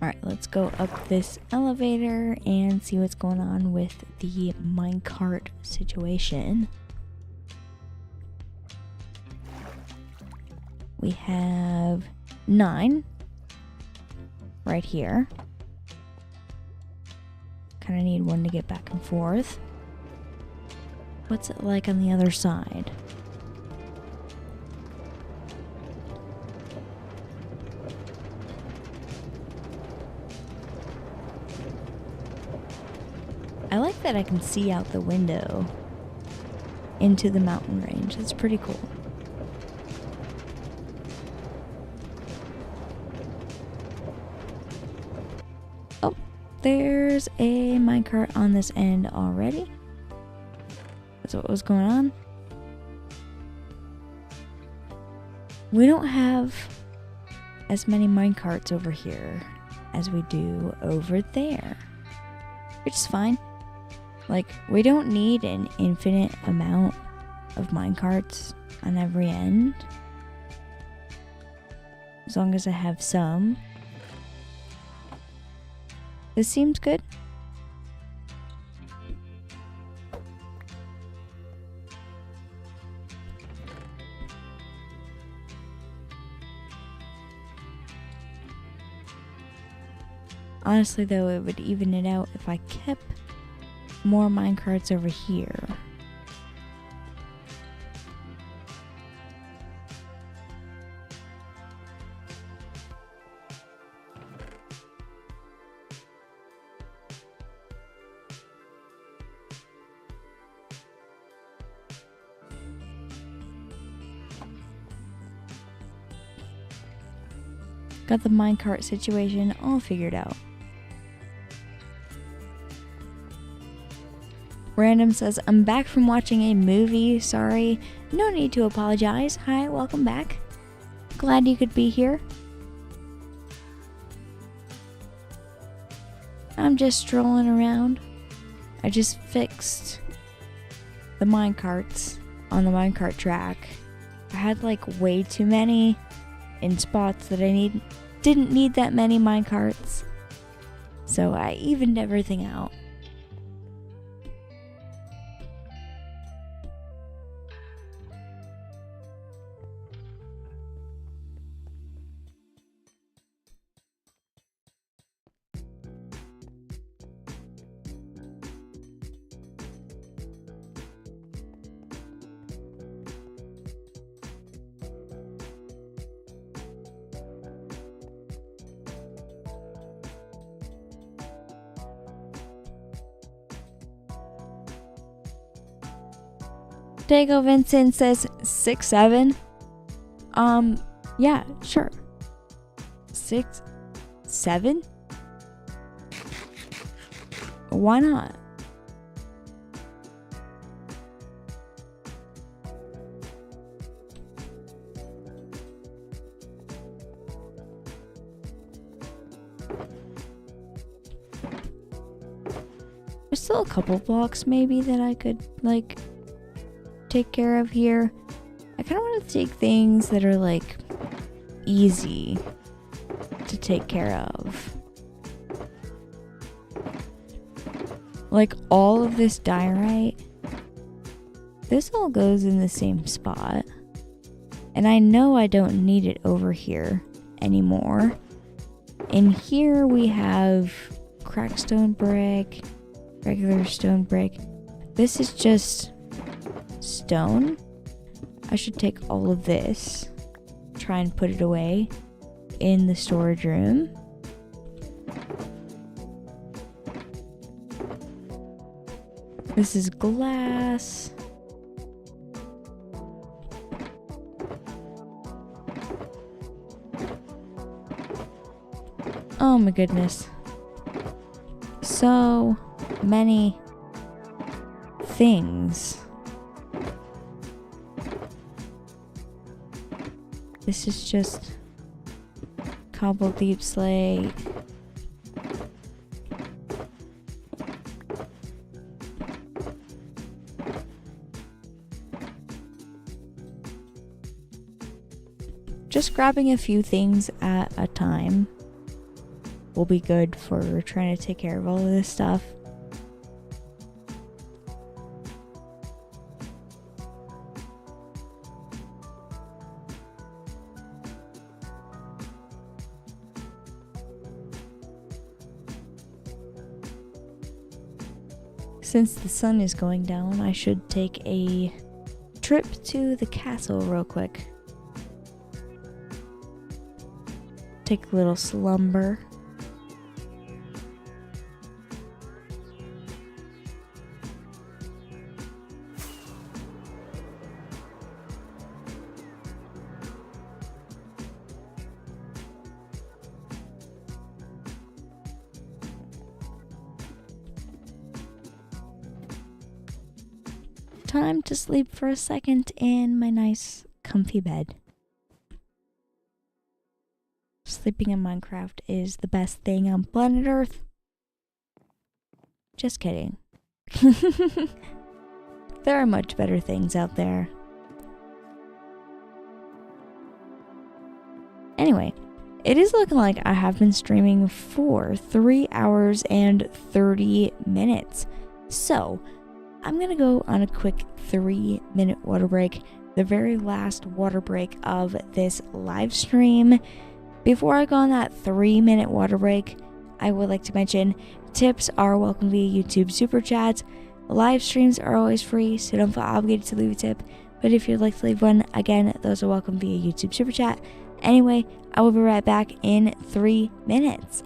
Alright, let's go up this elevator and see what's going on with the minecart situation. We have 9 right here. Kind of need one to get back and forth. What's it like on the other side? I like that I can see out the window into the mountain range. That's pretty cool. Oh, there's a minecart on this end already. That's what was going on. We don't have as many minecarts over here as we do over there, which is fine. Like, we don't need an infinite amount of minecarts on every end. As long as I have some. This seems good. Honestly, though, it would even it out if I kept more minecarts over here. Got the minecart situation all figured out. Random says, I'm back from watching a movie. Sorry. No need to apologize. Hi, welcome back. Glad you could be here. I'm just strolling around. I just fixed the minecarts on the minecart track. I had like way too many in spots that I didn't need that many minecarts. So I evened everything out. Dago Vincent says 6'7". Yeah, sure. 6'7". Why not? There's still a couple blocks maybe that I could like take care of here. I kind of want to take things that are like easy to take care of. Like all of this diorite, this all goes in the same spot. And I know I don't need it over here anymore. In here we have cracked stone brick, regular stone brick. This is just stone. I should take all of this, try and put it away in the storage room. This is glass. Oh my goodness. So many things. This is just cobble deep slate. Just grabbing a few things at a time will be good for trying to take care of all of this stuff. Since the sun is going down, I should take a trip to the castle real quick. Take a little slumber. Time to sleep for a second in my nice comfy bed. Sleeping in Minecraft is the best thing on planet Earth. Just kidding. There are much better things out there. Anyway, it is looking like I have been streaming for 3 hours and 30 minutes. So, I'm gonna go on a quick 3-minute water break, the very last water break of this live stream. Before I go on that 3-minute water break, I would like to mention tips are welcome via YouTube Super Chats. Live streams are always free, so don't feel obligated to leave a tip. But if you'd like to leave one, again, those are welcome via YouTube Super Chat. Anyway, I will be right back in 3 minutes.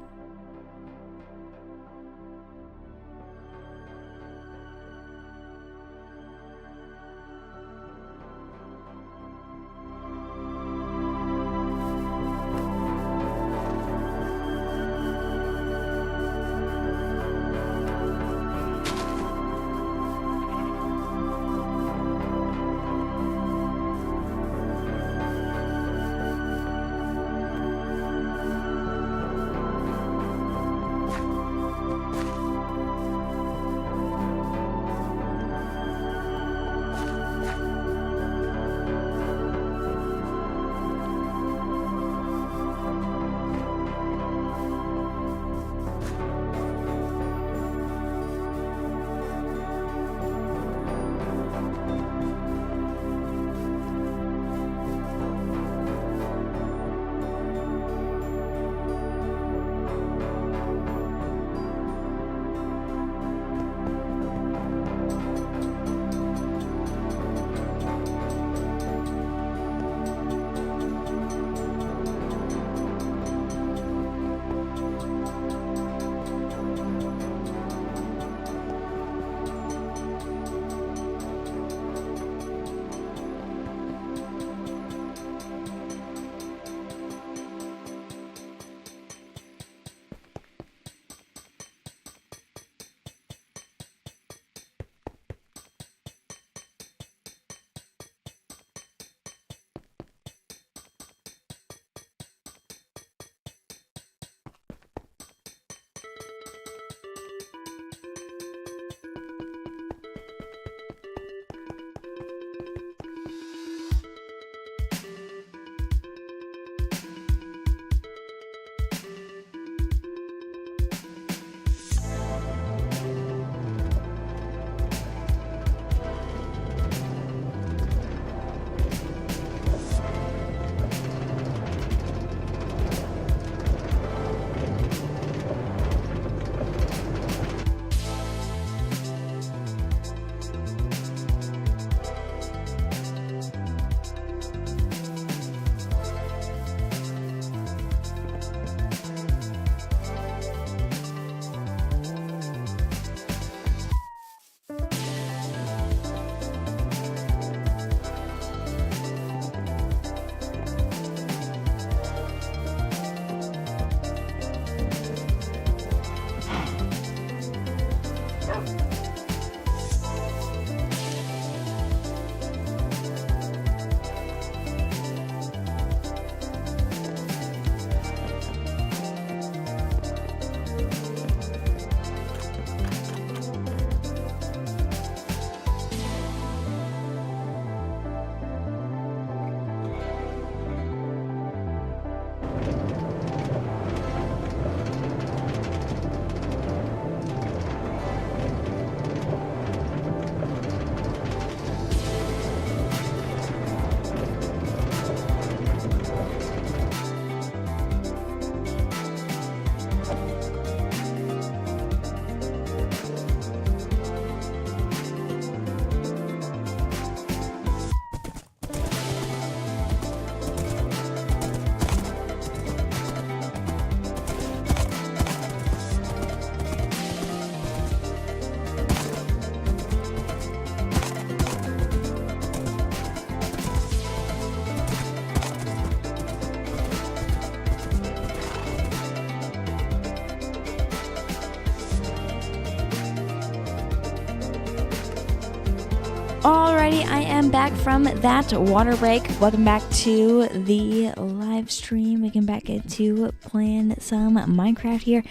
Alrighty, I am back from that water break. Welcome back to the live stream. We can back into playing some Minecraft here.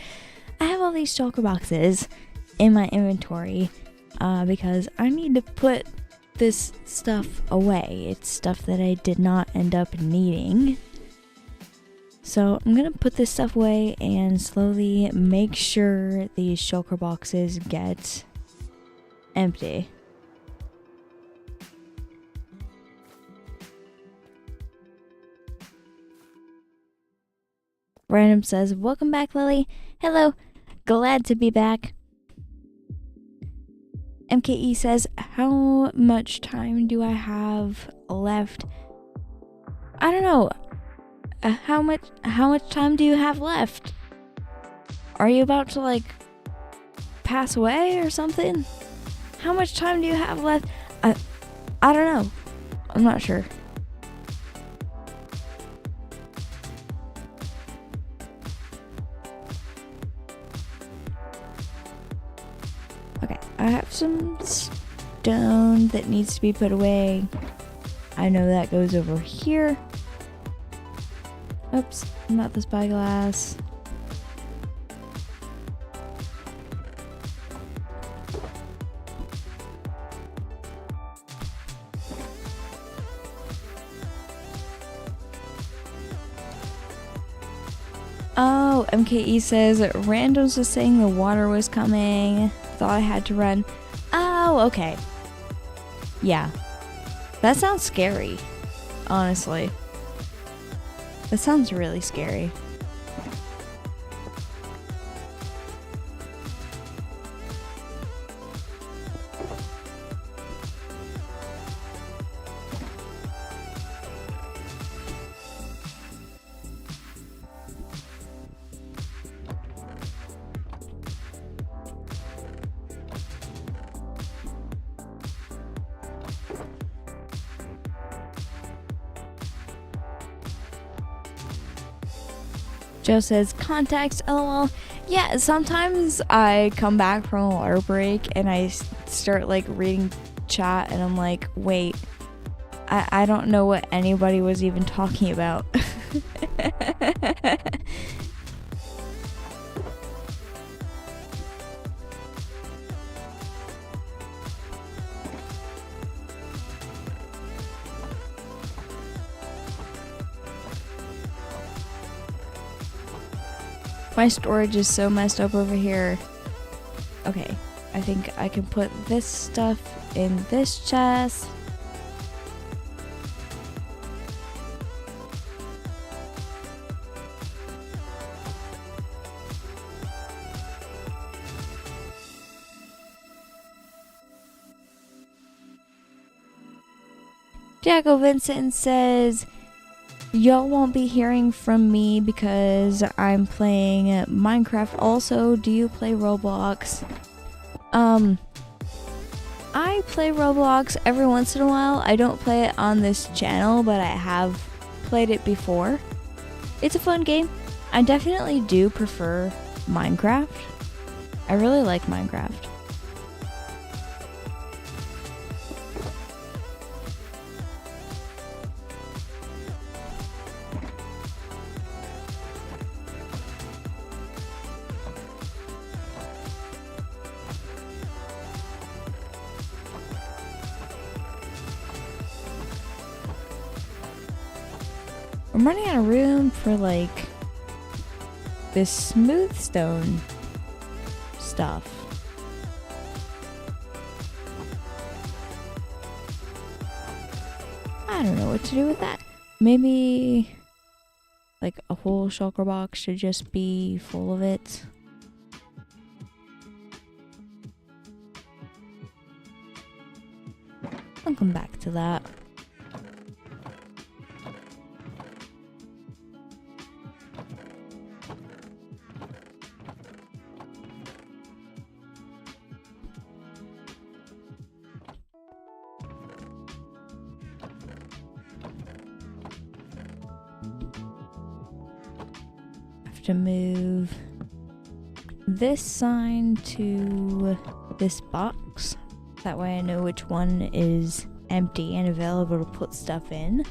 I have all these shulker boxes in my inventory because I need to put this stuff away. It's stuff that I did not end up needing. So I'm gonna put this stuff away and slowly make sure these shulker boxes get empty. Random says, welcome back, Lily. Hello. Glad to be back. MKE says, how much time do I have left? I don't know. How much time do you have left? Are you about to, like, pass away or something? How much time do you have left? I don't know. I'm not sure. Okay, I have some stone that needs to be put away. I know that goes over here. Oops, not the spyglass. Oh, MKE says, Randoms was saying the water was coming. Thought I had to run. Oh, okay. Yeah. That sounds scary, honestly. That sounds really scary. Joe says, context, lol. Yeah, sometimes I come back from a water break and I start like reading chat and I'm like, wait, I don't know what anybody was even talking about. My storage is so messed up over here. Okay, I think I can put this stuff in this chest. Jacko Vincent says, y'all won't be hearing from me because I'm playing Minecraft. Also, do you play Roblox? I play Roblox every once in a while. I don't play it on this channel, but I have played it before. It's a fun game. I definitely do prefer Minecraft. I really like Minecraft. I'm running out of room for like this smooth stone stuff. I don't know what to do with that. Maybe like a whole shulker box should just be full of it. I'll come back to that. To move this sign to this box. That way I know which one is empty and available to put stuff in.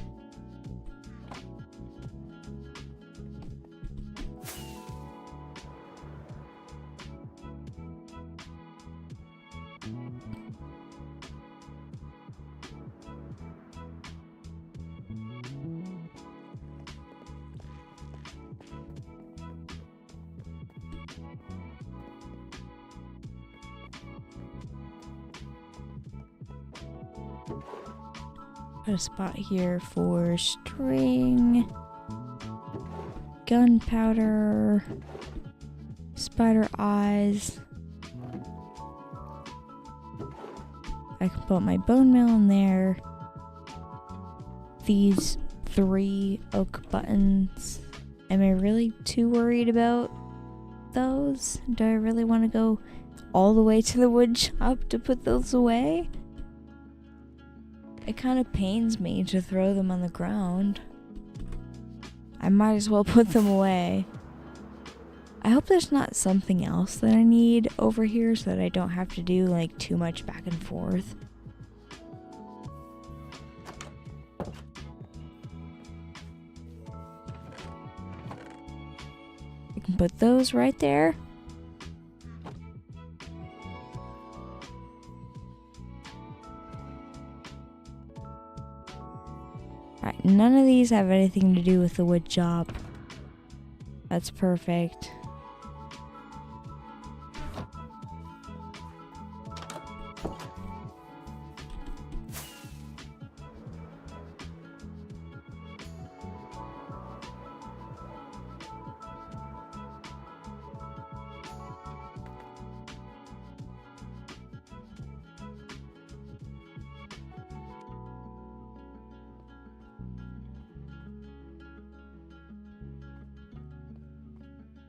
Put a spot here for string, gunpowder, spider eyes. I can put my bone meal in there. These 3 oak buttons. Am I really too worried about those? Do I really want to go all the way to the wood shop to put those away? It kind of pains me to throw them on the ground. I might as well put them away. I hope there's not something else that I need over here so that I don't have to do like too much back and forth. I can put those right there. Alright, none of these have anything to do with the wood shop. That's perfect.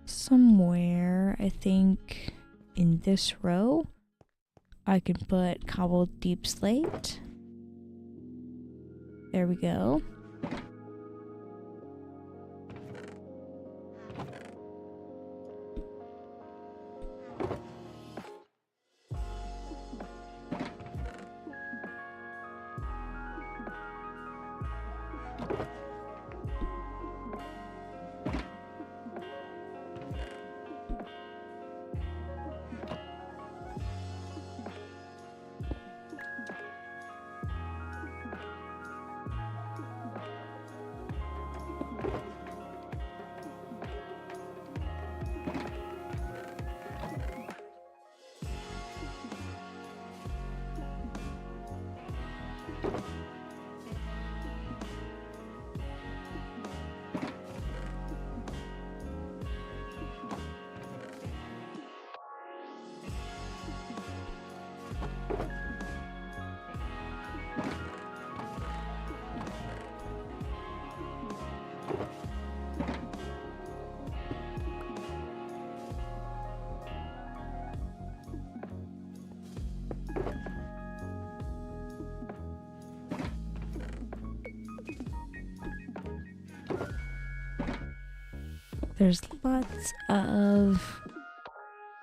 Somewhere, I think, in this row, I can put cobbled deep slate. There we go. There's lots of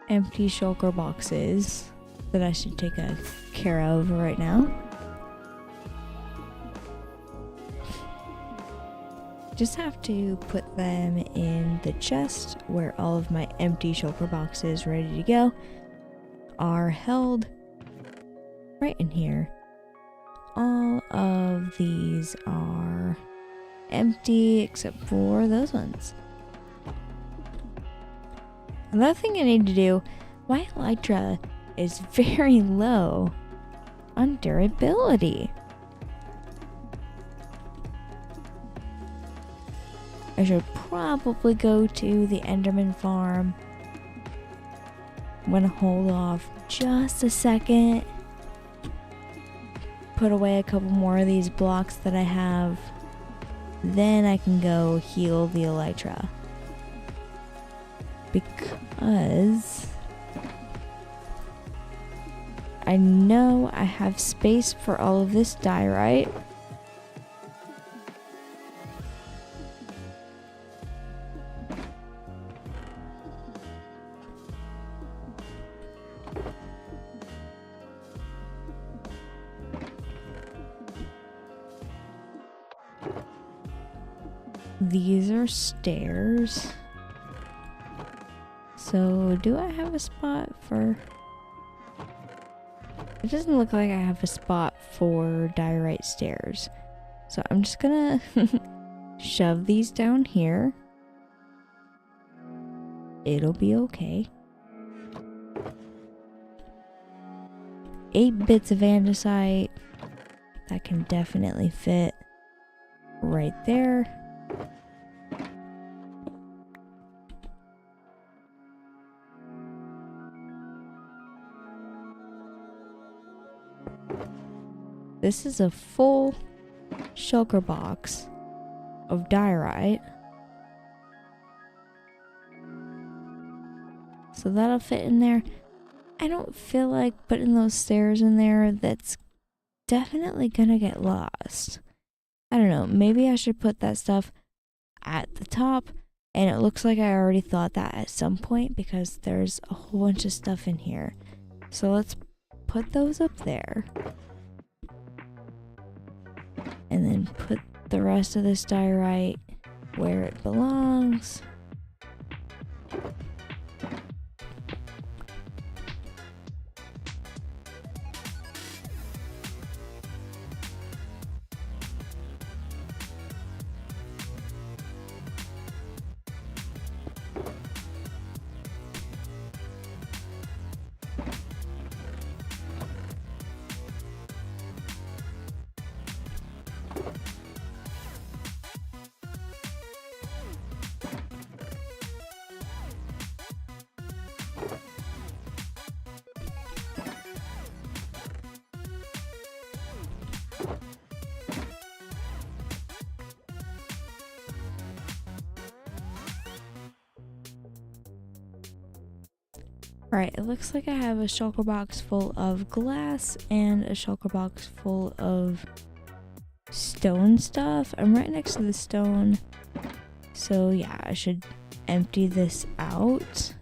empty shulker boxes that I should take care of right now. Just have to put them in the chest where all of my empty shulker boxes ready to go are held right in here. All of these are empty except for those ones. Another thing I need to do, my elytra is very low on durability. I should probably go to the Enderman farm. I'm gonna hold off just a second. Put away a couple more of these blocks that I have. Then I can go heal the elytra. Because I know I have space for all of this diorite. these are stairs. So do I have a spot for... It doesn't look like I have a spot for diorite stairs. So I'm just gonna shove these down here. It'll be okay. 8 bits of andesite. That can definitely fit right there. This is a full shulker box of diorite. So that'll fit in there. I don't feel like putting those stairs in there. That's definitely gonna get lost. I don't know. Maybe I should put that stuff at the top. And it looks like I already thought that at some point because there's a whole bunch of stuff in here. So let's put those up there. And then put the rest of this diorite where it belongs. Alright, it looks like I have a shulker box full of glass and a shulker box full of stone stuff. I'm right next to the stone. So yeah, I should empty this out.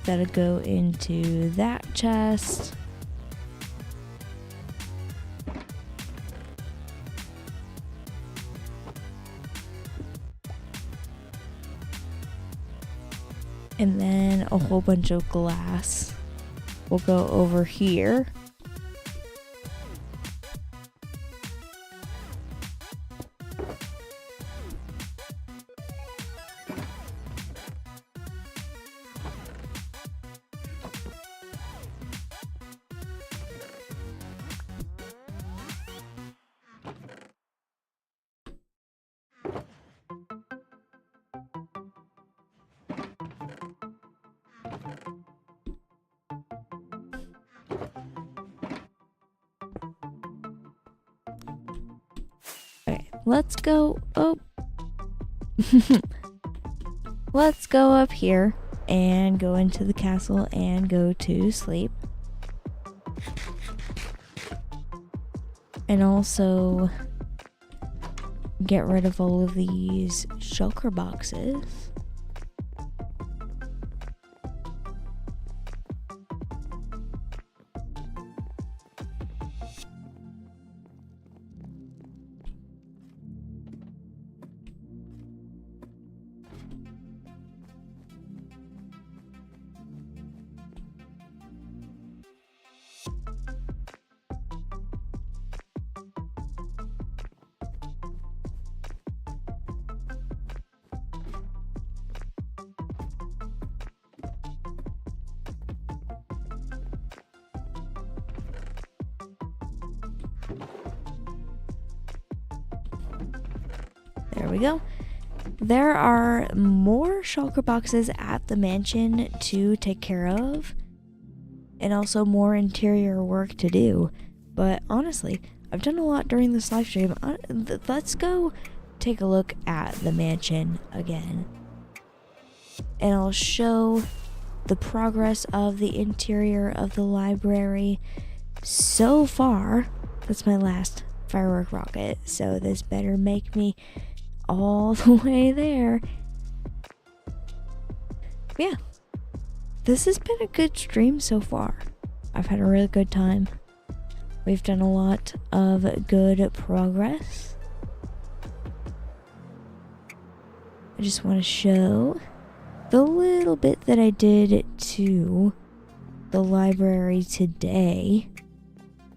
That'll go into that chest. And then a whole bunch of glass will go over here. Let's go, let's go up here and go into the castle and go to sleep. And also get rid of all of these shulker boxes. There we go. There are more shulker boxes at the mansion to take care of, and also more interior work to do. But honestly, I've done a lot during this live stream. Let's go take a look at the mansion again. And I'll show the progress of the interior of the library so far. That's my last firework rocket, so this better make me all the way there. Yeah, this has been a good stream so far. I've had a really good time. We've done a lot of good progress. I just want to show the little bit that I did to the library today.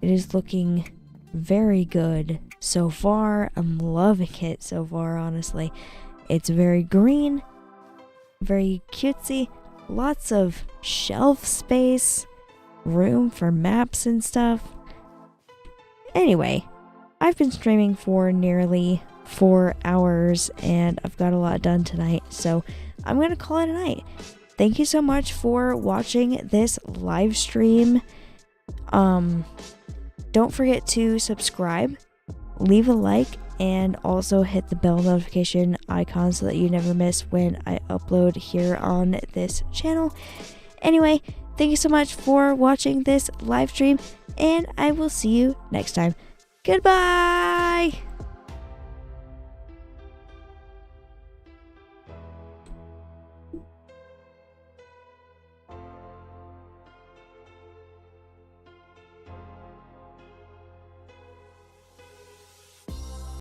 It is looking very good so far. I'm loving it so far, honestly. It's very green, very cutesy, lots of shelf space, room for maps and stuff. Anyway, I've been streaming for nearly 4 hours and I've got a lot done tonight, so I'm going to call it a night. Thank you so much for watching this live stream. Don't forget to subscribe, leave a like, and also hit the bell notification icon so that you never miss when I upload here on this channel. Anyway, thank you so much for watching this live stream, and I will see you next time. Goodbye!